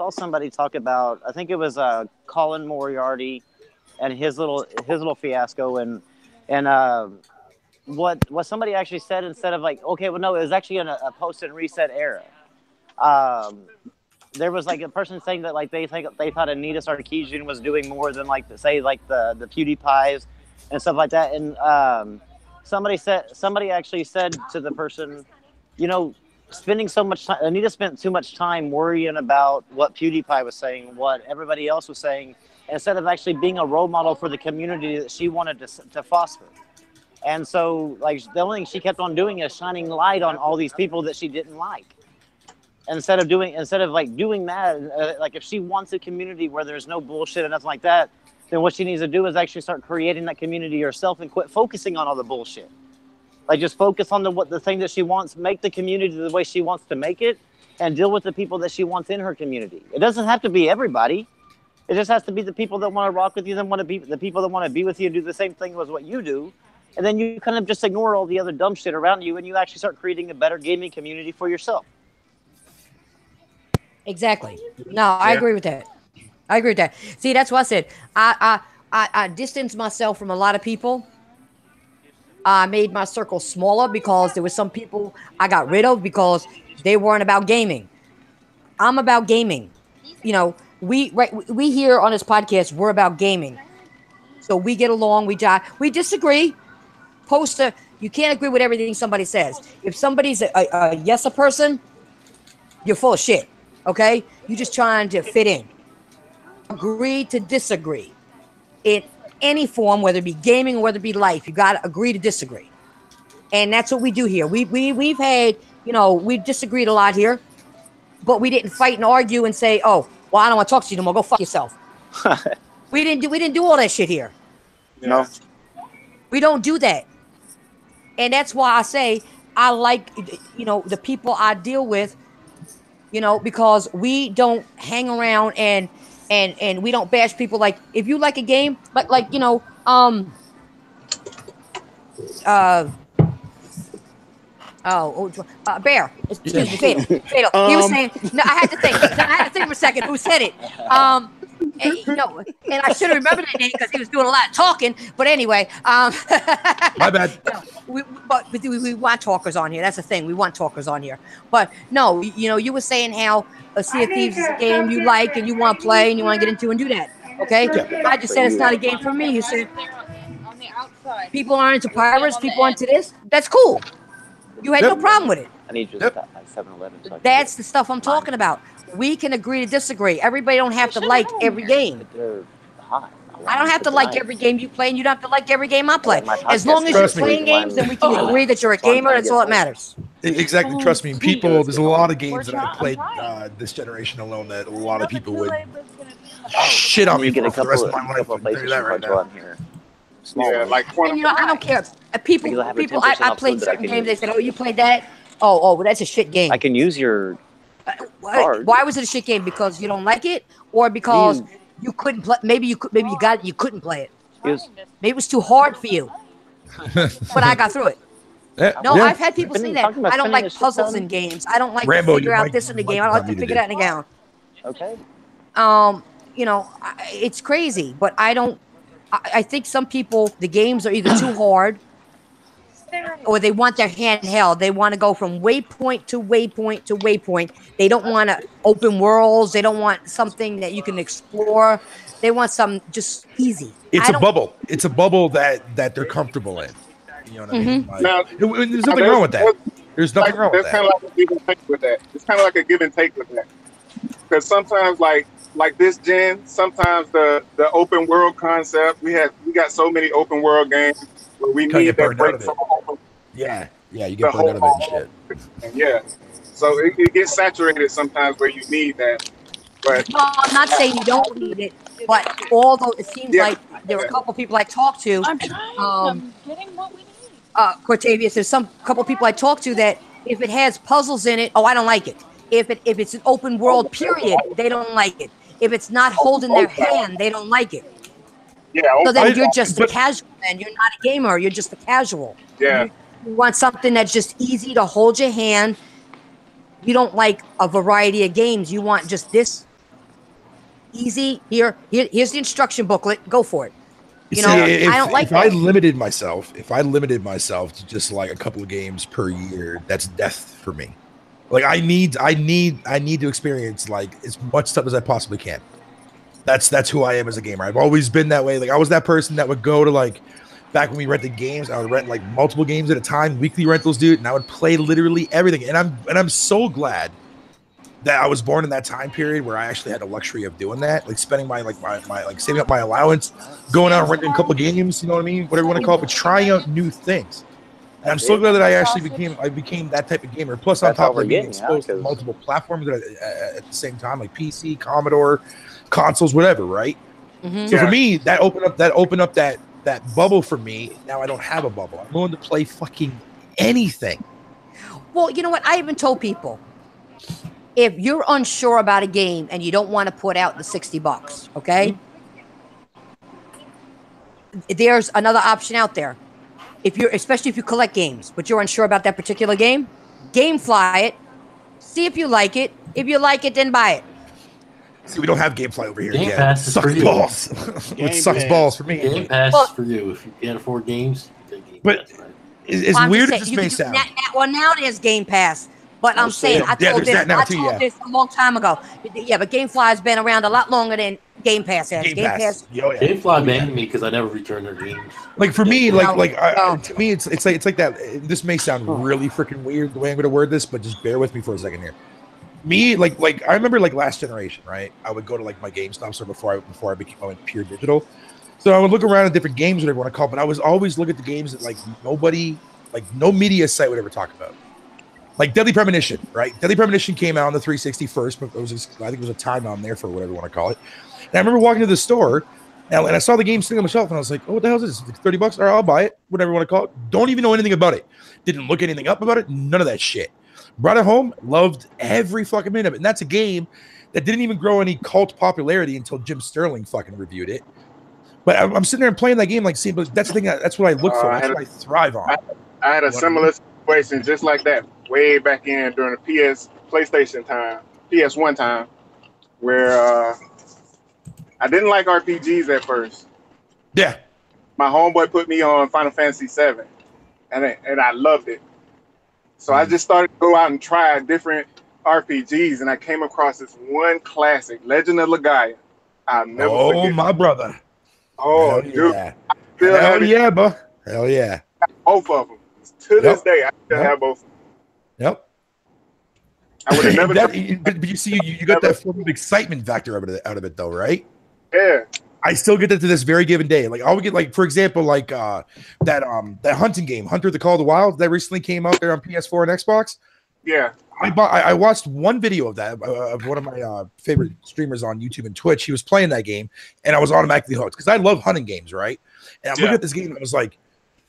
somebody talk about. I think it was Colin Moriarty and his little fiasco and what somebody actually said, instead of like, okay, well no, it was actually in a post and reset era. There was like a person saying that like they thought Anita Sarkeesian was doing more than like the PewDiePies and stuff like that. And somebody actually said to the person, you know, spending so much time, Anita spent too much time worrying about what PewDiePie was saying, what everybody else was saying, instead of actually being a role model for the community that she wanted to foster. And so, like, the only thing she kept on doing is shining light on all these people that she didn't like. Instead of doing that, like if she wants a community where there's no bullshit and nothing like that, then what she needs to do is actually start creating that community herself and quit focusing on all the bullshit. Like just focus on the thing that she wants, make the community the way she wants to make it, and deal with the people that she wants in her community. It doesn't have to be everybody. It just has to be the people that want to rock with you, the people that want to be with you, do the same thing as what you do. And then you kind of just ignore all the other dumb shit around you, and you actually start creating a better gaming community for yourself. Exactly. No, I agree with that. See, that's what I said. I distanced myself from a lot of people. I made my circle smaller because there were some people I got rid of because they weren't about gaming. I'm about gaming. You know, we here on this podcast, we're about gaming. So we get along, we disagree. You can't agree with everything somebody says. If somebody's a yes person, you're full of shit. Okay? You're just trying to fit in. Agree to disagree. In any form, whether it be gaming or whether it be life, you got to agree to disagree. And that's what we do here. We've had, you know, we've disagreed a lot here, but we didn't fight and argue and say, oh, well, I don't want to talk to you no more. Go fuck yourself. We didn't do all that shit here. No. We don't do that. And that's why I say I like, you know, the people I deal with, you know, because we don't hang around and we don't bash people. Like if you like a game, like you know, Bear, excuse me, Fatal. He was saying, no, I had to think for a second who said it. And I should have remembered that name because he was doing a lot of talking. But anyway, my bad. We want talkers on here. That's the thing. We want talkers on here. But no, you know, you were saying how Sea of Thieves is a game you like and you want to play and you want to get into and do that. Okay, I just said it's not a game for me. You said people aren't into pirates. People aren't into this. That's cool. You had no problem with it. I need you to 7-Eleven. That's the stuff I'm talking about. We can agree to disagree. Everybody don't have to like every game. I don't have to like every game you play, and you don't have to like every game I play. As long as you're playing games, then we can agree that you're a gamer. That's all that matters. Exactly. Trust me, people. There's a lot of games that I've played this generation alone that a lot of people would shit on me for the rest of my life. I'll tell you that right now. And, you know, I don't care. People, I played certain games. They said, "Oh, you played that? Oh, well, that's a shit game." I can use your Why was it a shit game? Because you don't like it, or because you couldn't play? Maybe you got it, you couldn't play it. Maybe it was too hard for you. But I got through it. No, I've had people say that. I don't like puzzles in games. I don't like to figure out this in the game. I don't like to figure that in the game. Okay. You know, it's crazy, but I don't. I think some people, the games are either too hard, or they want their handheld. They want to go from waypoint to waypoint to waypoint. They don't want to open worlds. They don't want something that you can explore. They want something just easy. It's a bubble. It's a bubble that they're comfortable in. You know what I mean? Like, Now, there's nothing wrong with that. There's nothing wrong with that. There's kind of like a give and take with that. It's kind of like a give and take with that. Because sometimes, like this gen, sometimes the open world concept, we got so many open world games where we need that break from Yeah, you get burned out of it and shit. Yeah, so it gets saturated sometimes where you need that. But no, I'm not saying you don't need it, but although it seems like there were a couple people I talked to. I'm trying. I'm getting what we need. Cortavius, there's some couple people I talked to that if it has puzzles in it, I don't like it. If it's an open world period, they don't like it. If it's not holding their hand, they don't like it. Yeah. So then you're just a casual man. You're not a gamer. You're just a casual. Yeah. You want something that's just easy to hold your hand. You don't like a variety of games. You want just this easy. Here's the instruction booklet. Go for it. You know, I don't like that. If I limited myself to just like a couple of games per year, that's death for me. Like I need to experience like as much stuff as I possibly can. That's who I am as a gamer. I've always been that way. Like I was that person that would go to like back when we rented games, I would rent like multiple games at a time, weekly rentals, dude, and I would play literally everything. And I'm so glad that I was born in that time period where I actually had the luxury of doing that, like spending my saving up my allowance, going out and renting a couple of games, you know what I mean, whatever you want to call it, but trying out new things. And I'm so glad that I actually became that type of gamer. Plus, on top of it, being exposed to multiple platforms at the same time, like PC, Commodore, consoles, whatever, right? Mm-hmm. So for me, that opened up that bubble for me. Now I don't have a bubble. I'm willing to play fucking anything. Well, you know what? I even told people, if you're unsure about a game and you don't want to put out the $60, okay? There's another option out there. Especially if you collect games, but you're unsure about that particular game, GameFly it. See if you like it. If you like it, then buy it. See, we don't have GameFly over here. Game Pass is for you. Balls. It sucks balls for me. Game Pass is for you. If you can't afford games, but it's weird as this may sound. Well, now there's Game Pass. But I'm saying, I told this a long time ago. Yeah, but GameFly has been around a lot longer than Game Pass has. Game Pass. GameFly banned me because I never returned their games. Like for me, to me, it's like that. This may sound really freaking weird the way I'm going to word this, but just bear with me for a second here. Me, like I remember like last generation, right? I would go to like my GameStop store before I went pure digital. So I would look around at different games, whatever you want to call it, but I was always looking at the games that like nobody, like no media site would ever talk about. Like Deadly Premonition, right? Deadly Premonition came out on the 360 first, but I think it was a time on there for whatever you want to call it. And I remember walking to the store, and I saw the game sitting on the shelf, and I was like, "Oh, what the hell is this? Like $30? All right, I'll buy it. Whatever you want to call it." Don't even know anything about it. Didn't look anything up about it. None of that shit. Brought it home. Loved every fucking minute of it. And that's a game that didn't even grow any cult popularity until Jim Sterling fucking reviewed it. But I'm sitting there and playing that game, like, see, but that's the thing. That's what I look for. That's what I thrive on. I had a similar situation just like that way back in during the PlayStation time, PS1 time, where I didn't like RPGs at first. Yeah. My homeboy put me on Final Fantasy VII, and I loved it. So I just started to go out and try different RPGs, and I came across this one classic, Legend of Legaia. I'll never forget. Oh, my brother. Oh, hell dude. Yeah. Hell yeah, bro. Hell yeah. Both of them. To this day, I still have both. Yep. I would have never. But you see, you got that form of excitement factor out of it, though, right? Yeah. I still get that to this very given day. Like I would get, like, for example, like that hunting game, Hunter the Call of the Wild, that recently came out there on PS4 and Xbox. Yeah. I watched one video of that of one of my favorite streamers on YouTube and Twitch. He was playing that game, and I was automatically hooked because I love hunting games, right? And I'm looking at this game, and I was like,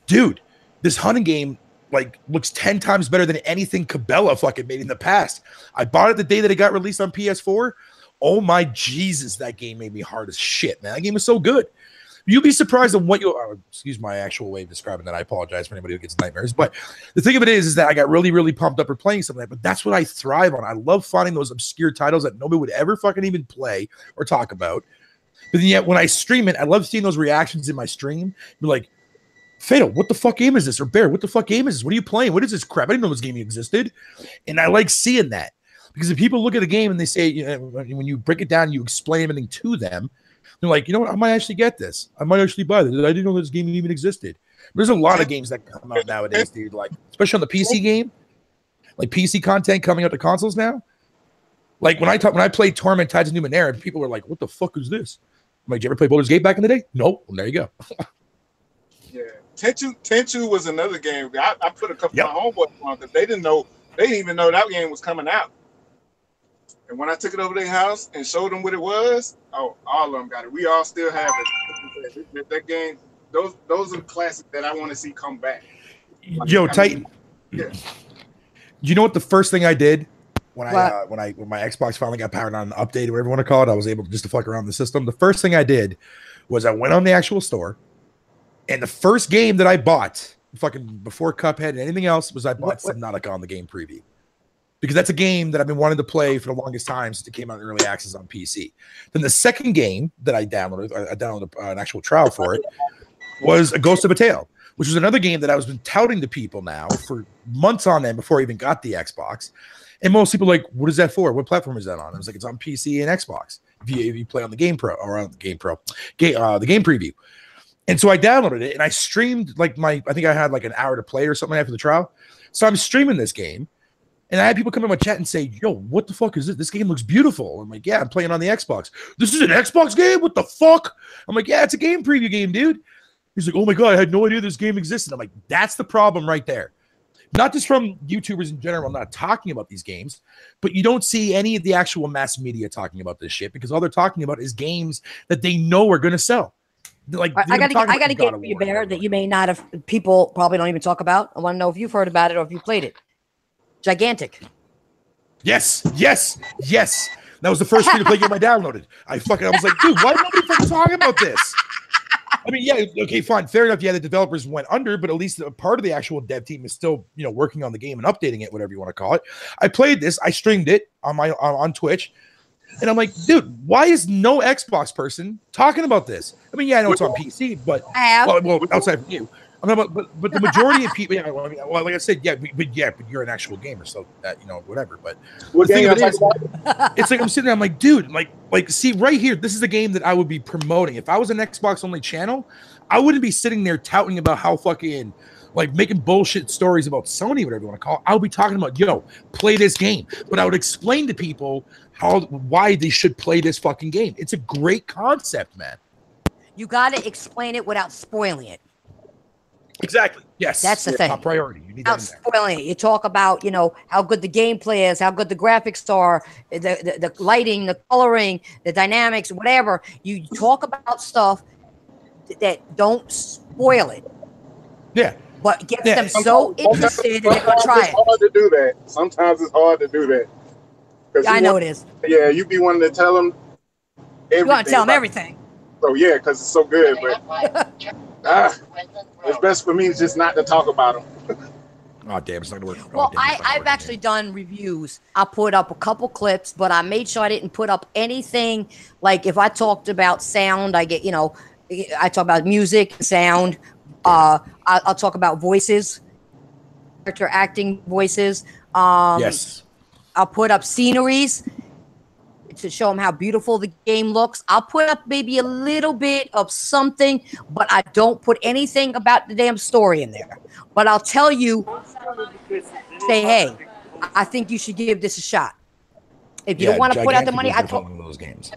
dude, this hunting game, like looks 10 times better than anything Cabela fucking made in the past. I bought it the day that it got released on PS4. Oh my Jesus, that game made me hard as shit, man. That game was so good. You'd be surprised on what you excuse my actual way of describing that. I apologize for anybody who gets nightmares. But the thing of it is that I got really, really pumped up for playing something like that. But that's what I thrive on. I love finding those obscure titles that nobody would ever fucking even play or talk about. But then yet when I stream it, I love seeing those reactions in my stream. Be like, Fatal, what the fuck game is this? Or Bear, what the fuck game is this? What are you playing? What is this crap? I didn't know this game existed. And I like seeing that. Because if people look at a game and they say, you know, when you break it down, you explain everything to them, they're like, you know what? I might actually get this. I might actually buy this. I didn't know this game even existed. There's a lot of games that come out nowadays, dude. Like, especially on the PC game, like PC content coming out to consoles now. Like when I played Torment Tides of Numenera, people were like, what the fuck is this? I'm like, did you ever play Baldur's Gate back in the day? No. Well, there you go. Yeah. Tenchu was another game. I put a couple of my homeboys on because they didn't even know that game was coming out. And when I took it over their house and showed them what it was, oh, all of them got it. We all still have it. That game, those are the classics that I want to see come back. Like, Yo, Titan. Yeah. You know what the first thing I did when my Xbox finally got powered on, an update, or whatever you want to call it, I was able to fuck around the system. The first thing I did was I went on the actual store, and the first game that I bought, fucking before Cuphead and anything else, was I bought Subnautica on the game preview. Because that's a game that I've been wanting to play for the longest time since it came out in early access on PC. Then the second game that I downloaded an actual trial for it, was A Ghost of a Tale, which was another game that I was been touting to people now for months on end before I even got the Xbox. And most people are like, what is that for? What platform is that on? I was like, it's on PC and Xbox. If you play on the Game Pro or on the Game Pro, the game preview. And so I downloaded it and I streamed I think I had like an hour to play or something after the trial. So I'm streaming this game. And I had people come in my chat and say, yo, what the fuck is this? This game looks beautiful. I'm like, yeah, I'm playing on the Xbox. This is an Xbox game? What the fuck? I'm like, yeah, it's a game preview game, dude. He's like, oh my God, I had no idea this game existed. I'm like, that's the problem right there. Not just from YouTubers in general not talking about these games, but you don't see any of the actual mass media talking about this shit because all they're talking about is games that they know are going to sell. Like, I got to give you, Bear, that you may not have, people probably don't even talk about. I want to know if you've heard about it or if you played it. Gigantic. Yes. That was the first free-to-play game I downloaded. I was like, dude, why nobody fucking talking about this? I mean, yeah, okay, fine, fair enough. Yeah, the developers went under, but at least a part of the actual dev team is still, working on the game and updating it, whatever you want to call it. I played this, I streamed it on Twitch, and I'm like, dude, why is no Xbox person talking about this? I mean, yeah, I know it's on PC, but well, outside from you. But the majority of people, well, like I said, but you're an actual gamer, so that whatever. But the thing of it is, it's like I'm sitting there, I'm like, dude, like see right here, this is a game that I would be promoting. If I was an Xbox only channel, I wouldn't be sitting there touting about how fucking like making bullshit stories about Sony, whatever you want to call it. I would be talking about, play this game. But I would explain to people why they should play this fucking game. It's a great concept, man. You got to explain it without spoiling it. Exactly. Yes. That's the thing. Top priority. You need that in there. Spoiling it. You talk about, how good the gameplay is, how good the graphics are, the lighting, the coloring, the dynamics, whatever. You talk about stuff that don't spoil it. Yeah. But gets them so interested they're going to try it. It's hard to do that. Sometimes it's hard to do that. I know it is. Yeah, you be wanting to tell them everything. You want to tell them everything. So, yeah, because it's so good. But it's best for me just not to talk about them. Oh, damn, it's not going to work. Well, I've actually done reviews. I put up a couple clips, but I made sure I didn't put up anything. Like if I talked about sound, I talk about music, sound. I'll talk about voices, character acting voices. Yes. I'll put up sceneries to show them how beautiful the game looks. I'll put up maybe a little bit of something, but I don't put anything about the damn story in there. But I'll tell you, say, hey, I think you should give this a shot. If you don't want to put out the money, I talk those games.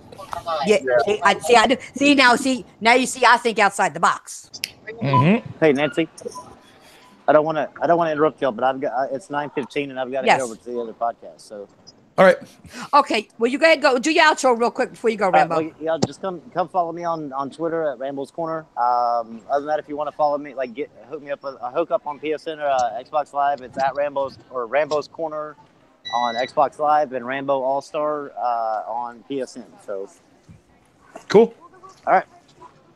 Yeah, I do. Now you see, I think outside the box. Mm-hmm. Hey, Nancy. I don't want to interrupt y'all, but I've got it's 9:15 and I've got to head over to the other podcast. So. All right. Okay. Well, you go ahead, go do your outro real quick before you go, Rambo. Well, yeah, just come follow me on Twitter at Rambo's Corner. Other than that, if you want to follow me, like hook up on PSN or Xbox Live. It's at Rambo's Corner on Xbox Live and Rambo All Star on PSN. So cool. All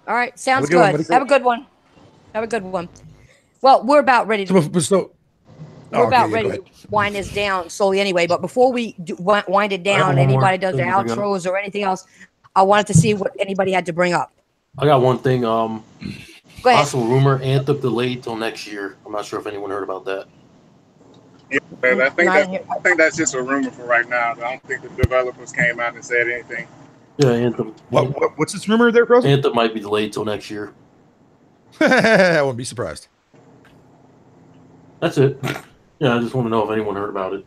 right. Sounds good. Have a good one. Have a good one. Well, we're about ready to. We're about ready to wind this down slowly anyway. But before we wind it down, anybody does their outros or anything else, I wanted to see what anybody had to bring up. I got one thing. Go ahead. Possible rumor: Anthem delayed till next year. I'm not sure if anyone heard about that. Yeah, man, I think that's just a rumor for right now. I don't think the developers came out and said anything. Yeah, Anthem. What's this rumor there, Frozen? Anthem might be delayed till next year. I wouldn't be surprised. That's it. Yeah, I just want to know if anyone heard about it.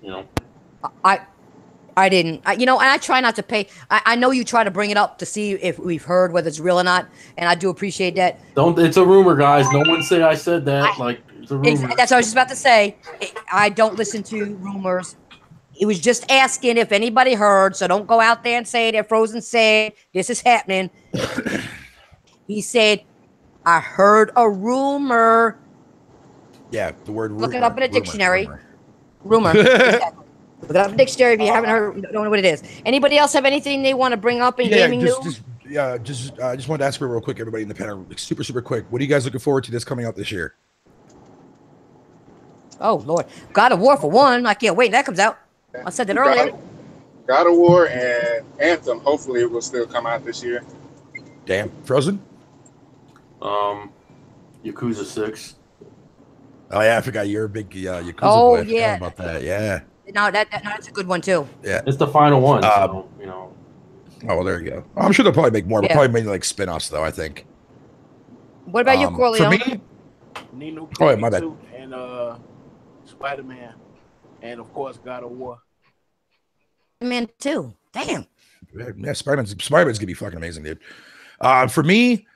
I didn't. And I try not to pay. I know you try to bring it up to see if we've heard whether it's real or not, and I do appreciate that. It's a rumor, guys. No one say I said that. It's a rumor. That's what I was just about to say. I don't listen to rumors. He was just asking if anybody heard, so don't go out there and say that Frozen said this is happening. He said, I heard a rumor. Yeah, the word rumor. Look it up in a dictionary. Rumor. Look it up in a dictionary if you haven't heard, don't know what it is. Anybody else have anything they want to bring up in gaming news? Just wanted to ask real quick, everybody in the panel, super, super quick. What are you guys looking forward to this coming out this year? Oh, Lord. God of War for one. I can't wait. That comes out. I said that earlier. God of War and Anthem. Hopefully it will still come out this year. Damn. Frozen? Yakuza 6. Oh, yeah. I forgot you're a big Yakuza boy. I forgot about that. Yeah. No, that's a good one, too. Yeah. It's the final one. Oh, well, there you go. I'm sure they'll probably make more, but probably maybe like spin-offs, though, I think. What about you, Corleone? For me, Nino my bad. And Spider-Man. And, of course, God of War. Man, too. Damn. Yeah, Spider-Man's going to be fucking amazing, dude. For me,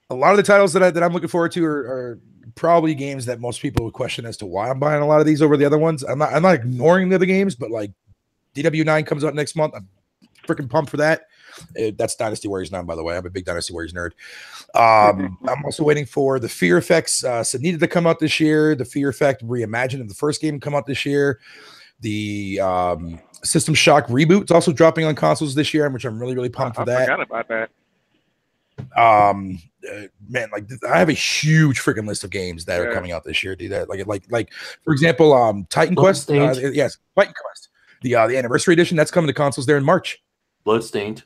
a lot of the titles that I'm looking forward to are probably games that most people would question as to why I'm buying a lot of these over the other ones. I'm not ignoring the other games, but like DW9 comes out next month. I'm freaking pumped for that. That's Dynasty Warriors 9, by the way. I'm a big Dynasty Warriors nerd. I'm also waiting for the Fear Effects needed to come out this year. The Fear Effect reimagined of the first game come out this year. The System Shock reboot is also dropping on consoles this year, which I'm really, really pumped for that. I forgot about that. Man, like I have a huge freaking list of games that are coming out this year. Do that, like for example, Titan Quest. Yes, Titan Quest. The anniversary edition that's coming to consoles there in March. Bloodstained.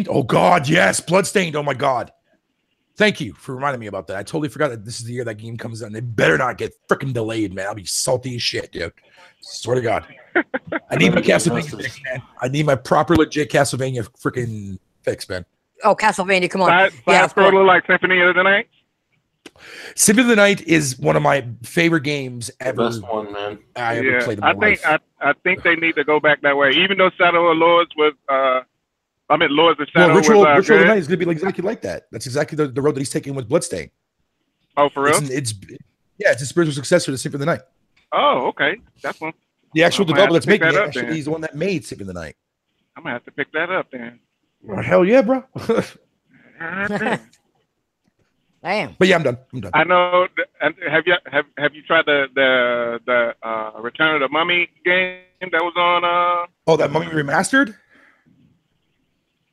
Oh God, yes, Bloodstained. Oh my God, thank you for reminding me about that. I totally forgot that this is the year that game comes out. And they better not get freaking delayed, man. I'll be salty as shit, dude. Swear to God, I need my Castlevania fix, man. I need my proper legit Castlevania freaking fix, man. Oh, Castlevania, come on. Side scroller like Symphony of the Night. Symphony of the Night is one of my favorite games ever. Best one, man. I ever played in my life. I think they need to go back that way. Even though Shadow of Lords was, Lords of Shadow Ritual was of the good. Night is going to be exactly like that. That's exactly the road that he's taking with Bloodstained. Oh, for real? It's a spiritual successor to Symphony of the Night. Oh, okay. That's one. The actual developer that's making it, he's the one that made Symphony of the Night. I'm going to have to pick that up then. Oh, hell yeah, bro. Damn. But yeah, I'm done. I know. Have you tried the Return of the Mummy game that was on? Oh, that Mummy Remastered.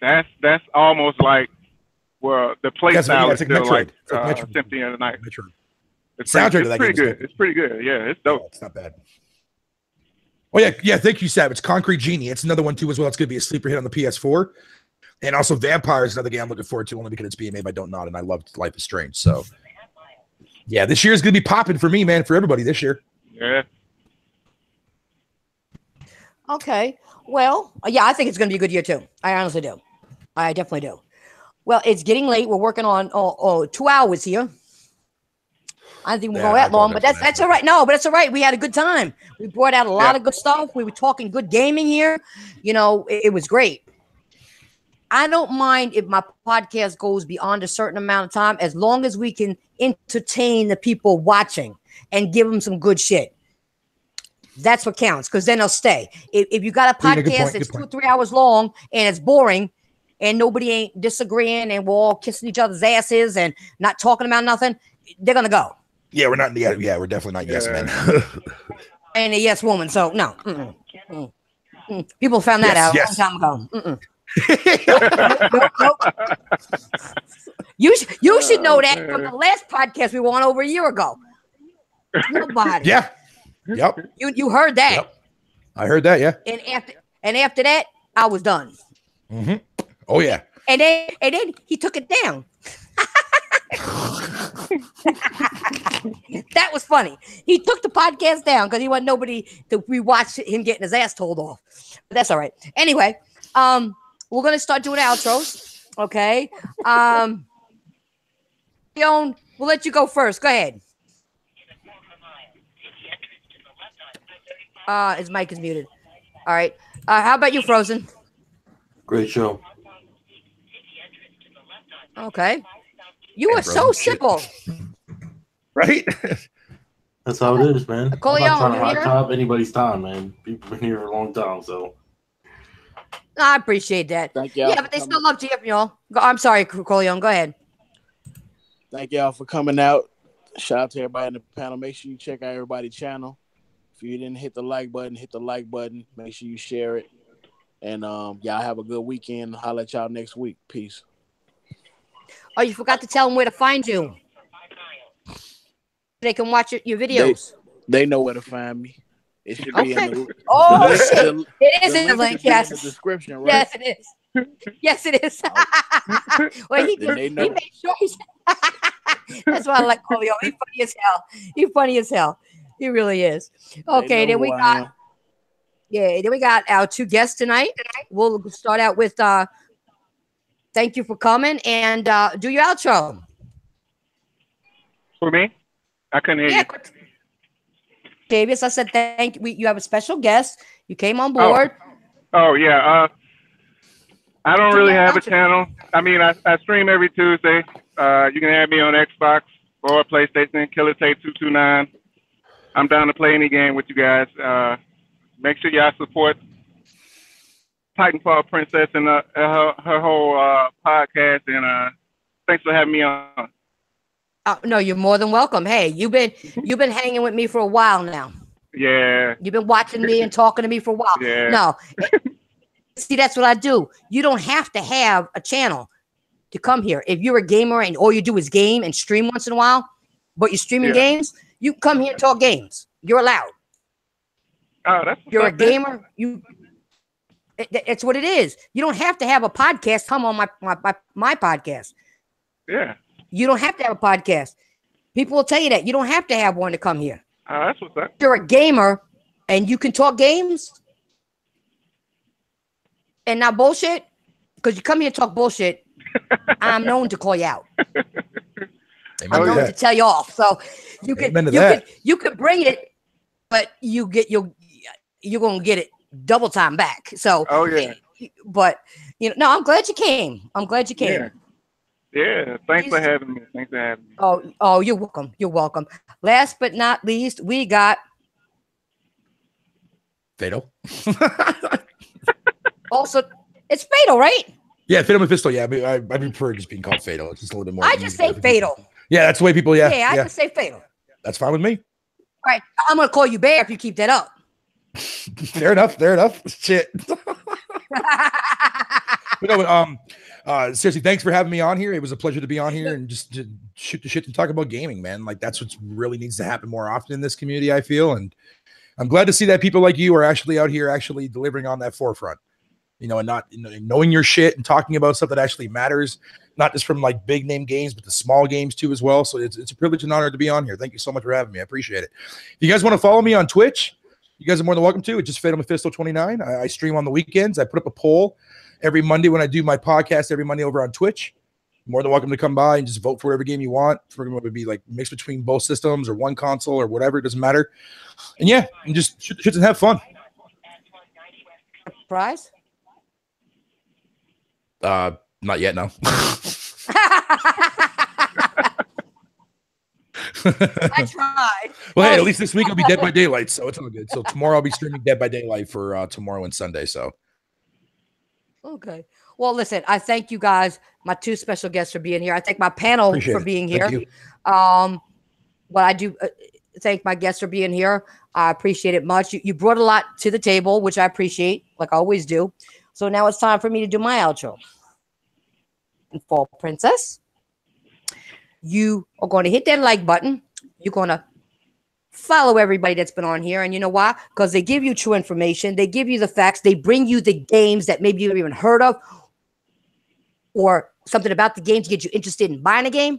That's almost like the play style is still like Symphony of the Night. It's pretty good. It's pretty good. Yeah, it's dope. It's not bad. Oh yeah. Thank you, Savage. Concrete Genie. It's another one too as well. It's going to be a sleeper hit on the PS4. And also Vampire is another game I'm looking forward to only because it's being made by Don't Nod, and I loved Life is Strange. So, yeah, this year is going to be popping for me, man, for everybody this year. Yeah. Okay. Well, yeah, I think it's going to be a good year, too. I honestly do. I definitely do. Well, it's getting late. We're working on 2 hours here. I don't think we'll go that long, but that's all right. No, but it's all right. We had a good time. We brought out a lot of good stuff. We were talking good gaming here. It was great. I don't mind if my podcast goes beyond a certain amount of time as long as we can entertain the people watching and give them some good shit. That's what counts, because then they'll stay. If you got a Yeah, good podcast point, that's good 2 or 3 hours long and it's boring and nobody ain't disagreeing and we're all kissing each other's asses and not talking about nothing, they're going to go. Yeah, we're not. Yeah, we're definitely not yes men. And a yes woman. So, no. People found that out a long time ago. Nope. You should know that from the last podcast we were on over a year ago. Nobody. Yeah. Yep. You heard that. Yep. I heard that. Yeah. And after that, I was done. Mm-hmm. Oh yeah. And then he took it down. That was funny. He took the podcast down because he wanted nobody to rewatch him getting his ass told off. But that's all right. Anyway, we're gonna start doing outros. Okay. Leon, we'll let you go first. Go ahead. His mic is muted. All right. How about you, Frozen? Great show. Okay. You are so simple. Right? That's how it is, man. I'm not trying to hot here? top anybody's time, man. People been here for a long time, so. I appreciate that. Thank y'all. Yeah, but they still love to hear from y'all. I'm sorry, Coleon. Go ahead. Thank y'all for coming out. Shout out to everybody in the panel. Make sure you check out everybody's channel. If you didn't hit the like button, hit the like button. Make sure you share it. And y'all have a good weekend. Holla at y'all next week. Peace. Oh, you forgot to tell them where to find you. They can watch your videos. They know where to find me. It should be in the shit. It is in the link, yes. In the description, right? Yes, it is. Yes, it is. Well, he made sure that's why I like Coleon. He's funny as hell. He's funny as hell. He really is. Okay, then we got then we got our 2 guests tonight. We'll start out with thank you for coming and do your outro. For me? I couldn't hear you. Davis, I said thank you. You have a special guest. You came on board. Oh yeah. I don't really have a channel. I mean, I stream every Tuesday. You can have me on Xbox or PlayStation, Killer Tape 229. I'm down to play any game with you guys. Make sure y'all support TitanFallPrincess and her whole podcast. And thanks for having me on. No, you're more than welcome. Hey, you've been hanging with me for a while now. Yeah. You've been watching me and talking to me for a while. Yeah. No. See, that's what I do. You don't have to have a channel to come here. If you're a gamer and all you do is game and stream once in a while, but you're streaming games, you come here and talk games. You're allowed. Oh, that's you're a gamer. It's what it is. You don't have to have a podcast. Come on my podcast. Yeah. You don't have to have a podcast. People will tell you that. You don't have to have one to come here. That's what's up. You're a gamer and you can talk games and not bullshit, because you come here and talk bullshit. I'm known to call you out. I'm known to tell you off. So you can bring it, but you're gonna get it double time back. So but I'm glad you came. Yeah, thanks for having me. Oh, you're welcome. You're welcome. Last but not least, we got Fatal. Also, it's Fatal, right? Yeah, Fatal Mephisto. Yeah, I prefer just being called Fatal. It's just a little bit more. I just say Fatal. Yeah, that's the way people. Yeah, I just say Fatal. That's fine with me. All right, I'm gonna call you Bear if you keep that up. Fair enough. Shit. Seriously, thanks for having me on here. It was a pleasure to be on here and just to shoot the shit and talk about gaming, man. Like that's what really needs to happen more often in this community, I feel. And I'm glad to see that people like you are actually out here actually delivering on that forefront, and not knowing your shit and talking about stuff that actually matters, not just from like big name games, but the small games too as well. So it's a privilege and honor to be on here. Thank you so much for having me. I appreciate it. If you guys want to follow me on Twitch, you guys are more than welcome to. It's just Fatal Mephisto 29. I stream on the weekends. I put up a poll every Monday when I do my podcast every Monday over on Twitch. More than welcome to come by and just vote for whatever game you want. For it would be like mixed between both systems or one console or whatever. It doesn't matter. And yeah, and just shoot and have fun. Prize? Not yet, no. I tried. Well, hey, at least this week I'll be Dead by Daylight, so it's all good. So tomorrow I'll be streaming Dead by Daylight for tomorrow and Sunday. So okay. Well, listen, I thank you guys, my two special guests, for being here. I thank my panel for being here. But I do thank my guests for being here. I appreciate it much. You brought a lot to the table, which I appreciate, like I always do. So now it's time for me to do my outro. And Fall Princess, you are going to hit that like button. You're going to follow everybody that's been on here. And you know why? Because they give you true information. They give you the facts. They bring you the games that maybe you've even heard of, or something about the game to get you interested in buying a game.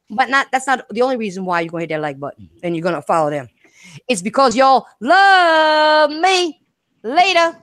But that's not the only reason why you're going to hit that like button and you're going to follow them. It's because y'all love me. Later.